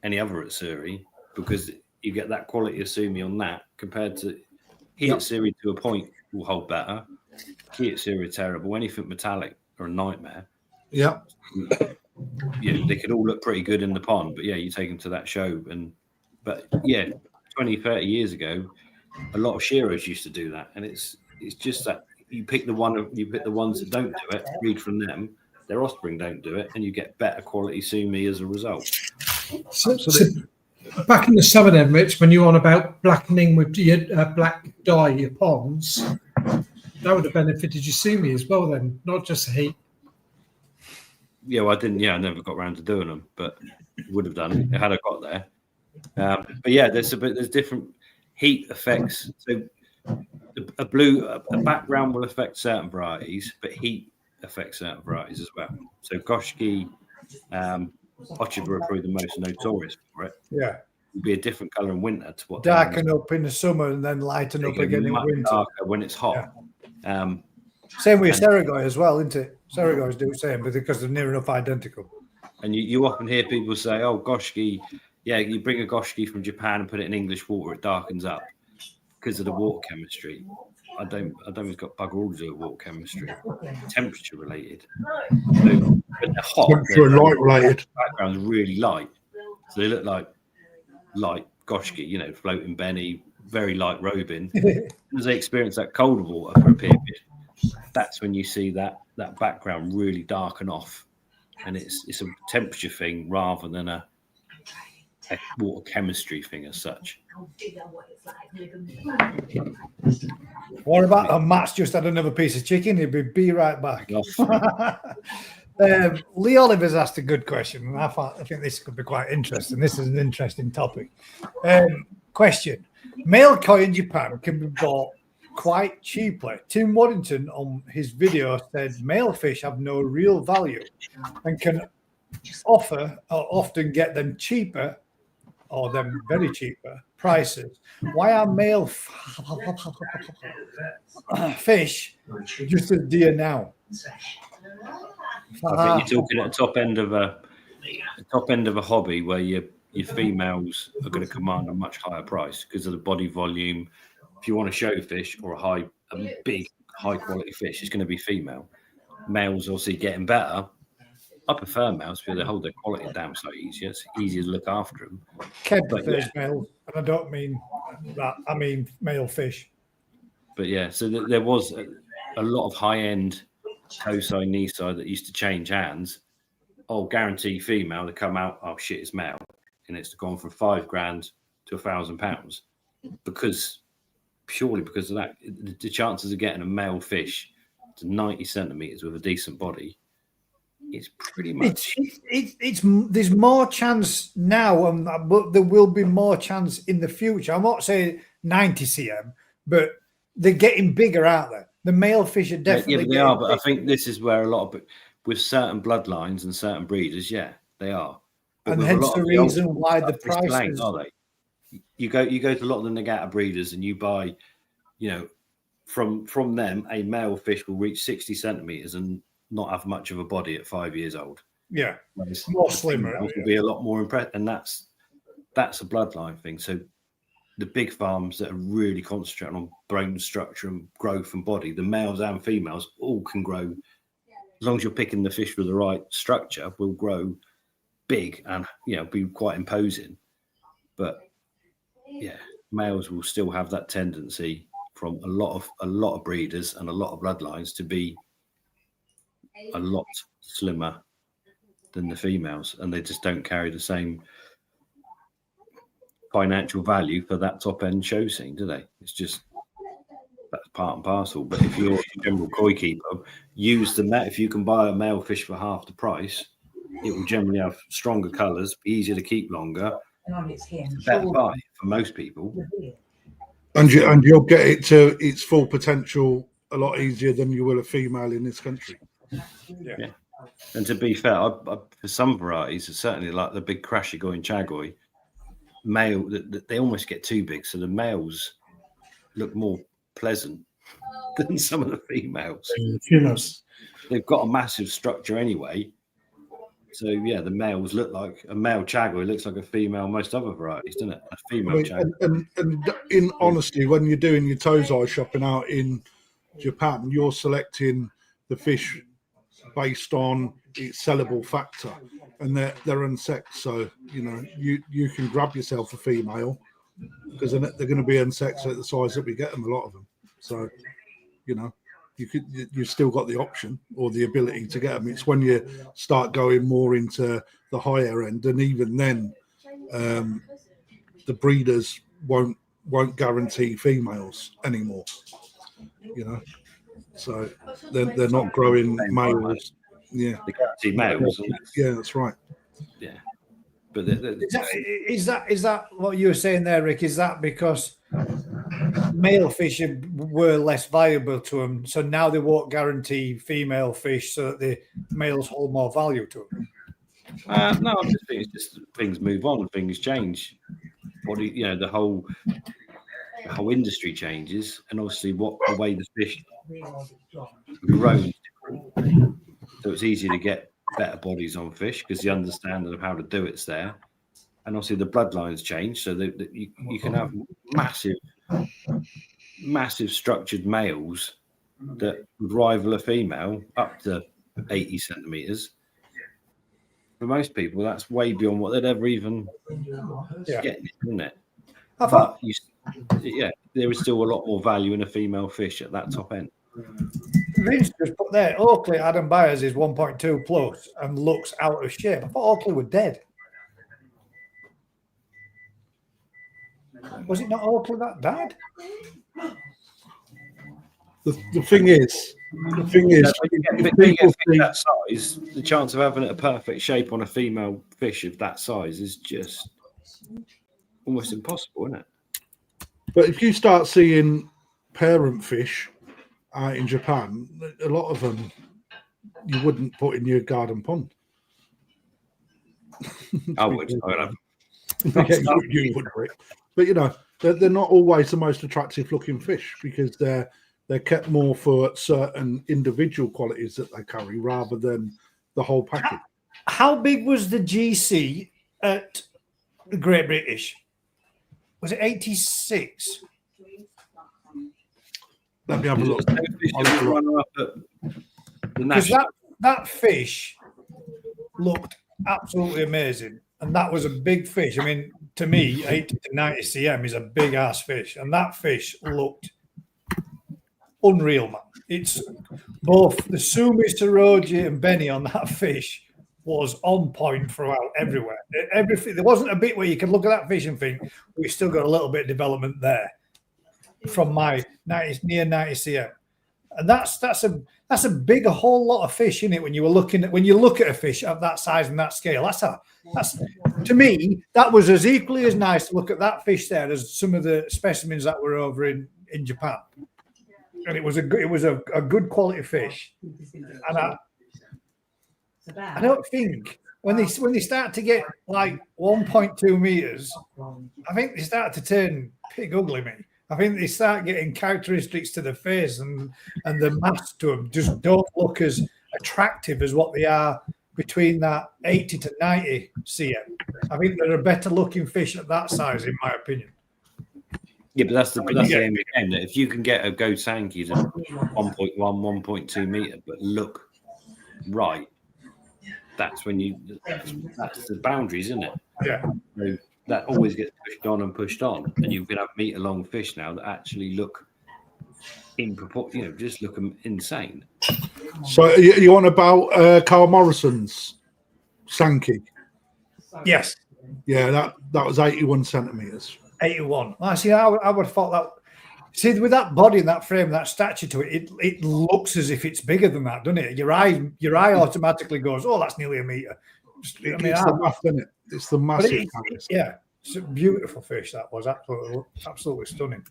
any other Atsuri, because you get that quality of Sumi on that compared to Atsuri to a point will hold better. Ki Atsuri are terrible. Anything metallic are a nightmare. Yeah. Yeah, they could all look pretty good in the pond, but yeah, you take them to that show. But yeah, 20, 30 years ago, a lot of shearers used to do that. And it's just that you pick the ones that don't do it, breed from them, their offspring don't do it, and you get better quality Sumi as a result. So back in the summer then, Rich, when you were on about blackening with your black dye your ponds, that would have benefited your Sumi as well then, not just the heat. Yeah, well, I didn't. Yeah, I never got around to doing them, but would have done had I got there. But yeah, there's different heat effects. So a background will affect certain varieties, but heat affects certain varieties as well. So Goshki, Ochiba are probably the most notorious for it. Yeah. It'll be a different color in winter to what darken up in the summer and then lighten up again in winter. Darker when it's hot. Yeah. Same with Seragoi as well, isn't it? Seragois do the same, but because they're near enough identical. And you often hear people say, "Oh, Goshki, yeah, you bring a Goshki from Japan and put it in English water, it darkens up because of the water chemistry." I don't think it's got bugger all to do with water chemistry. Temperature related. So when they're hot, Temperature and light related. Background's really light, so they look like light Goshki, floating Benny, very light Robin. As they experience that colder water for a period, that's when you see that background really darken off, and it's a temperature thing rather than a water chemistry thing as such. What about Matt's just had another piece of chicken? He'll be right back. Lee Oliver's asked a good question, and I think this could be quite interesting. This is an interesting topic. Question: male koi in Japan can be bought quite cheaply. Tim Waddington on his video said male fish have no real value and can offer or often get them cheaper or them very cheaper prices. Why are male fish just as dear now? I think you're talking at the top end of a hobby where your females are going to command a much higher price because of the body volume. If you want a show fish or a big high quality fish, it's going to be female. Males obviously getting better. I prefer males because they hold their quality damn so easy. It's easier to look after them. Kev prefers males, and I don't mean that. I mean male fish. But yeah, so there was a lot of high end Tosai, Nissai that used to change hands. Oh, guarantee female. They come out. Oh shit, it's male, and it's gone from $5,000 to £1,000 purely because of that. The chances of getting a male fish to 90 centimeters with a decent body, it's pretty much. It's there's more chance now, but there will be more chance in the future. I'm not saying 90 cm, but they're getting bigger, aren't they? The male fish are definitely. Yeah, but they are. But I think this is where a lot of with certain bloodlines and certain breeders, yeah, they are. But and hence the reason why the prices are they. You go to a lot of the Nagata breeders and you buy, from them a male fish will reach 60 centimeters and not have much of a body at 5 years old. Yeah, more slimmer. Will be a lot more impressed, and that's a bloodline thing. So the big farms that are really concentrating on bone structure and growth and body, the males and females all can grow. As long as you're picking the fish with the right structure, will grow big and be quite imposing. But yeah, males will still have that tendency from a lot of breeders and a lot of bloodlines to be a lot slimmer than the females, and they just don't carry the same financial value for that top end show scene, do they? It's just that's part and parcel. But if you're a general koi keeper, use the net. If you can buy a male fish for half the price, it will generally have stronger colours, be easier to keep longer. It's a better buy for most people. And you'll get it to its full potential a lot easier than you will a female in this country. Yeah. And to be fair, for some varieties, certainly like the big Crashigoy and Chagoy, male, they almost get too big. So the males look more pleasant than some of the females. Females. They've got a massive structure anyway. So yeah, the males look like a male Chagoy looks like a female most other varieties, doesn't it? A female Chagoy. And in honesty, when you're doing your Tosai shopping out in Japan, you're selecting the fish based on its sellable factor, and they're unsexed. So you can grab yourself a female because they're going to be unsexed at the size that we get them. A lot of them. So you've still got the option or the ability to get them. It's when you start going more into the higher end, and even then, the breeders won't guarantee females anymore. So they're not growing males. Yeah, they guarantee males. Yeah, that's right. Yeah, but is that what you were saying there, Rick? Is that because male fish were less valuable to them, so now they won't guarantee female fish, so that the males hold more value to them? No, I'm just thinking it's just things move on, things change. The whole industry changes, and obviously the way the fish grown is different. So it's easy to get better bodies on fish because the understanding of how to do it's there, and obviously the bloodlines change, so that you can have massive structured males that would rival a female up to 80 centimeters. For most people, that's way beyond what they'd ever even get, isn't it? But there is still a lot more value in a female fish at that top end. Vince just put there, Oakley Adam Byers is 1.2 plus and looks out of shape. I thought Oakley were dead. Was it not Oakley that died? The thing is, when you get a fish that size, the chance of having a perfect shape on a female fish of that size is just almost impossible, isn't it? But if you start seeing parent fish out in Japan, a lot of them you wouldn't put in your garden pond. I would. You would, Rick. But they're not always the most attractive looking fish because they're kept more for certain individual qualities that they carry rather than the whole package. How big was the GC at the Great British? Was it 86? Let me have a look. Because that fish looked absolutely amazing. And that was a big fish. I mean, to me, 80 to 90 cm is a big ass fish. And that fish looked unreal, man. It's both the Sumi, Saroji, and Benny on that fish was on point throughout everywhere. Everything. There wasn't a bit where you could look at that fish and think, we've still got a little bit of development there from my near 90 cm. And that's a big, a whole lot of fish in it when you look at a fish of that size and that scale. That's to me, that was as equally as nice to look at that fish there as some of the specimens that were over in Japan. And it was a good quality fish. And I don't think when they start to get like 1.2 meters, I think they start to turn pig ugly, mate. I think they start getting characteristics to the face and the mass to them just don't look as attractive as what they are between that 80 to 90 cm. I think they're a better looking fish at that size, in my opinion. Yeah, but that's the aim of the game. That if you can get a goat Sankey to 1.1, 1.2 meter, but look right, that's when that's the boundaries, isn't it? Yeah. So that always gets pushed on, and you can have meter-long fish now that actually look in proportion, just look insane. So you on about Carl Morrison's Sankey? Yes. Yeah, that was 81 centimeters. 81. I see. I would have thought that. See, with that body and that frame, that stature to it, it looks as if it's bigger than that, doesn't it? Your eye automatically goes, "Oh, that's nearly a meter." It's the math, isn't it? It's the massive. Yeah, it's a beautiful fish. That was absolutely stunning.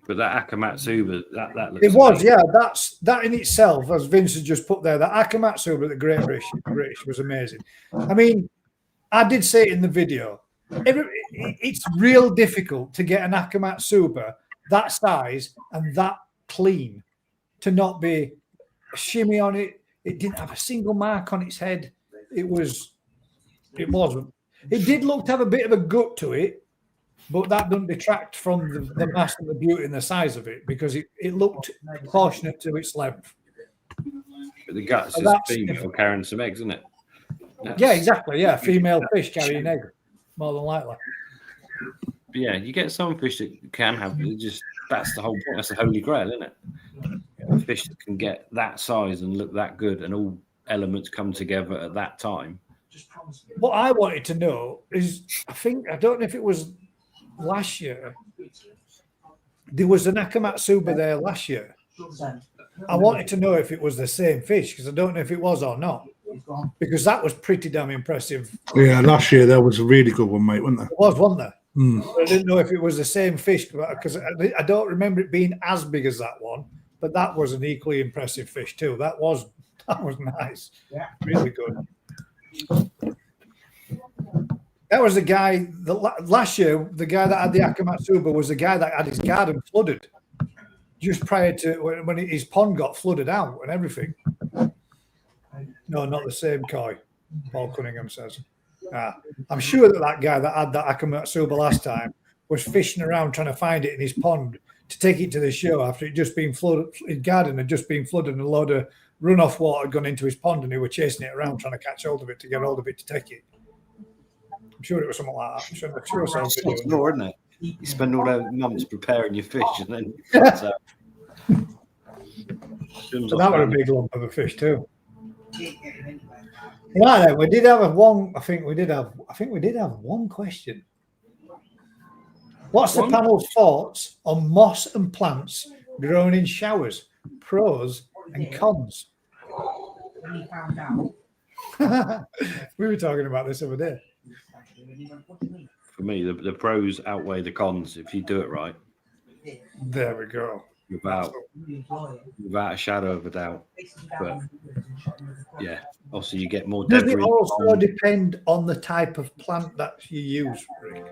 But that Akamatsuba, that looks It was, amazing. yeah. That in itself, as Vince has just put there, that Akamatsuba, the Great British, was amazing. I mean, I did say it in the video. It's real difficult to get an Akamatsuba that size and that clean to not be a shimmy on it. It didn't have a single mark on its head. It did look to have a bit of a gut to it, but that doesn't detract from the mass and the beauty and the size of it, because it looked proportionate to its length. But the guts So is that's female carrying some eggs, isn't it? Yeah, exactly. Yeah, female fish carrying egg, more than likely. But yeah, you get some fish that can have that's the whole point. That's the holy grail, isn't it? A fish that can get that size and look that good, and all elements come together at that time. What I wanted to know is, I don't know if it was last year. There was an Akamatsuba there last year. I wanted to know if it was the same fish, because I don't know if it was or not, because that was pretty damn impressive. Yeah, last year there was a really good one, mate, wasn't there? It was, wasn't there? Mm. I didn't know if it was the same fish, because I don't remember it being as big as that one, but that was an equally impressive fish too. That was nice. Yeah, really good. That was the guy last year. The guy that had the Akamatsuba was the guy that had his garden flooded just prior to when his pond got flooded out and everything. No, not the same koi. Paul Cunningham says. I'm sure that guy that had that Akamatsuba last time was fishing around trying to find it in his pond to take it to the show after it just been flooded. His garden had just been flooded and a load of runoff water had gone into his pond, and he were chasing it around trying to catch hold of it to get hold of it to take it. I'm sure it was something like that. I'm sure It's more, isn't it? You spend all those months preparing your fish, and then so that was a big lump of a fish too. Right, then, we did have one. I think we did have one question. What's the panel's thoughts on moss and plants grown in showers? Pros and cons. We were talking about this over there. For me, the pros outweigh the cons if you do it right. There we go. Without a shadow of a doubt. But yeah, also you get more Does debris. it also depend on the type of plant that you use, Rick?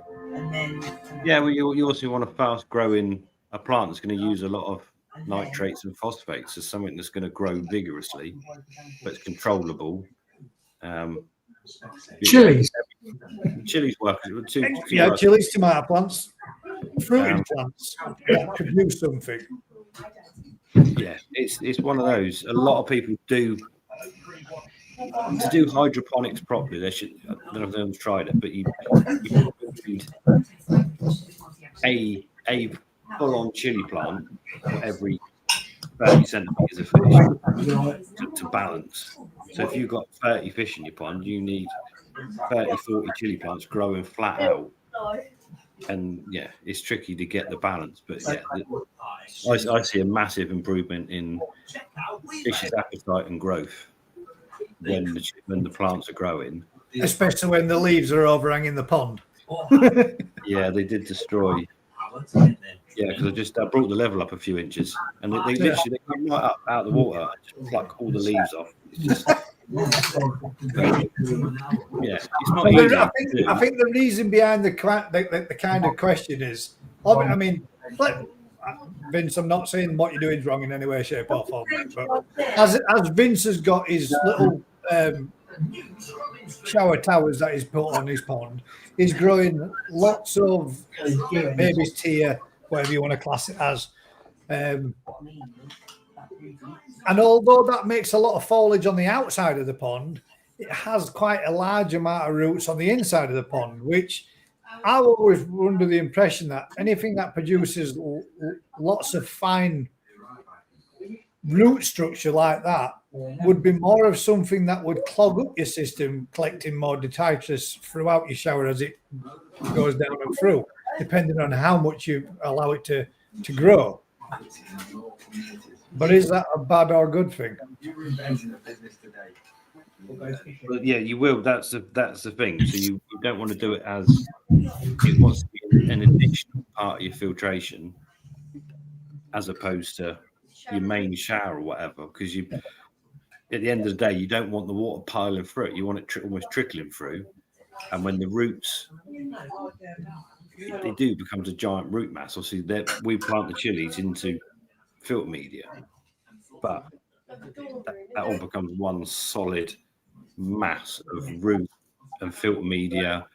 Yeah, well, you also want a fast growing a plant that's going to use a lot of nitrates and phosphates as something that's going to grow vigorously, but it's controllable. Chilies. Chilies work. Yeah, chilies, tomato plants, fruiting plants that produce something. Yeah, it's one of those. A lot of people do to do hydroponics properly. They should. I don't know if anyone's tried it, but you need a full-on chili plant for every 30 centimeters of fish to balance. So if you've got 30 fish in your pond, you need 30, 40 chili plants growing flat out. And yeah, it's tricky to get the balance, but yeah, I see a massive improvement in fish's appetite and growth when the plants are growing. Especially when the leaves are overhanging the pond. Yeah, they did destroy. Yeah, because I brought the level up a few inches, and they literally come right up out of the water, just pluck all the leaves off. It's just, yeah, it's not easy. I think the reason behind the kind of question is, I mean, Vince, I'm not saying what you're doing is wrong in any way, shape, or form, but as Vince has got his little shower towers that he's put on his pond, he's growing lots of baby's tier, whatever you want to class it as. And although that makes a lot of foliage on the outside of the pond, it has quite a large amount of roots on the inside of the pond, which I always were under the impression that anything that produces lots of fine root structure like that would be more of something that would clog up your system, collecting more detritus throughout your shower as it goes down and through, depending on how much you allow it to grow. But is that a bad or good thing? But yeah, you will. That's the thing. So you don't want to do it as it wants to be an additional part of your filtration, as opposed to your main shower or whatever. Because you, at the end of the day, you don't want the water piling through it. You want it almost trickling through. And when the roots, they do become a giant root mass. Obviously, we plant the chilies into filter media, but that all becomes one solid mass of root and filter media.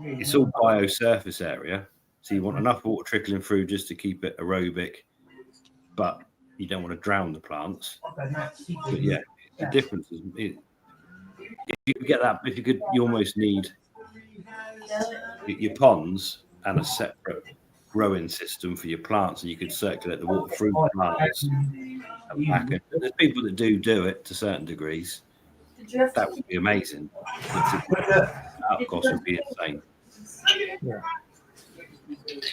It's all biosurface area, so you want enough water trickling through just to keep it aerobic, but you don't want to drown the plants. But yeah, the difference is if you could get that, you almost need your ponds and a separate growing system for your plants, and you could circulate the water through the plants and back. And there's people that do it to certain degrees. That would be amazing. That cost would be insane.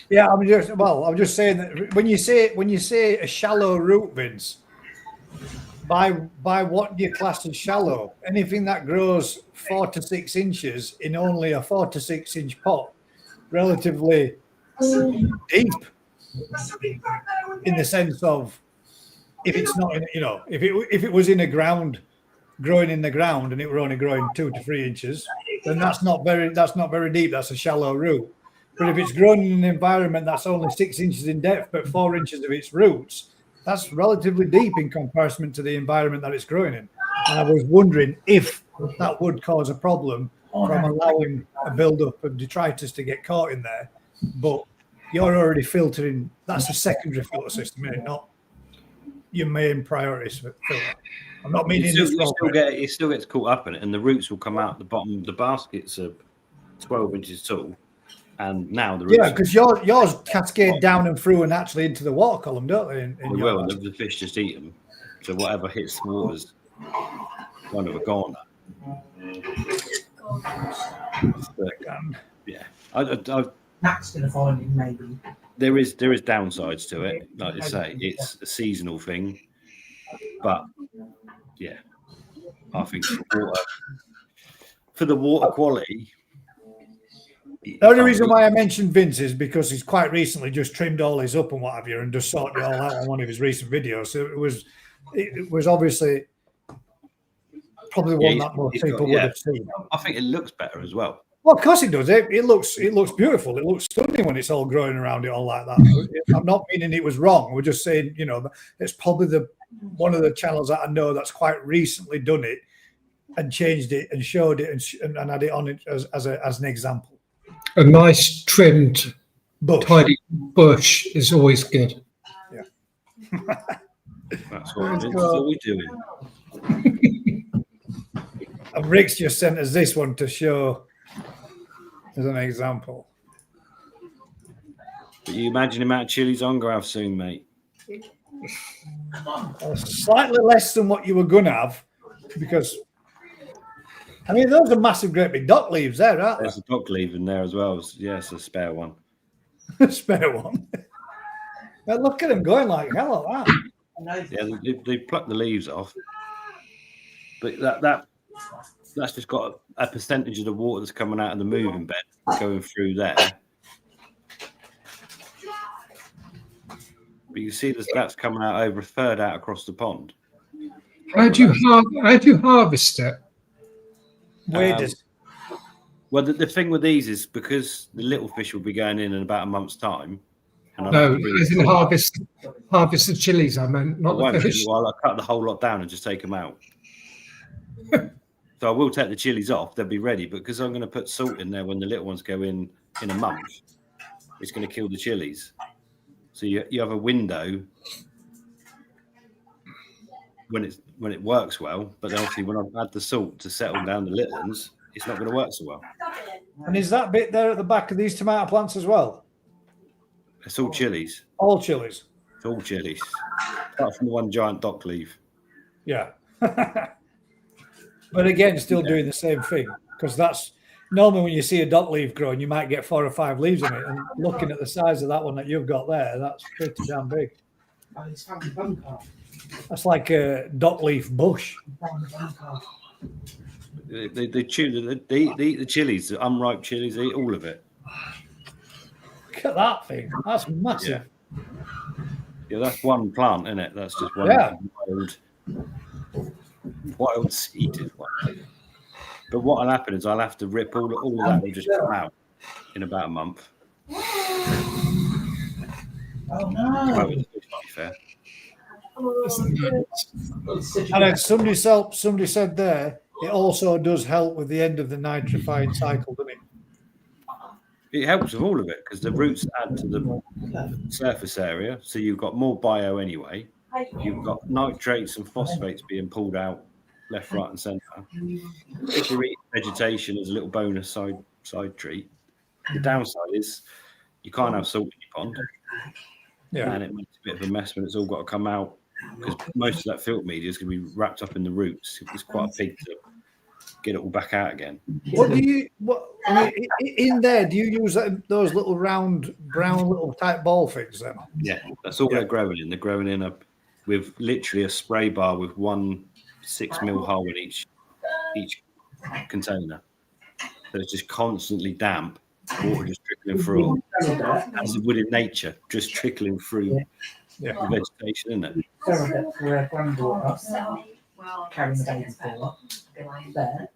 Yeah, I'm just saying that when you say a shallow root, Vince, by what do you class as shallow? Anything that grows 4 to 6 inches in only a 4 to 6 inch pot, relatively deep, in the sense of if it's not in, if it was in a ground, growing in the ground, and it were only growing 2 to 3 inches, then that's not very deep. That's a shallow root. But if it's grown in an environment that's only 6 inches in depth, but 4 inches of its roots, that's relatively deep in comparison to the environment that it's growing in. And I was wondering if that would cause a problem from allowing a build-up of detritus to get caught in there. But you're already filtering. That's a secondary filter system, isn't it? Not your main priority filter. I'm not meaning this wrong. It still gets caught up in it, and the roots will come out the bottom. The baskets are 12 inches tall, and now the roots. Yeah, because yours cascade down and through and actually into the water column, don't they? They will. The fish just eat them. So whatever hits the water's kind of a goner. Yeah, Matt's going to find him, maybe. There is downsides to it. Like I say, it's a seasonal thing, but yeah, I think for the water quality. The only reason why I mentioned Vince is because he's quite recently just trimmed all his up and what have you, and just sorted it all out on one of his recent videos. So it was obviously probably one that most people would have seen. I think it looks better as well. Well, of course it does. It looks beautiful. It looks stunning when it's all growing around it all like that. I'm not meaning it was wrong. We're just saying, it's probably one of the channels that I know that's quite recently done it and changed it and showed it and had it on it as an example. A nice trimmed, tidy bush is always good. Yeah. That's what we're doing. And Rick's just sent us this one to show as an example. But you imagine the amount of chilies I'm going to have soon, mate. Slightly less than what you were going to have, because I mean, those are massive, great big dock leaves there, aren't There's a dock leaf in there as well. Yes, a spare one. Spare one. But look at them going like hell at that. Yeah, they pluck the leaves off, but that's just got a percentage of the water that's coming out of the moving bed going through there. But you see that's coming out over a third out across the pond. How do you harvest it? Where does? Well, the thing with these is because the little fish will be going in about a month's time. And No, as in harvest the chilies. I meant not the fish. Well, I cut the whole lot down and just take them out. So I will take the chilies off; they'll be ready. But because I'm going to put salt in there when the little ones go in a month, it's going to kill the chilies. So you have a window when it works well, but obviously when I've had the salt to settle down the little ones, it's not going to work so well. And is that bit there at the back of these tomato plants as well? It's all chilies. All chilies. It's all chilies, apart from the one giant dock leaf. Yeah. But again, still doing the same thing, because that's normally when you see a dock leaf growing, you might get 4 or 5 leaves in it. And looking at the size of that one that you've got there, that's pretty damn big. That's like a dock leaf bush. They chew. They eat the chilies, the unripe chilies. They eat all of it. Look at that thing. That's massive. Yeah, that's one plant, isn't it? That's just one Yeah. wild seeded one. But what'll happen is I'll have to rip all of that will just come out in about a month. Oh no. Well, it's not fair. And then somebody said there, it also does help with the end of the nitrifying cycle, doesn't it? It helps with all of it because the roots add to the surface area, so you've got more bio anyway. You've got nitrates and phosphates being pulled out left, right, and centre. If you eat vegetation as a little bonus side treat, the downside is you can't have salt in your pond, and it makes a bit of a mess when it's all got to come out because most of that filter media is going to be wrapped up in the roots. It's quite a pig to get it all back out again. I mean, in there, do you use those little round brown little type ball things then? Yeah, that's all they're growing in. They're growing in with literally a spray bar with 1 6 mil hole in each container. So it's just constantly damp, water just trickling through, as it would in nature, just trickling through the vegetation, isn't it? Her granddaughter carrying the baby for there.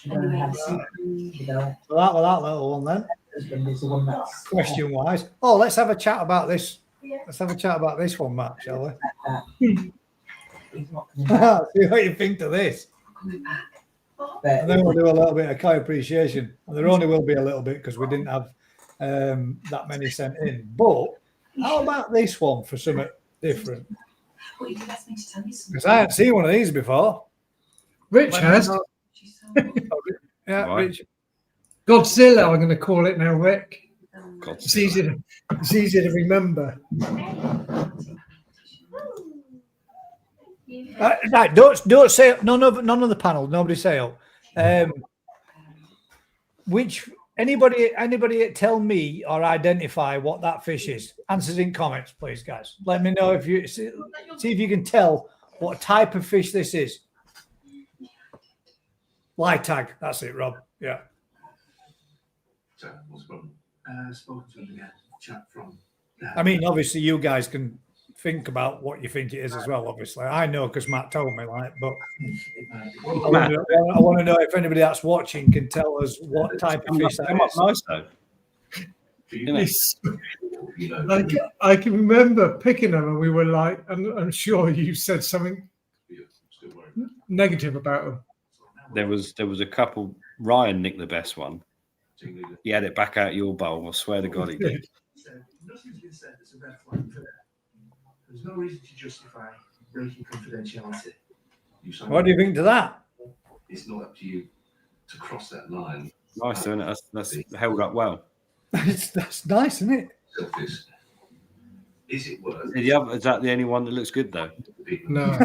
So that little one then. Husband is the one that's Question wise. Oh, let's have a chat about this. Let's have a chat about this one, Matt, shall we? he's not See what you think to this. And then we'll do a little bit of cow appreciation. And there only will be a little bit because we didn't have that many sent in. But how about this one for something different? Because I haven't seen one of these before. Rich has. Yeah, Right. Rich. Godzilla, I'm going to call it now, Rick. It's Godzilla. easy to remember. Right, don't say none of the panel. Nobody say it. Which anybody tell me or identify what that fish is? Answers in comments, please, guys. Let me know if you see if you can tell what type of fish this is. Light tag. That's it, Rob. Yeah. So, what's the problem? Spoken to him again. Chat from. I mean, obviously, you guys can think about what you think it is as well. Obviously, I know because Matt told me, like, but I want to know if anybody that's watching can tell us what type of fish that Come up is. nice though. It's- I can remember picking them and we were like, I'm sure you said something negative about them. There was a couple. Ryan nicked the best one. He had it back out your bowl. I swear to God he did. Nothing's been said that's a red flag for that. There's no reason to justify breaking confidentiality. What do you think to that? It's not up to you to cross that line. Nice, isn't it? That's held up well. That's nice, isn't it? Selfish. Is it worth Is that the only one that looks good though? No.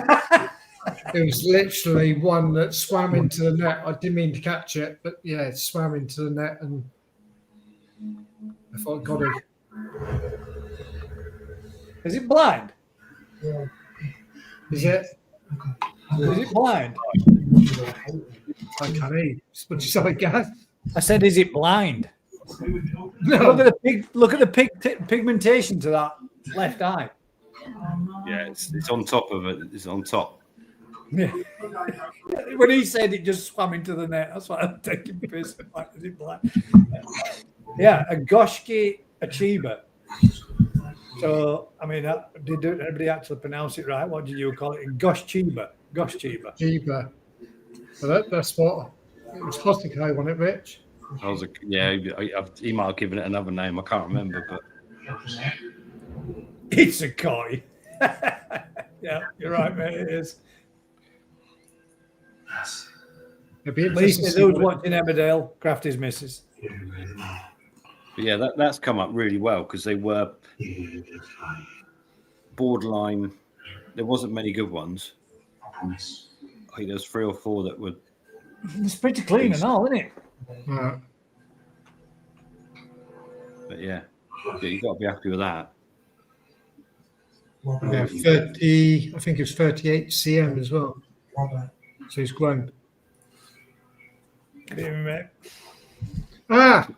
It was literally one that swam into the net. I didn't mean to catch it, but yeah, it swam into the net and I thought, got it. Is it blind? Is it? Is it blind? I can't eat. What did you say, Gav? I said, is it blind? No. Look at the pigmentation to that left eye. Yeah, it's on top of it. It's on top. Yeah. When he said it just swam into the net, that's why I'm taking piss. Like, is it blind? Yeah, a Goshki Achiba. So, I mean, did anybody actually pronounce it right? What did you call it? Gosh Chiba. Jeeba. Well, that's what it was. Hostico, wasn't it, Rich? He might have given it another name. I can't remember, but It's a koi. Yeah, you're right, mate. It is. It'd be At least interesting to for see those what watching Emmerdale, Crafty's missus. But yeah, that's come up really well because they were borderline. There wasn't many good ones. I think there's 3 or 4 that were. It's pretty clean and all, isn't it? Right. But yeah, you've got to be happy with that. Yeah, 30. I think it's 38 cm as well. So he's grown. Give me, mate. Ah,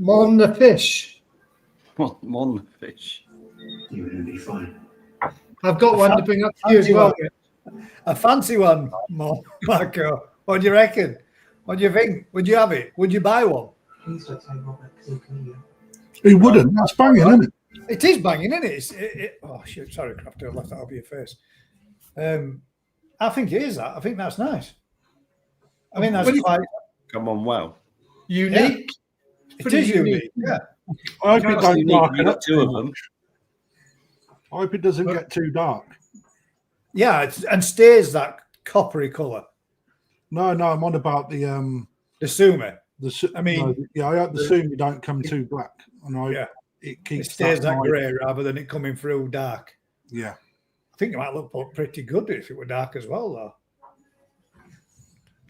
on the fish. Mon fish. You're going to be fine. I've got one to bring up to you as well. A fancy one, Marco. What do you reckon? What do you think? Would you have it? Would you buy one? He wouldn't. That's banging, isn't it? It is banging, isn't it? Oh, shit. Sorry, Crafty. I left that over your face. I think it is that. I think that's nice. I mean, that's quite Come on, well. Unique. It is unique. Yeah. I hope it don't You darken got up. two of them. I hope it doesn't get too dark. Yeah, and stays that coppery colour. No, I'm on about the Sumi. I mean, no, I hope the Sumi don't come too black. And it It keeps stays that nice. grey rather than it coming through dark. Yeah. I think it might look pretty good if it were dark as well, though.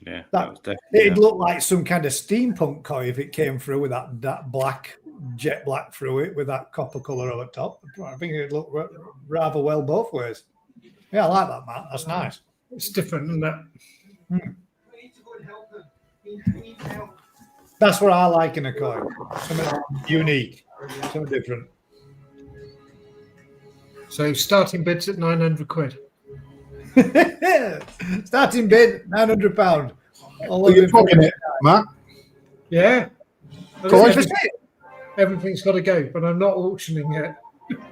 Yeah, That- was definitely. It'd look like some kind of steampunk koi if it came through with that black, jet black through it with that copper colour over top. I think it'd look rather well both ways. Yeah, I like that, Matt. That's nice. It's different, isn't it? That's what I like in a koi. Something unique, something different. So starting bids at 900 quid. Starting bid £900. Are you talking it, Matt? Yeah. Price? Everything's got to go, but I'm not auctioning yet.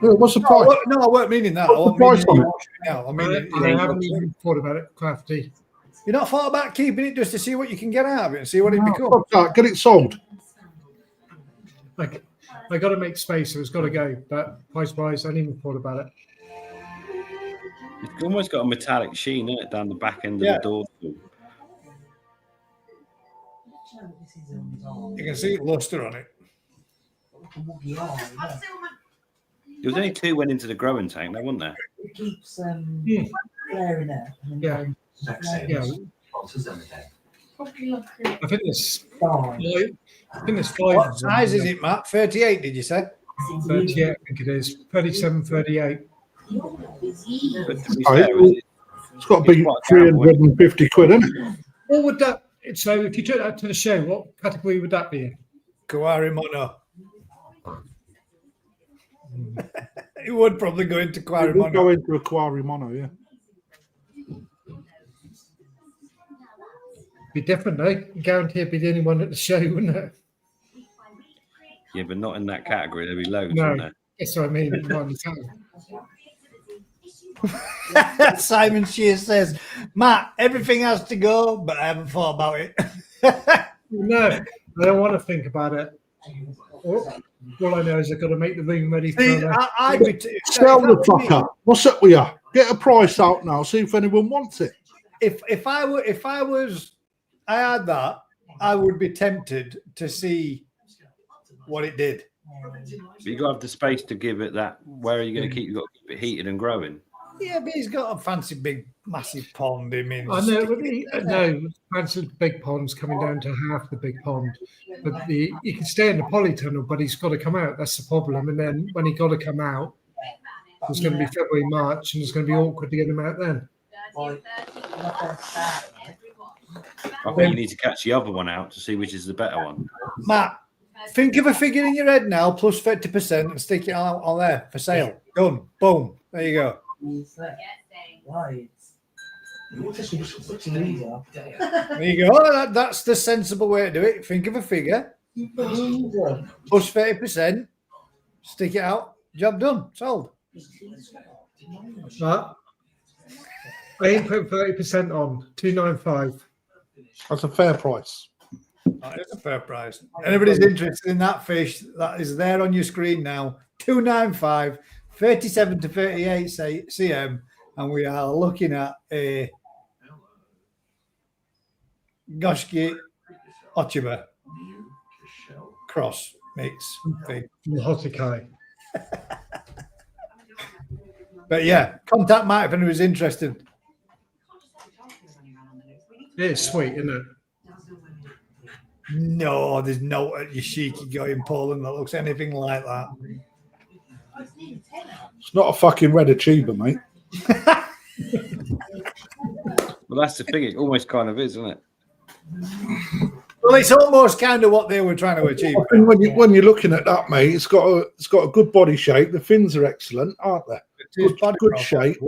What's the price? No, I weren't meaning that. What's the price on it? I mean, I haven't even thought about it, Crafty. you're not thought about keeping it just to see what you can get out of it and see what it becomes. Fuck that, get it sold. Like, I got to make space, so it's got to go. But price-wise, I haven't even thought about it. It's almost got a metallic sheen in it down the back end of Yeah. the door. You can see luster on it. There was only two went into the growing tank, there wasn't there? It keeps flaring out. Yeah. Yeah. I think there's five. What size is it, Matt? 38, did you say? 38, I think it is. 37, 38. But to be Oh, fair, It's got to be 350 quid, isn't it? What would that? So, if you took that to the show, what category would that be in? Kawari Mono. It would probably go into Kawari It would go Mono. into a Quarry Mono, yeah. Be different, though. Guarantee it'd be the only one at the show, wouldn't it? yeah, but not in that category. There'd be loads, No. wouldn't there? That's what I mean. One is out. Simon Shears says, Matt, everything has to go, but I haven't thought about it. No, I don't want to think about it. All I know is I've got to make the room ready for See, the... I'd be too, Sell the fuck up. What's up with you? Get a price out now, see if anyone wants it. if I had that, I would be tempted to see what it did. But you got to have the space to give it that. Where are you going to keep? You got to keep it heated and growing. Yeah, but he's got a fancy big massive pond. I mean, I know, but no, fancy big ponds coming down to half the big pond. But he can stay in the polytunnel, but he's got to come out. That's the problem. And then when he got to come out, it's going to be February, March, and it's going to be awkward to get him out then. I think you need to catch the other one out to see which is the better one. Matt, think of a figure in your head now, plus 50%, and stick it out on there for sale. Done. Boom. There you go. Right. There you go. That's the sensible way to do it. Think of a figure, plus 30%, stick it out. Job done. Sold. But I ain't putting 30% on. 295. That's a fair price. That is a fair price. Anybody's interested in that fish, that is there on your screen now. 295, 37 to 38 cm, and we are looking at a Goshki Ochiba cross mix thing. Hotikai. But yeah, contact Mike if anyone's interested. It's sweet, isn't it? No, there's no Yoshiki guy in Poland that looks anything like that. It's not a fucking red achiever, mate. Well, that's the thing. It almost kind of is, isn't it? Well, it's almost kind of what they were trying to achieve. I think when you're looking at that, mate, it's got a good body shape. The fins are excellent, aren't they? Good shape.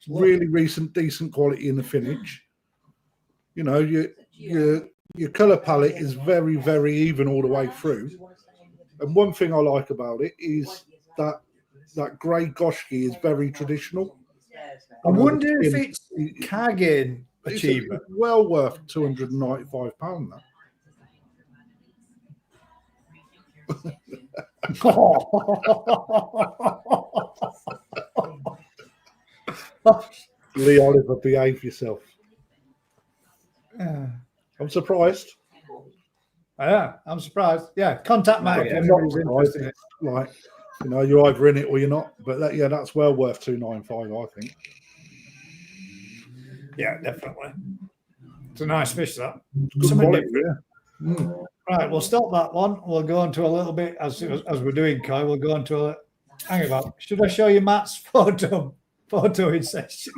Really recent, decent quality in the finish. You know, your colour palette is very, very even all the way through. And one thing I like about it is that grey goshki is very traditional. I wonder if it's Kagen achiever. It's well worth £295. That. Lee Oliver, behave yourself. I'm surprised. Yeah, I'm surprised. Yeah, contact Mike. I'm not surprised. It's like, you know, you're either in it or you're not. But that's well worth £295, I think. Yeah, definitely. It's a nice fish, that. Good quality, yeah. Right, we'll stop that one. We'll go on to a little bit as we're doing, Kai. We'll go on to a. Hang about. Should I show you Matt's photoing session?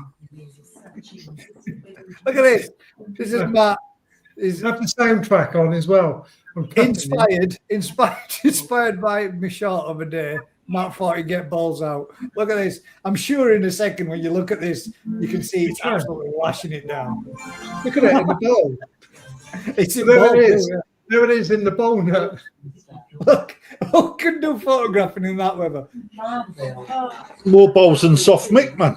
Look at this. This is Matt. He's have the soundtrack on as well. Inspired by my shot of a day. Matt thought he'd get balls out. Look at this. I'm sure in a second when you look at this, you can see it's absolutely lashing it down. Look at it in the bowl. It's in there. It is. There it is in the bowl now. Look, who can do photographing in that weather? More bowls than soft mick, man.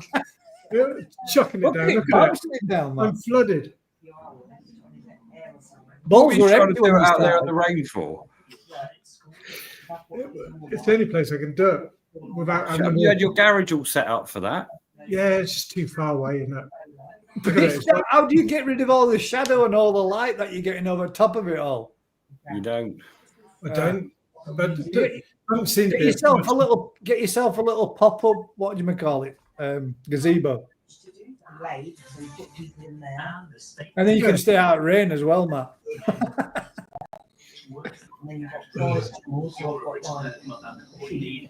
Chucking it down. Look at it down, man. I'm flooded. Balls were trying to do it out there in the rain for. It's the only place I can do it without. You had your garage all set up for that. Yeah, it's just too far away, isn't it? How do you get rid of all the shadow and all the light that you're getting over top of it all? You don't. I don't. But get yourself a little pop up. What do you call it? Gazebo. And then you can stay out of rain as well, Matt.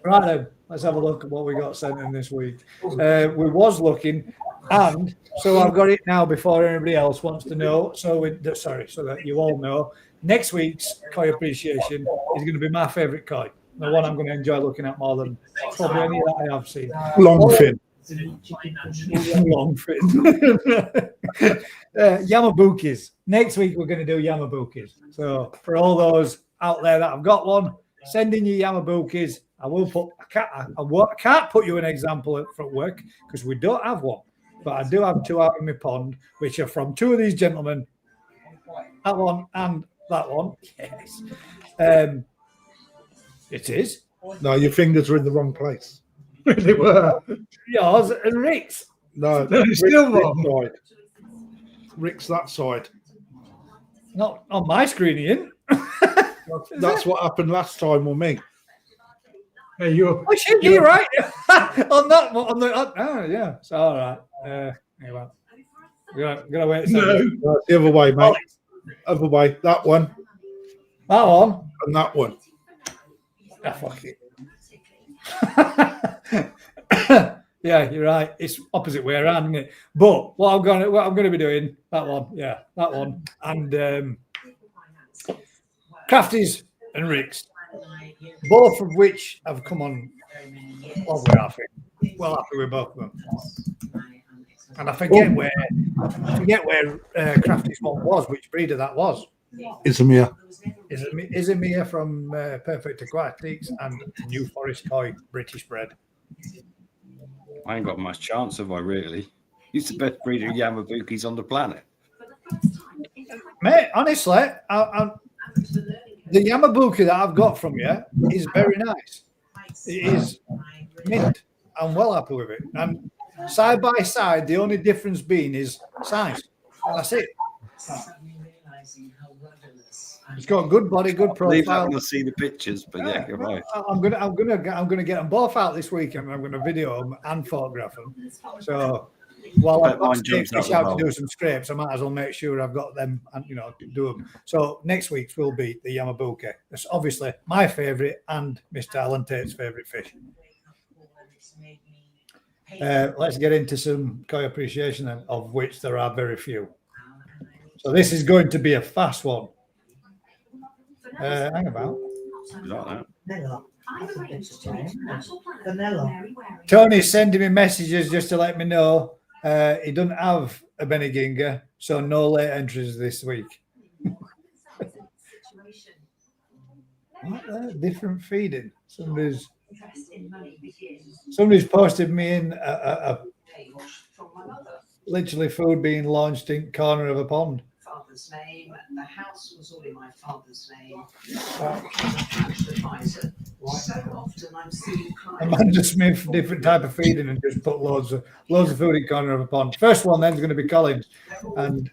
Right then, let's have a look at what we got sent in this week. We was looking, and so I've got it now before anybody else wants to know. So that you all know, next week's koi appreciation is going to be my favourite koi, the one I'm going to enjoy looking at more than probably any that I have seen. Long fin. Long fin. Yamabukis. Next week we're going to do Yamabukis. So for all those out there that have got one, send in your Yamabukis. I can't put you an example for work because we don't have one, but I do have two out in my pond, which are from two of these gentlemen. That one and that one. Yes. It is. No, your fingers are in the wrong place. They were. Yours and Rick's. No, Rick's still wrong. Rick's that side. Not on my screen, Ian. That's what happened last time with me. Hey, you're right on that one. Yeah, it's all right. Anyway, gonna wait. No, the other way, mate. Other way. That one. That one. And that one. Ah, fuck it. Yeah, you're right. It's opposite way around, isn't it? But what I'm going to be doing, that one, and Crafties and Ricks, both of which have come on. Well, we're happy with both of them. And I forget where Crafties one was, which breeder that was. Izmir. Izmir from Perfect Aquatics and New Forest Koi British bred. I ain't got much chance, have I, really? He's the best breeder of Yamabukis on the planet. Mate, honestly, the Yamabuki that I've got from you is very nice. It is mint. I'm well happy with it. And side by side, the only difference being is size. That's it. It's got good body, good profile. Leave that to see the pictures, but yeah, you're right. I'm gonna get them both out this weekend. I'm gonna video them and photograph them. So while I've got fish out to do some scrapes, I might as well make sure I've got them and do them. So next week's will be the Yamabuki. It's obviously my favourite and Mr. Alan Tate's favourite fish. Let's get into some koi appreciation, then, of which there are very few. So this is going to be a fast one. Hang about. Like that. Vanilla. Tony's sending me messages just to let me know he doesn't have a Beniginga, so no late entries this week. What, different feeding. Somebody's posted me in a literally food being launched in corner of a pond. Father's name. The house was all in my father's name. So often I'm seeing clients. Amanda Smith, different type of feeding, and just put loads of food in corner of a pond. First one then is going to be Collins, and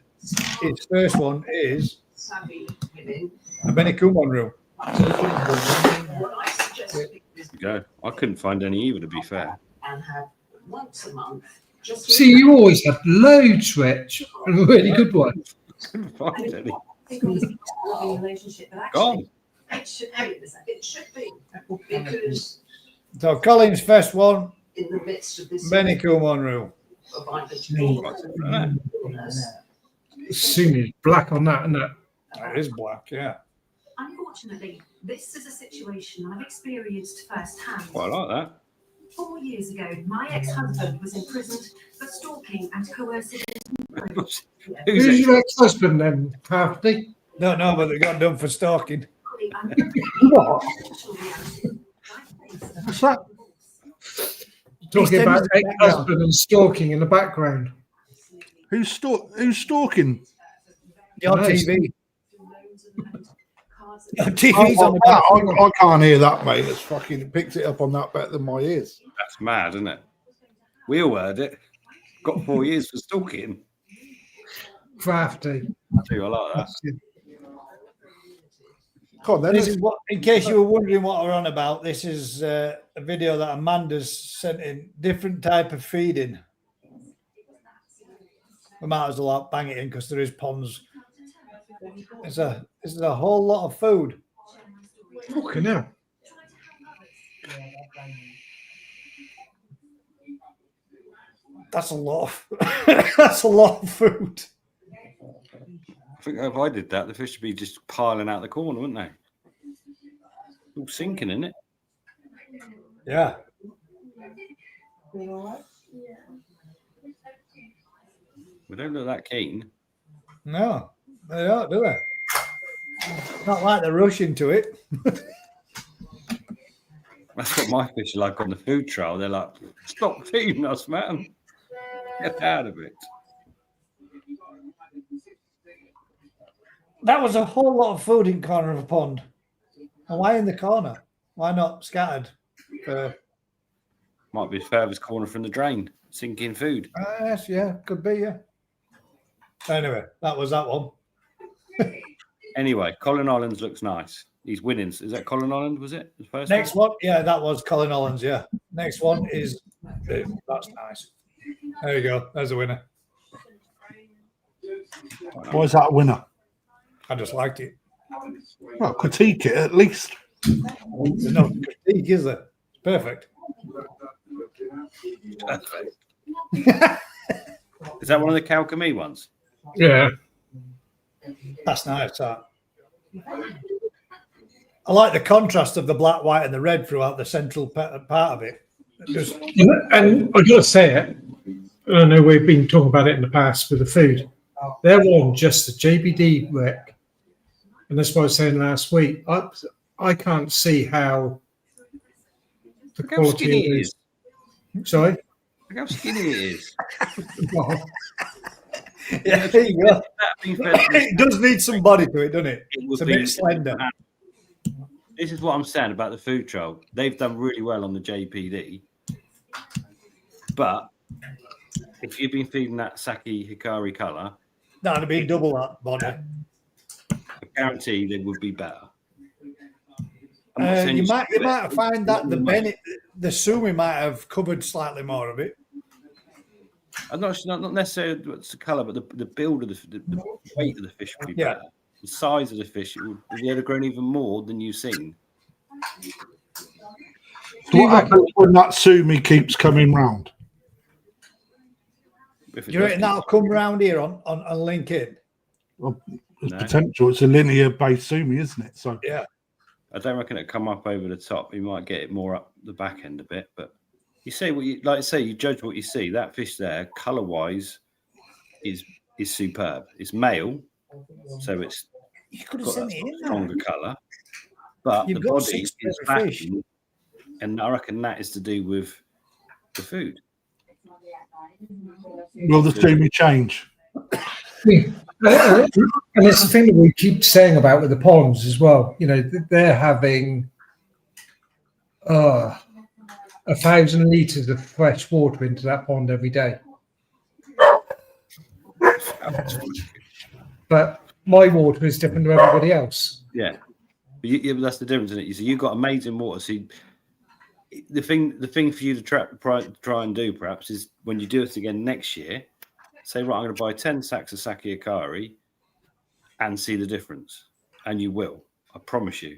his first one is Savvy women. a Benikumon room. What I suggest is Go. I couldn't find any either, to be fair. and have once a month. Just See, you always have loads, Rich, and a really good one. Couldn't find any. relationship, but Gone. actually, it should be because So Collins' first one, in the midst of this Benikumon room. Sumi, black on that, and that. It is black, yeah. Unfortunately, this is a situation I've experienced firsthand. Well, I like that. 4 years ago, my ex-husband was imprisoned for stalking and coercive. Who's Who's it? your ex-husband then, Hardy? Don't know, but they got done for stalking. What's that? Talking about Eastenders in the ex-husband and stalking in the background. Who's stalking? Your Nice. TV. Your TV's on the back. I can't hear that, mate. It's fucking, it picks it up on that better than my ears. That's mad, isn't it? We all heard it. Got 4 years for stalking. Crafty. I tell you, I like that. Come on, then. This is what, in case you were wondering what we're on about, this is a video that Amanda's sent in. Different type of feeding. We might as well bang it in because there is ponds. This is a whole lot of food. Fucking hell. That's a lot. That's a lot of food. I think if I did that, the fish would be just piling out the corner, wouldn't they? All sinking in it. Yeah. We don't look that keen. No, they don't, do they? Not like they're rushing to it. That's what my fish are like on the food trail. They're like, stop feeding us, man. Get out of it. That was a whole lot of food in corner of a pond. And why in the corner? Why not scattered? Might be the furthest corner from the drain. Sinking food. Yes, yeah, could be, yeah. Anyway, that was that one. Anyway, Colin Hollands looks nice. He's winning. Is that Colin Holland? Was it the first Next one, yeah, that was Colin Hollands, yeah. Next one is that's nice. There you go. There's a winner. Why is that a winner? I just liked it. Well, critique it at least. There's no critique, is there? Perfect. Perfect. Is that one of the Calcamee ones? Yeah. That's nice. That. I like the contrast of the black, white, and the red throughout the central part of it. Just, And I got to say it, I know we've been talking about it in the past with the food. They're on just the JBD wreck. And that's what I was saying last week. I can't see how the Look how quality skinny of it it is. is. Sorry? Look how skinny it is. yeah, there you go. That'd be fair. It does need some body to it, doesn't it? It would It's a be- bit slender. This is what I'm saying about the food trail. They've done really well on the JPD. But if you've been feeding that Saki Hikari colour, That'd have been double that body. I guarantee they would be better. I'm not saying You should do might it. find that the Sumi might have covered slightly more of it. I'm not necessarily what's the colour, but the build of the weight of the fish would be Yeah. better. The size of the fish, it would have grown even more than you've seen. Do you What happens when that Sumi keeps coming round? If it You does reckon keep- that'll come round here on LinkedIn? Well, there's No. potential. It's a linear based Sumi, isn't it? So Yeah. I don't reckon it'll come up over the top. You might get it more up the back end a bit, but you say what you like. I say you judge what you see. That fish there, color wise, is superb. It's male, so it's You could have got sent that it sort of in there. stronger color, but You've the got body 6 is different fish. backing, and I reckon that is to do with the food. will the Sumi change? And it's the thing that we keep saying about with the ponds as well. You know, they're having 1,000 litres of fresh water into that pond every day. But my water is different to everybody else. Yeah, but that's the difference, isn't it? You see, you've got amazing water. So the thing for you to try and do perhaps is when you do it again next year, say, right, I'm going to buy 10 sacks of Saki Akari and see the difference, and you will. I promise you.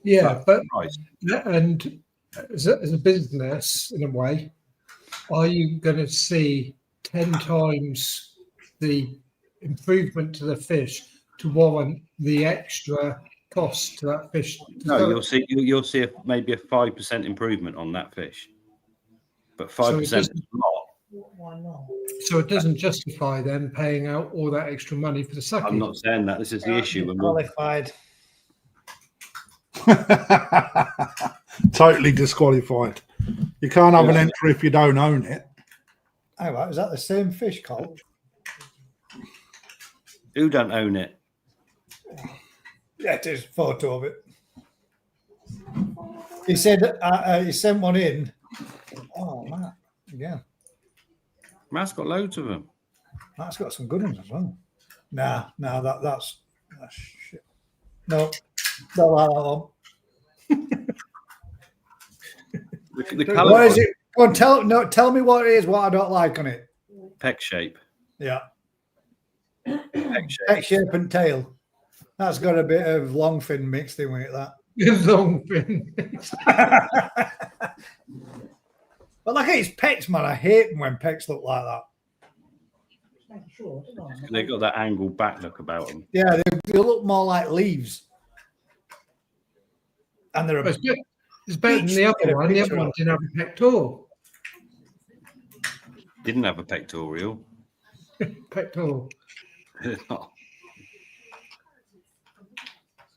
Yeah, but price. and as a business, in a way, are you going to see 10 times the improvement to the fish to warrant the extra cost to that fish? No, you'll see maybe a 5% improvement on that fish, but 5% is a lot. Why not? So it doesn't justify them paying out all that extra money for the sake. I'm not saying that. This is the issue. When Qualified. Totally disqualified. You can't have an entry if you don't own it. Oh, right. Is that the same fish, Cole? who don't own it? Yeah, it is. Photo of it. He said he sent one in. Oh, Matt. Yeah. Matt's got loads of them. Matt's got some good ones as well. Nah, that's shit. No, don't like that one. The What colour is it? Go on, tell me what it is, what I don't like on it. peck shape. Yeah. Peck shape. Peck shape and tail. That's got a bit of long fin mixed in with it, that. Long fin. But look at his pecs, man. I hate them when pecs look like that. They've got that angled back look about them. Yeah, they look more like leaves. And they're It's better than the other one. The other one didn't have a pectoral. Didn't have a pectoral. Pectoral. Not.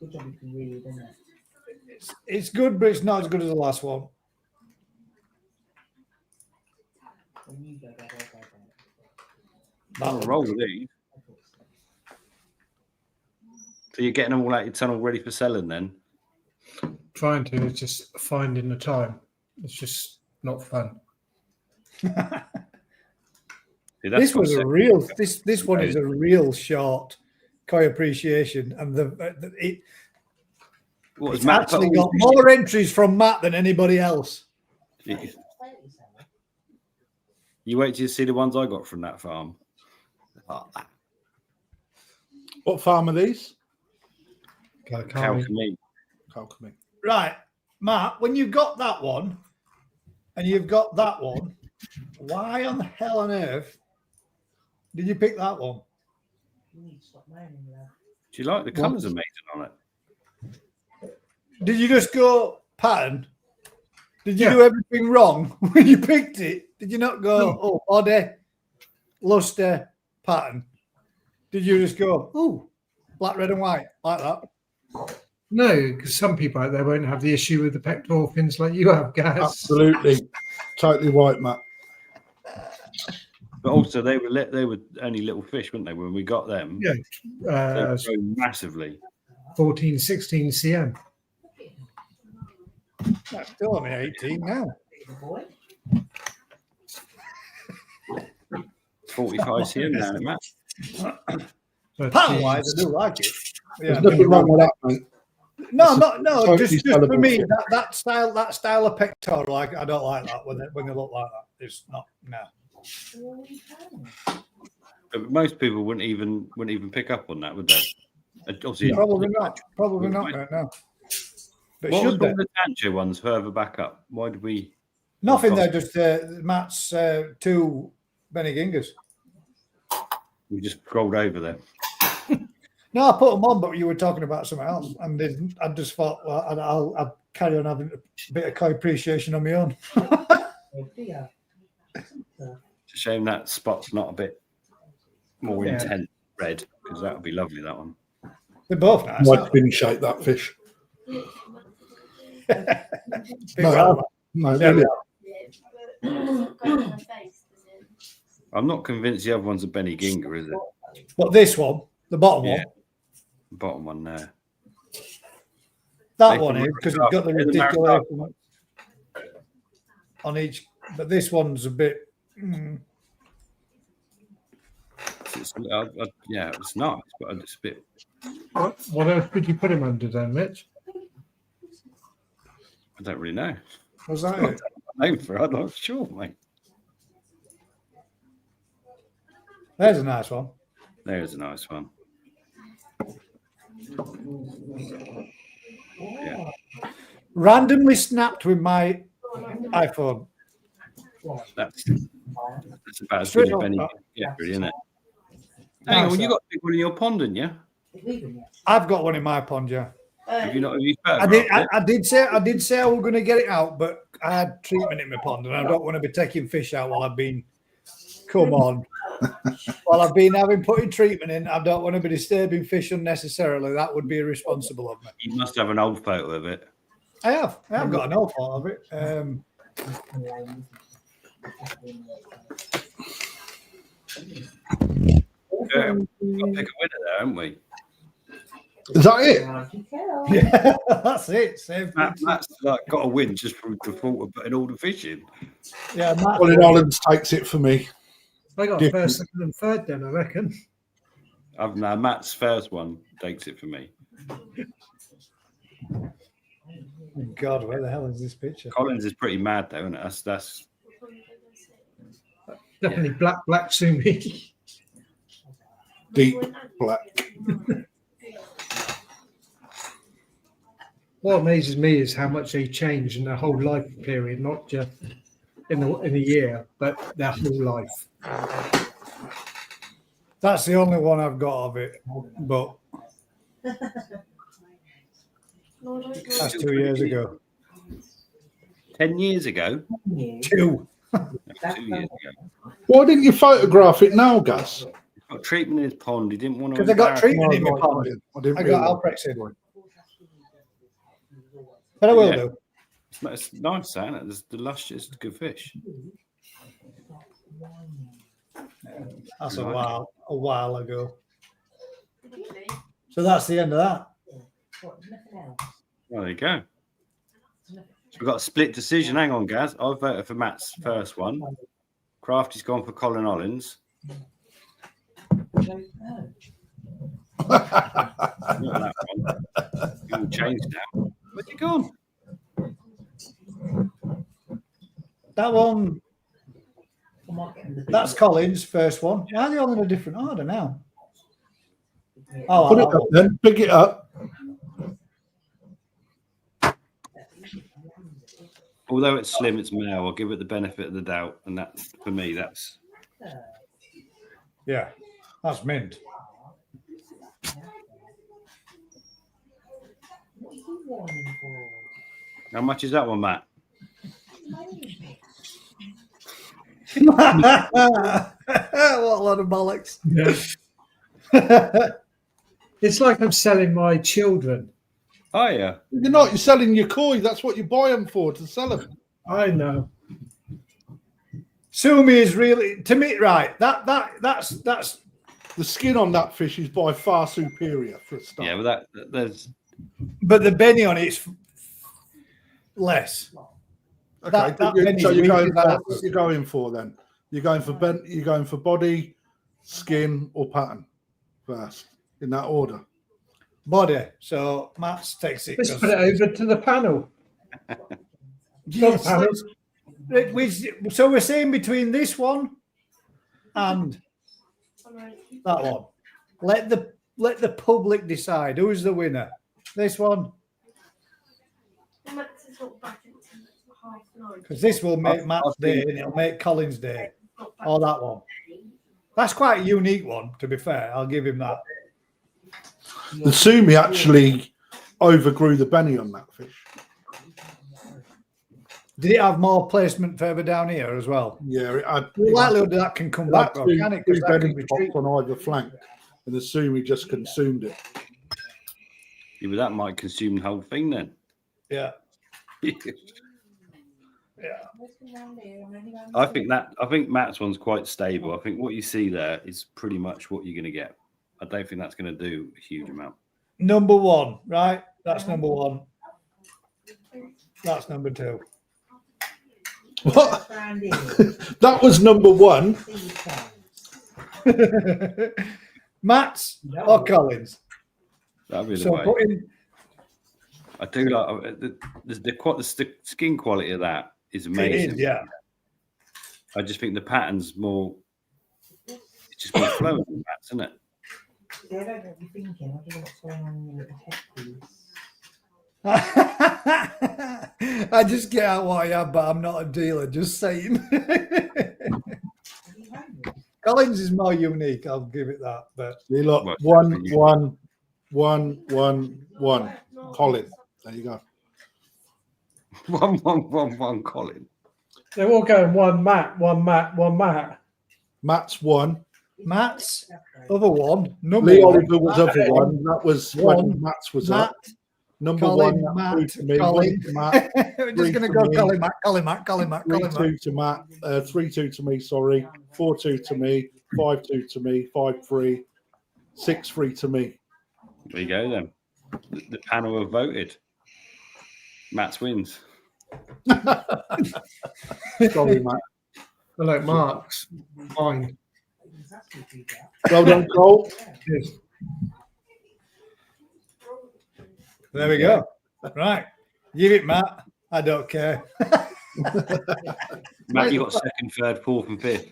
Good job you can read, isn't it? It's good, but it's not as good as the last one. When you go, go. I'll roll with these. So you're getting them all out your tunnel ready for selling then? Trying to, it's just finding the time. It's just not fun. See, This was got a real. This one is a real short koi appreciation, and What, it's Matt actually put all got more entries from Matt than anybody else. these- You wait till you see the ones I got from that farm. Oh, What farm are these? Calcamine. Calcamine. Right, Matt. When you got that one, and you've got that one, why on the hell on earth did you pick that one? You need to stop moaning, love. Do you like the colours amazing on it? Did you just go pattern? Did you Yeah. do everything wrong when you picked it? Did you not go, body, luster, pattern? Did you just go, black, red, and white like that? No, because some people out there won't have the issue with the pectoral fins like you have, guys. Absolutely. Totally right, Matt. But also, they were only little fish, weren't they? When we got them, Yeah, they grow massively. 14, 16 cm. That's still only 18 now. Boy. 45 cm now, Matt. But, Pattern wise, I do like it. Yeah, There's nothing wrong with that, mate. no, Totally just for me, sellable. that style of pectoral, I don't like that when they look like that. It's not, no. But most people wouldn't even pick up on that, would they? Obviously, Probably not right now. But What was should they? all the Tancho ones further back up? Why did we? Nothing there, just Matt's 2 Benny We just scrolled over them. No, I put them on, but you were talking about something else, and then I just thought, well, I'll carry on having a bit of coy appreciation on my own. Oh dear. It's a shame that spot's not a bit more intense red, because that would be lovely. That one. They're both nice. Might fin shake that fish. No, really. I'm not convinced the other one's a Benny Ginger, is it? But this one, the bottom Yeah. one, The bottom one there. that Nathan one is because it's got the There's a ridiculous on each. But this one's a bit. Yeah, it's nice, but it's a bit. What else could you put him under then, Mitch? I don't really know. Was that it? Name for it, I'm not sure, mate. There's a nice one. There's a nice one. Yeah. Randomly snapped with my iPhone. That's about as good as Benny. Yeah, really, isn't it? Hang on, you got a big one in your pond, didn't you? I've got one in my pond, yeah. Have you not? Have you I did say I was going to get it out, but I had treatment in my pond, and I don't want to be taking fish out while I've been. Come on, while I've been putting treatment in, I don't want to be disturbing fish unnecessarily. That would be irresponsible of me. You must have an old photo of it. I have got an old photo of it. Yeah, we've got to pick a winner there, haven't we? Is that it? Yeah, that's it. Same Matt's like got a win just from default of putting all the fish in. Yeah, Matt. Colin Hollands takes it for me. I got first, second, and third then, I reckon. No, Matt's first one takes it for me. God, where the hell is this picture? Collins is pretty mad though, isn't it? That's Definitely black Sumi. Deep black. What amazes me is how much they change in their whole life period, not just in a year, but their whole life. That's the only one I've got of it, but that's 2 years ago. 10 years ago. 2. 2 years ago. Why didn't you photograph it now, Gus? He's got treatment in his pond. He didn't want to. Because I got treatment in my pond. I I got Alprex in. But I will do. It's nice, isn't it? There's the luscious, good fish. That's a while ago. So that's the end of that. Well, there you go. So we've got a split decision. Hang on, Gaz. I voted for Matt's first one. Crafty's gone for Colin Hollins. Not that one. You will change now. Where's he gone? That one, that's Colin's first one. Why are they all in a different order now? Oh, Put it up then. Pick it up. Although it's slim, it's male. I'll give it the benefit of the doubt, and that's for me. That's yeah, that's mint. how much is that one, Matt? What a lot of bollocks. Yeah. It's like I'm selling my children. Oh yeah. You're not. You're selling your koi. That's what you buy them for, to sell them. I know. Sumi is really, to me, right. That's The skin on that fish is by far superior for a start. Yeah, but there's. but the Benny on it's less. Okay, that so Benny's you're really that's what you're going for then. You're going for You're going for body, skin, or pattern first in that order. Body. So Matt takes it. Let's put it over to the panel. Yes, so we're saying between this one and that one. Let the public decide who's the winner. This one Because this will make Matt's day and it'll make Colin's day. Or that one. That's quite a unique one, to be fair. I'll give him that. The Sumi actually overgrew the Benny on that fish. Did it have more placement further down here as well? Yeah, it had, The likelihood that can come back, though, can it? Because two that Benny can tops retreat. on either flank, and the Sumi just consumed it. Yeah, but that might consume the whole thing then. Yeah. I think Matt's one's quite stable. I think what you see there is pretty much what you're going to get. I don't think that's going to do a huge amount. Number one, right? That's number one. That's number two. What? That was number one. Matt's or Collins? That'd be the So way. put in, I do like the skin quality of that is it amazing. is, yeah. I just think the pattern's more. It's just more flowing than Matt's, isn't it? I don't know what you're thinking. I don't know what's going on in your little head, please. I just get out what I am, but I'm not a dealer. Just saying. Collins is more unique. I'll give it that. But See, look, Well, one. Colin, there you go. 1-1-1-1, Colin. They're all going one Matt, one Matt, one Matt. Matt's one. Matt's other one. Number Lee one. Oliver was other one. That was One. when Matt's was Matt. up. Number Colin, one, Matt, two to me. Colin. One to Matt. We're Three just going to to go me. Colin, Matt, Colin, Matt, Colin, Matt, Colin, Matt. 3-2 to Matt. 3-2 to me. Sorry. 4-2 to me. 5-2 to me. 5-3. 6-3 to me. There you go then. The panel have voted. Matt's wins. Sorry, Matt. I like Mark's. Mine. Well done, Cole. Cheers. There we go. Right. Give it, Matt. I don't care. Matt, you got second, third, fourth, and fifth.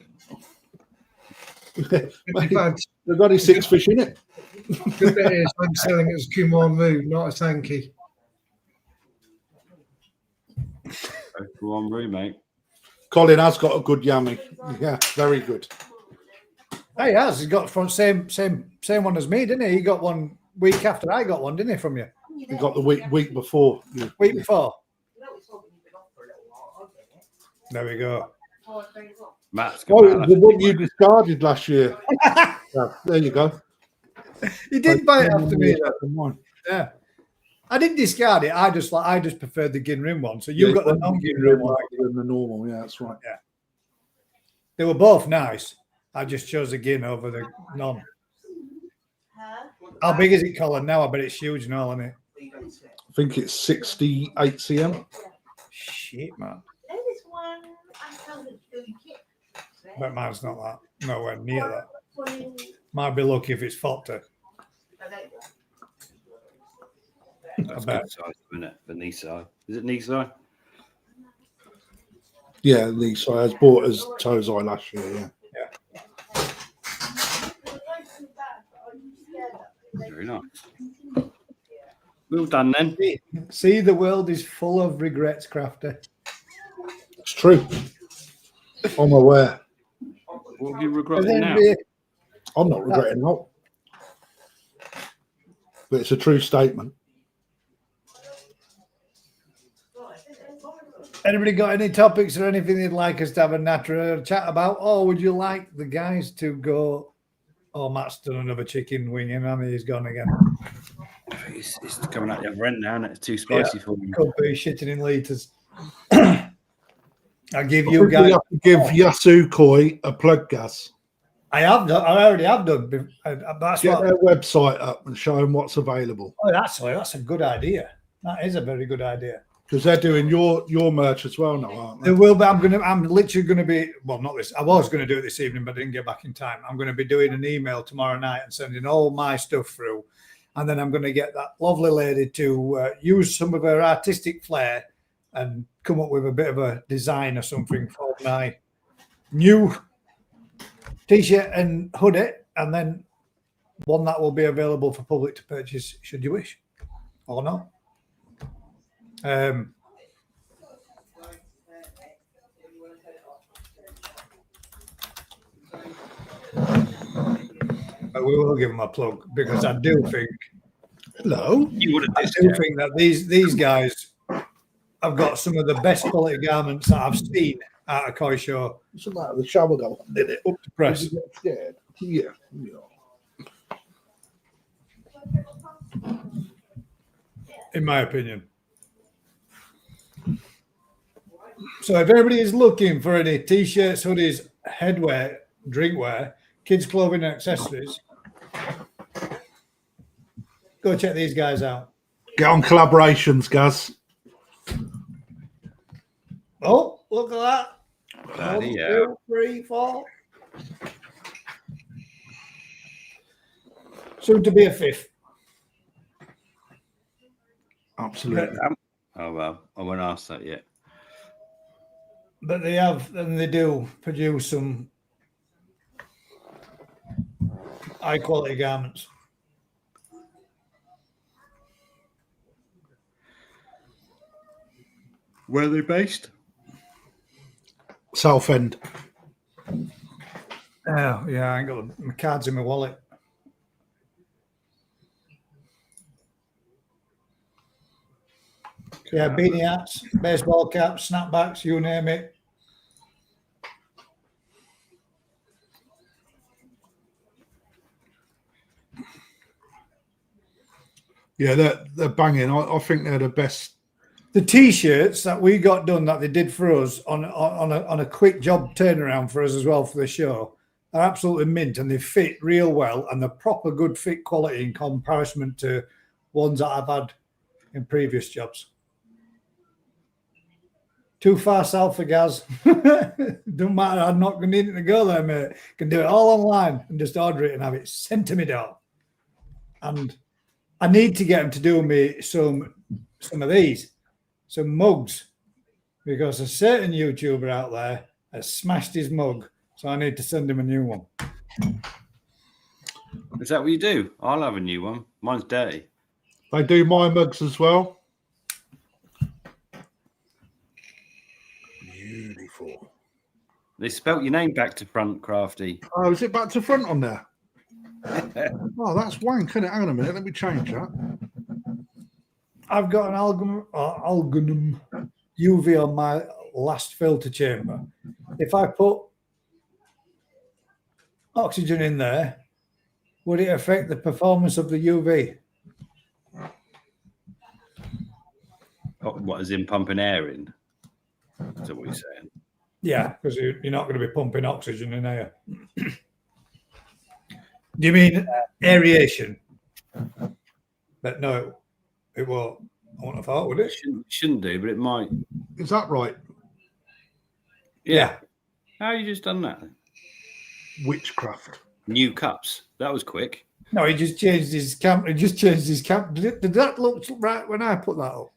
They've got his 6 fish in it. Good bit is I'm selling it as Kumar Moo, not a Sankey. Go on, Roo, mate. Colin has got a good yummy. Yeah, very good. He has. He's got from same one as me, didn't he? He got one week after I got one, didn't he, from you? He got the week before. Yeah. Week before. There we go. Matt's Oh, got the one you discarded last year. Yeah, there you go. He did buy it after me. Though. Mine. Yeah. I didn't discard it. I just preferred the gin rim one. So you got the non-gin rim one. rather than the normal. Yeah, that's right. Yeah. They were both nice. I just chose the gin over the non. How big is it, Colin? Now I bet it's huge and all, isn't it? I think it's 68 cm. Shit, man. But mine's not that. Nowhere near that. Might be lucky if it's 40. That's bet. good size, isn't it? For Nissai. Is it Nissai? Yeah, Nissai has bought as Tosai last year. Yeah. Very nice. Well done then. See, the world is full of regrets, Crafter. It's true. I'm aware. What have you regretted And now? then I'm not regretting that. But it's a true statement. anybody got any topics or anything they'd like us to have a natural chat about? Or would you like the guys to go? Oh, Matt's done another chicken wing and I mean, he's gone again. It's coming out the other end now, and it's too spicy for me. Could be shitting in litres. I'll give I you think we guys. have to give Yasu Koi a plug, Gas. I have done. I already have done. That's Get what. their website up and show them what's available. Oh, that's a good idea. That is a very good idea. Because they're doing your merch as well now, aren't they? There will be. I'm literally going to be. Well, not this. I was going to do it this evening, but I didn't get back in time. I'm going to be doing an email tomorrow night and sending all my stuff through, and then I'm going to get that lovely lady to use some of her artistic flair and come up with a bit of a design or something for my new t-shirt and hoodie, and then one that will be available for public to purchase should you wish, or not. But we will give them a plug because I do think Hello. You would I have do think that these guys have got some of the best quality garments that I've seen at a koi show. Something like the shower go on, did it? Up to press. Did you get scared? Yeah. In my opinion. So if everybody is looking for any t-shirts, hoodies, headwear, drinkware, kids' clothing and accessories, go check these guys out. Get on collaborations, Gaz. Oh, look at that. Bloody 1, hell. 2, 3, 4. Soon to be a fifth. Absolutely. Oh well, I won't ask that yet. But they have, and they do produce some high quality garments. Where are they based? Southend. Oh, yeah, I ain't got my cards in my wallet. Yeah, beanie hats, baseball caps, snapbacks, you name it. Yeah, they're banging. I think they're the best. The t-shirts that we got done that they did for us on a quick job turnaround for us as well for the show are absolutely mint, and they fit real well, and they're proper good fit quality in comparison to ones that I've had in previous jobs. Too far south for Gaz. Don't matter. I'm not going to need it to go there, mate. Can do it all online and just order it and have it sent to me door. And I need to get him to do me some of these, some mugs, because a certain YouTuber out there has smashed his mug, so I need to send him a new one. Is that what you do? I'll have a new one. Mine's dirty. They do my mugs as well. Beautiful. They spelt your name back to front, Crafty. Oh, is it back to front on there? Oh, that's wank, isn't it? Hang on a minute. Let me change that. I've got an algorithm UV on my last filter chamber. If I put oxygen in there, would it affect the performance of the UV? Oh, what is in pumping air in? Is that what you're saying? Yeah, because you're not going to be pumping oxygen in air. Do you mean aeration? But no, it won't. I wouldn't have thought, would it? Shouldn't do, but it might. Is that right? Yeah. How you just done that? Witchcraft. New cups. That was quick. No, he just changed his camp. He just changed his camp. Did that look right when I put that up?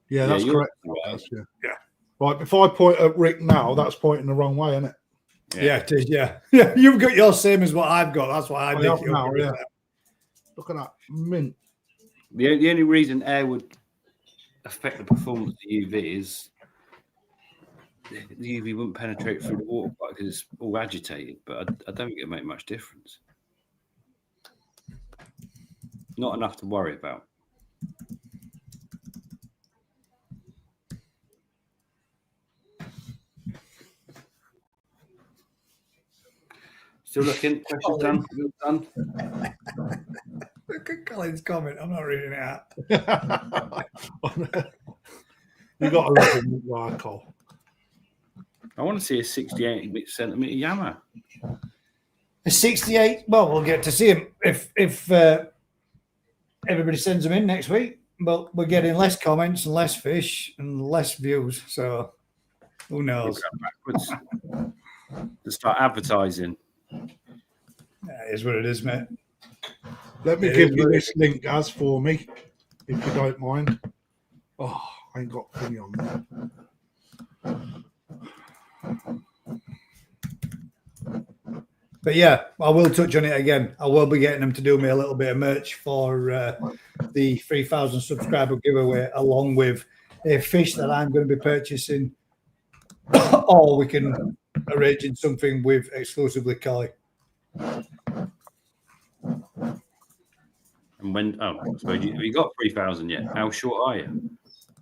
Yeah, that's you're correct. right. Yeah. Right, if I point at Rick now, that's pointing the wrong way, isn't it? Yeah, it is. Yeah, yeah. You've got your same as what I've got. That's why I did have it. now, yeah. Look at that mint. The only reason air would affect the performance of the UV is the UV wouldn't penetrate through the water because it's all agitated. But I don't think it'll make much difference. Not enough to worry about. Still looking. Question done. Done. Look at Colin's comment. I'm not reading it out. You got a little mint, Cole. I want to see a 68 centimeter Yammer. A 68. Well, we'll get to see him if everybody sends them in next week. But we're getting less comments and less fish and less views. So who knows? Backwards. To start advertising. That is what it is, mate. Let me give you this link, Gaz, for me, if you don't mind. Oh, I ain't got thingy on there. But yeah, I will touch on it again. I will be getting them to do me a little bit of merch for the 3,000 subscriber giveaway, along with a fish that I'm going to be purchasing, or we can arrange in something with exclusively koi. And when? Oh, so have you got 3,000 yet? How short are you?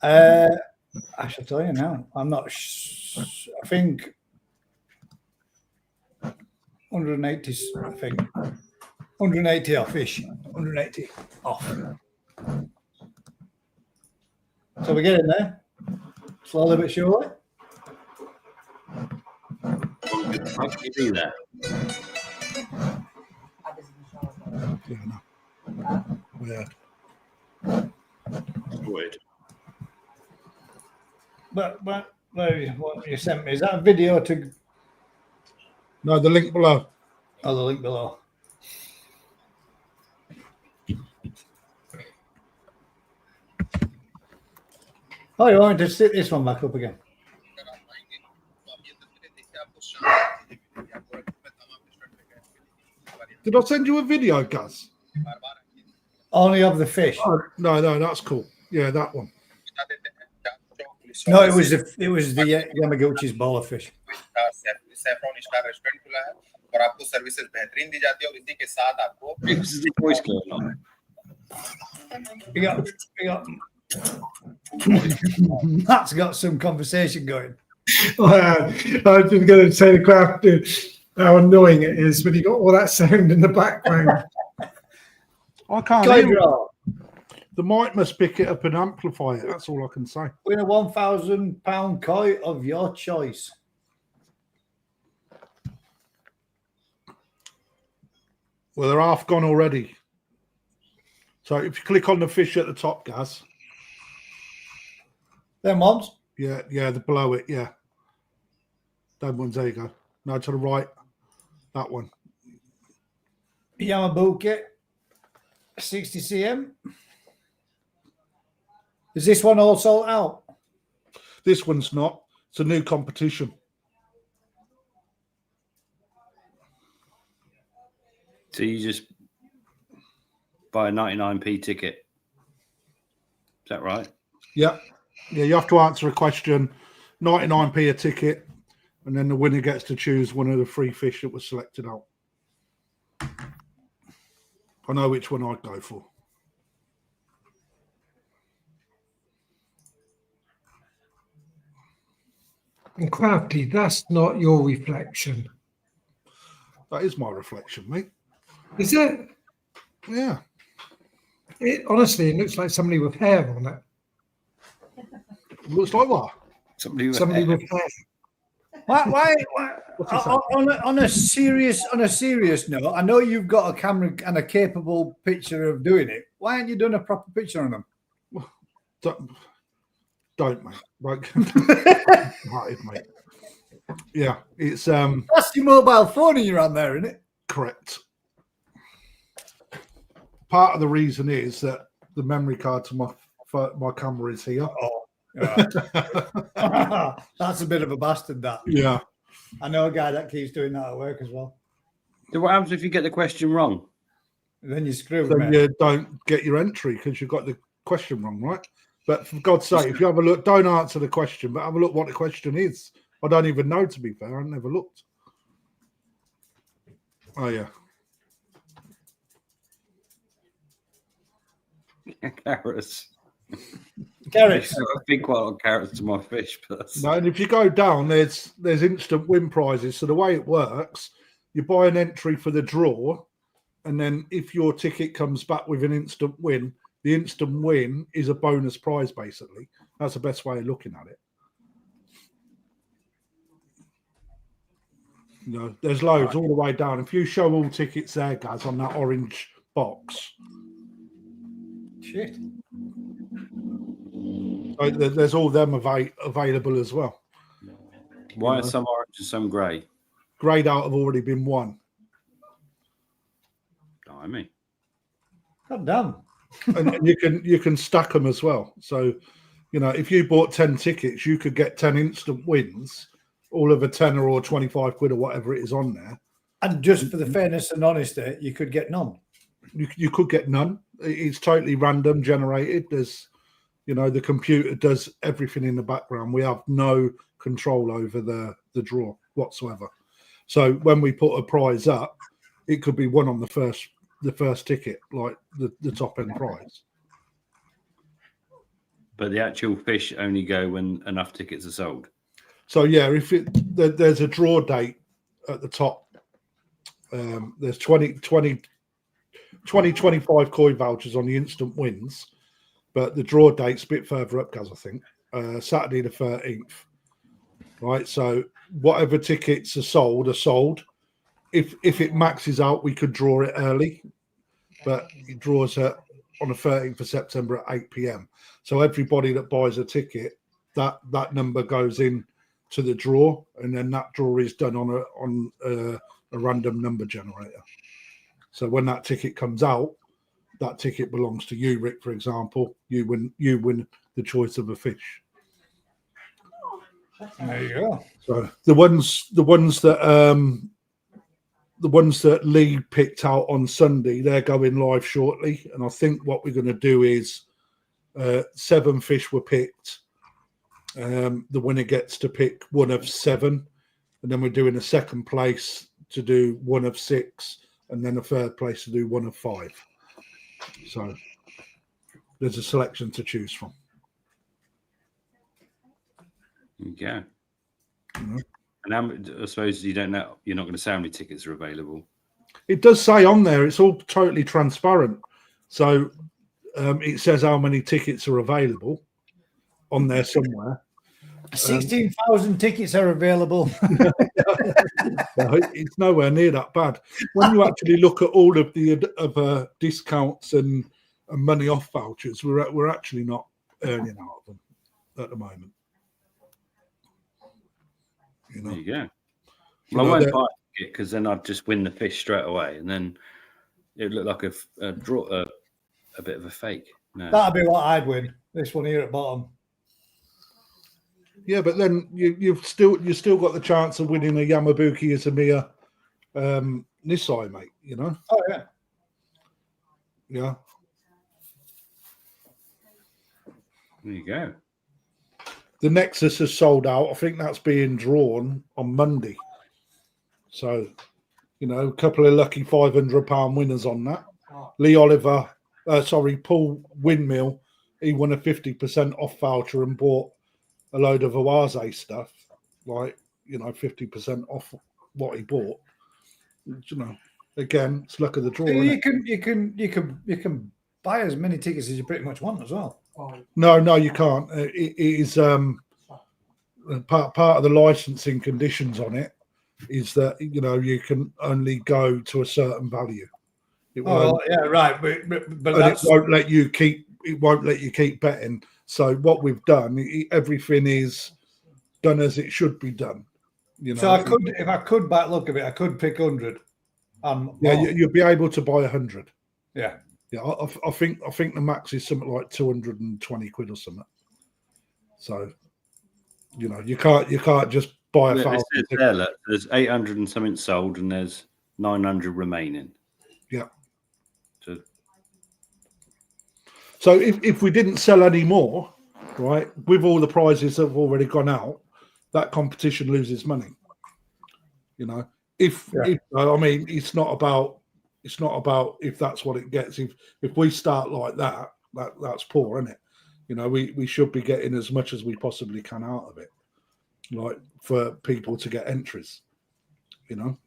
I shall tell you now. I'm not. I think 180. I think 180 off fish. 180 off. So we're getting there, slowly but surely. How can you do that? Yeah. Would. But what you sent me, is that a video to? No, the link below. Oh, the link below. Oh, you want me to sit this one back up again? Did I send you a video, Gaz? Only of the fish. Oh, no, that's cool. Yeah, that one. No, it was the Yamaguchi's bowl of fish. और आपको services बेहतरीन दी जाती है और इसी के साथ आपको Matt's got some conversation going. I was just going to say the craft, how annoying it is when you got all that sound in the background. I can't hear it. The mic must pick it up and amplify it. That's all I can say. Win a £1,000 koi of your choice. Well, they're half gone already. So if you click on the fish at the top, Gaz. Them ones? Yeah, the below it, yeah. Them ones, there you go. No, to the right. That one. Yamabuki, 60 cm. Is this one all sold out? This one's not. It's a new competition. So you just buy a 99p ticket. Is that right? Yeah. Yeah, you have to answer a question, 99p a ticket, and then the winner gets to choose one of the three fish that was selected out. I know which one I'd go for. And Crafty, that's not your reflection. That is my reflection, mate. Is it? Yeah. Honestly, it looks like somebody with hair on it. Looks like what? Somebody with hair. Why on a serious note, I know you've got a camera and a capable picture of doing it. Why haven't you done a proper picture on them? Don't mate. Like, mate. Yeah, it's that's your mobile phone and you're on there, isn't it? Correct. Part of the reason is that the memory card to my camera is here. Oh, right. That's a bit of a bastard, that. Yeah. I know a guy that keeps doing that at work as well. So what happens if you get the question wrong? Then you screw Then mate. you don't get your entry because you've got the question wrong, right? But for God's sake, if you have a look, don't answer the question, but have a look what the question is. I don't even know, to be fair. I've never looked. Oh, yeah. Carrots. Carrots. I feed quite a lot of carrots to my fish, but No, and if you go down, there's instant win prizes. So the way it works, you buy an entry for the draw, and then if your ticket comes back with an instant win, the instant win is a bonus prize, basically. That's the best way of looking at it. You know, there's loads all the way down. If you show all tickets there, guys, on that orange box. Shit. So there's all them available as well. why are some orange and some grey? Greyed out have already been won. Blimey. God damn. And you can stack them as well. So, you know, if you bought 10 tickets, you could get 10 instant wins, all of a tenner or 25 quid or whatever it is on there. And just for the fairness and honesty, you could get none. You could get none. It's totally random generated. There's You know, the computer does everything in the background. We have no control over the draw whatsoever. So when we put a prize up, it could be won on the first ticket, like the top end prize. But the actual fish only go when enough tickets are sold. So yeah, if there's a draw date at the top, there's 25 coin vouchers on the instant wins, but the draw date's a bit further up, guys. I think Saturday the 13th. Right, so whatever tickets are sold. If it maxes out, we could draw it early, but it draws on the 13th of September at 8 p.m. So everybody that buys a ticket, that number goes in to the draw, and then that draw is done on a random number generator. So when that ticket comes out, that ticket belongs to you, Rick. For example, you win the choice of a fish. There you go. So the ones that Lee picked out on Sunday, they're going live shortly. And I think what we're going to do is 7 fish were picked. The winner gets to pick one of 7, and then we're doing a second place to do one of 6, and then a third place to do one of 5. So there's a selection to choose from. Yeah. Mm-hmm. And I suppose you don't know, you're not going to say how many tickets are available. It does say on there, it's all totally transparent. So it says how many tickets are available on there somewhere. 16,000 tickets are available. It's nowhere near that bad. When you actually look at all of the discounts and money off vouchers, we're actually not earning out of them at the moment. You know? There you go. Well, I won't buy it because then I'd just win the fish straight away, and then it would look like a draw, a bit of a fake. No. That'd be what I'd win. This one here at bottom. Yeah, but then you've still got the chance of winning a Yamabuki Izamiya Nissai, mate. You know. Oh yeah. Yeah. There you go. The Nexus has sold out. I think that's being drawn on Monday. So, you know, a couple of lucky £500 winners on that. Paul Windmill, he won a 50% off voucher and bought a load of Oase stuff, like, you know, 50% off what he bought. You know, again, it's luck of the draw. You can buy as many tickets as you pretty much want as well. No, you can't. It is part of the licensing conditions on it is that, you know, you can only go to a certain value. Yeah, right. But it won't let you keep betting. So what we've done, everything is done as it should be done. You know, so if I could back look of it, I could pick 100. You'll be able to buy 100. Yeah. Yeah, I think the max is something like 220 quid or something. So, you know, you can't just buy 1,000. There's 800 and something sold, and there's 900 remaining. Yeah. So if we didn't sell any more, right, with all the prizes that have already gone out, that competition loses money. You know, I mean, it's not about if that's what it gets. If we start like that's poor, isn't it? You know, we should be getting as much as we possibly can out of it, like for people to get entries. You know,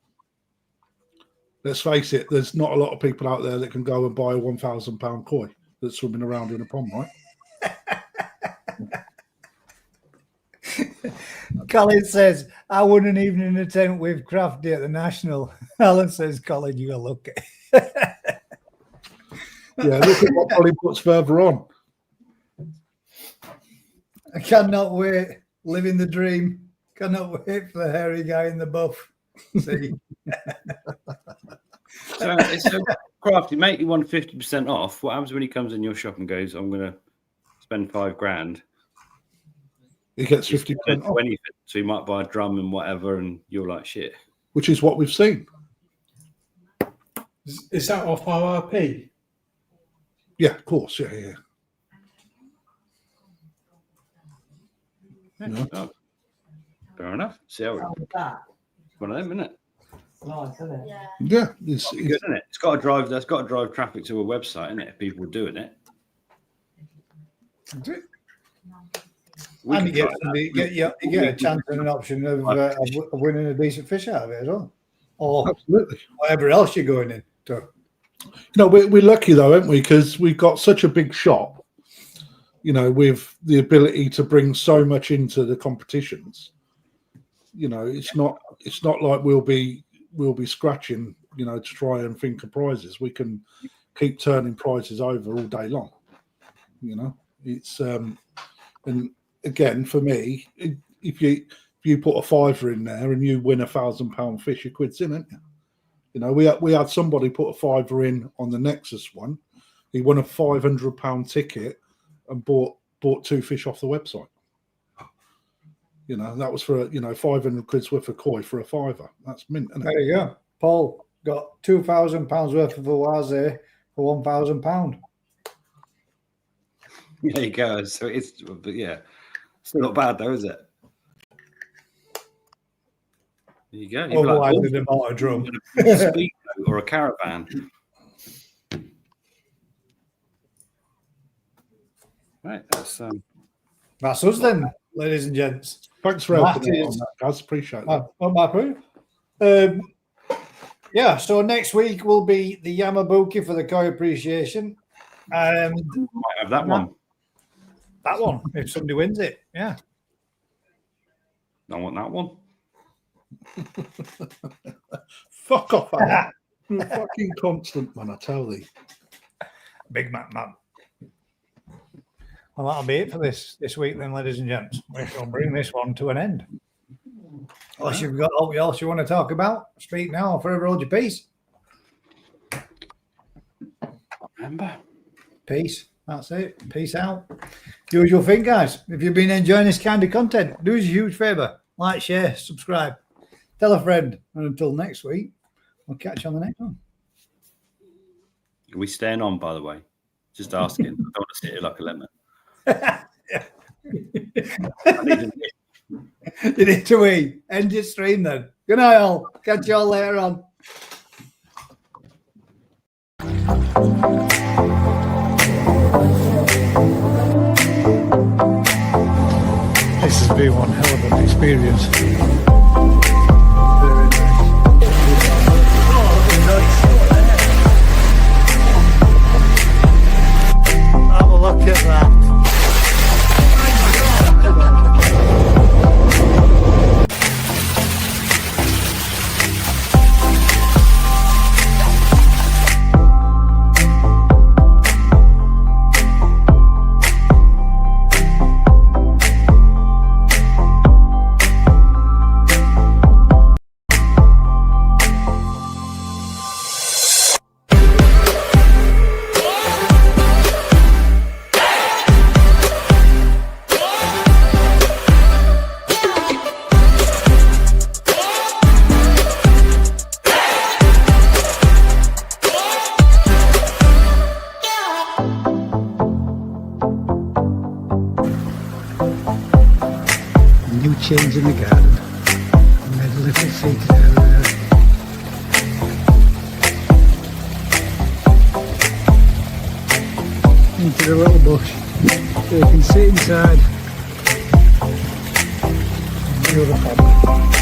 let's face it, there's not a lot of people out there that can go and buy a £1,000 koi that's swimming around in a pond, right? Colin says, I won an evening attempt with Crafty at the National. Alan says, Colin, you're lucky. Yeah, look at what Colin puts further on. I cannot wait. Living the dream. Cannot wait for the hairy guy in the buff. See? So Crafty, mate, you want 50% off. What happens when he comes in your shop and goes, I'm going to spend $5,000? He gets 50% off. 20, so you might buy a drum and whatever, and you're like, shit. Which is what we've seen. Is that off RRP? Yeah, of course. Yeah. Oh, fair enough. See how it, That. one of them, isn't it? Nice, isn't it? Yeah, It's good, isn't it? It's got to drive. That's got to drive traffic to a website, isn't it? If people are doing it. We And could you try that. you get a chance and an option of winning a decent fish out of it as well, or absolutely. whatever else you're going in. So, We're lucky though, aren't we? Because we've got such a big shop, with the ability to bring so much into the competitions. It's not like we'll be scratching, to try and think of prizes. We can keep turning prizes over all day long. It's and again for me, if you put a fiver in there and you win £1,000 fish, your quid's in, isn't it? We had somebody put a fiver in on the Nexus one. He won a £500 ticket and bought 2 fish off the website. That was for 500 quid's worth of koi for a fiver. That's mint, isn't it? there you go. Paul got £2,000 worth of Awaze for £1,000. There you go. So it's still not bad though, is it? There you go. You'd be like, Otherwise, "Oh, with a motor drum. a speedboat or a caravan." Right, that's That's us then, ladies and gents. Thanks for helping out on that, guys. Appreciate that. On my proof. Yeah, so next week will be the Yamabuki for the koi appreciation. might have that one. That one, if somebody wins it, yeah. I want that one. Fuck off, Alan. You're fucking constant, man, I tell thee. Big Mac man. Well, that'll be it for this week then, ladies and gents. We shall bring this one to an end. Unless you've got anything else you want to talk about, speak now or forever hold your peace. Remember. Peace. That's it. Peace out. Usual thing, guys. If you've been enjoying this kind of content, do us a huge favour. Like, share, subscribe. Tell a friend. And until next week, we'll catch you on the next one. Are we staying on, by the way? Just asking. I don't want to sit here like a lemon. You need to eat. End your stream then. Good night, all. Catch you all later on. This has been one hell of an experience. Have a look at that. Change in the garden. Made a little secret out of there. Into the little bush. So you can sit inside. And do the pub.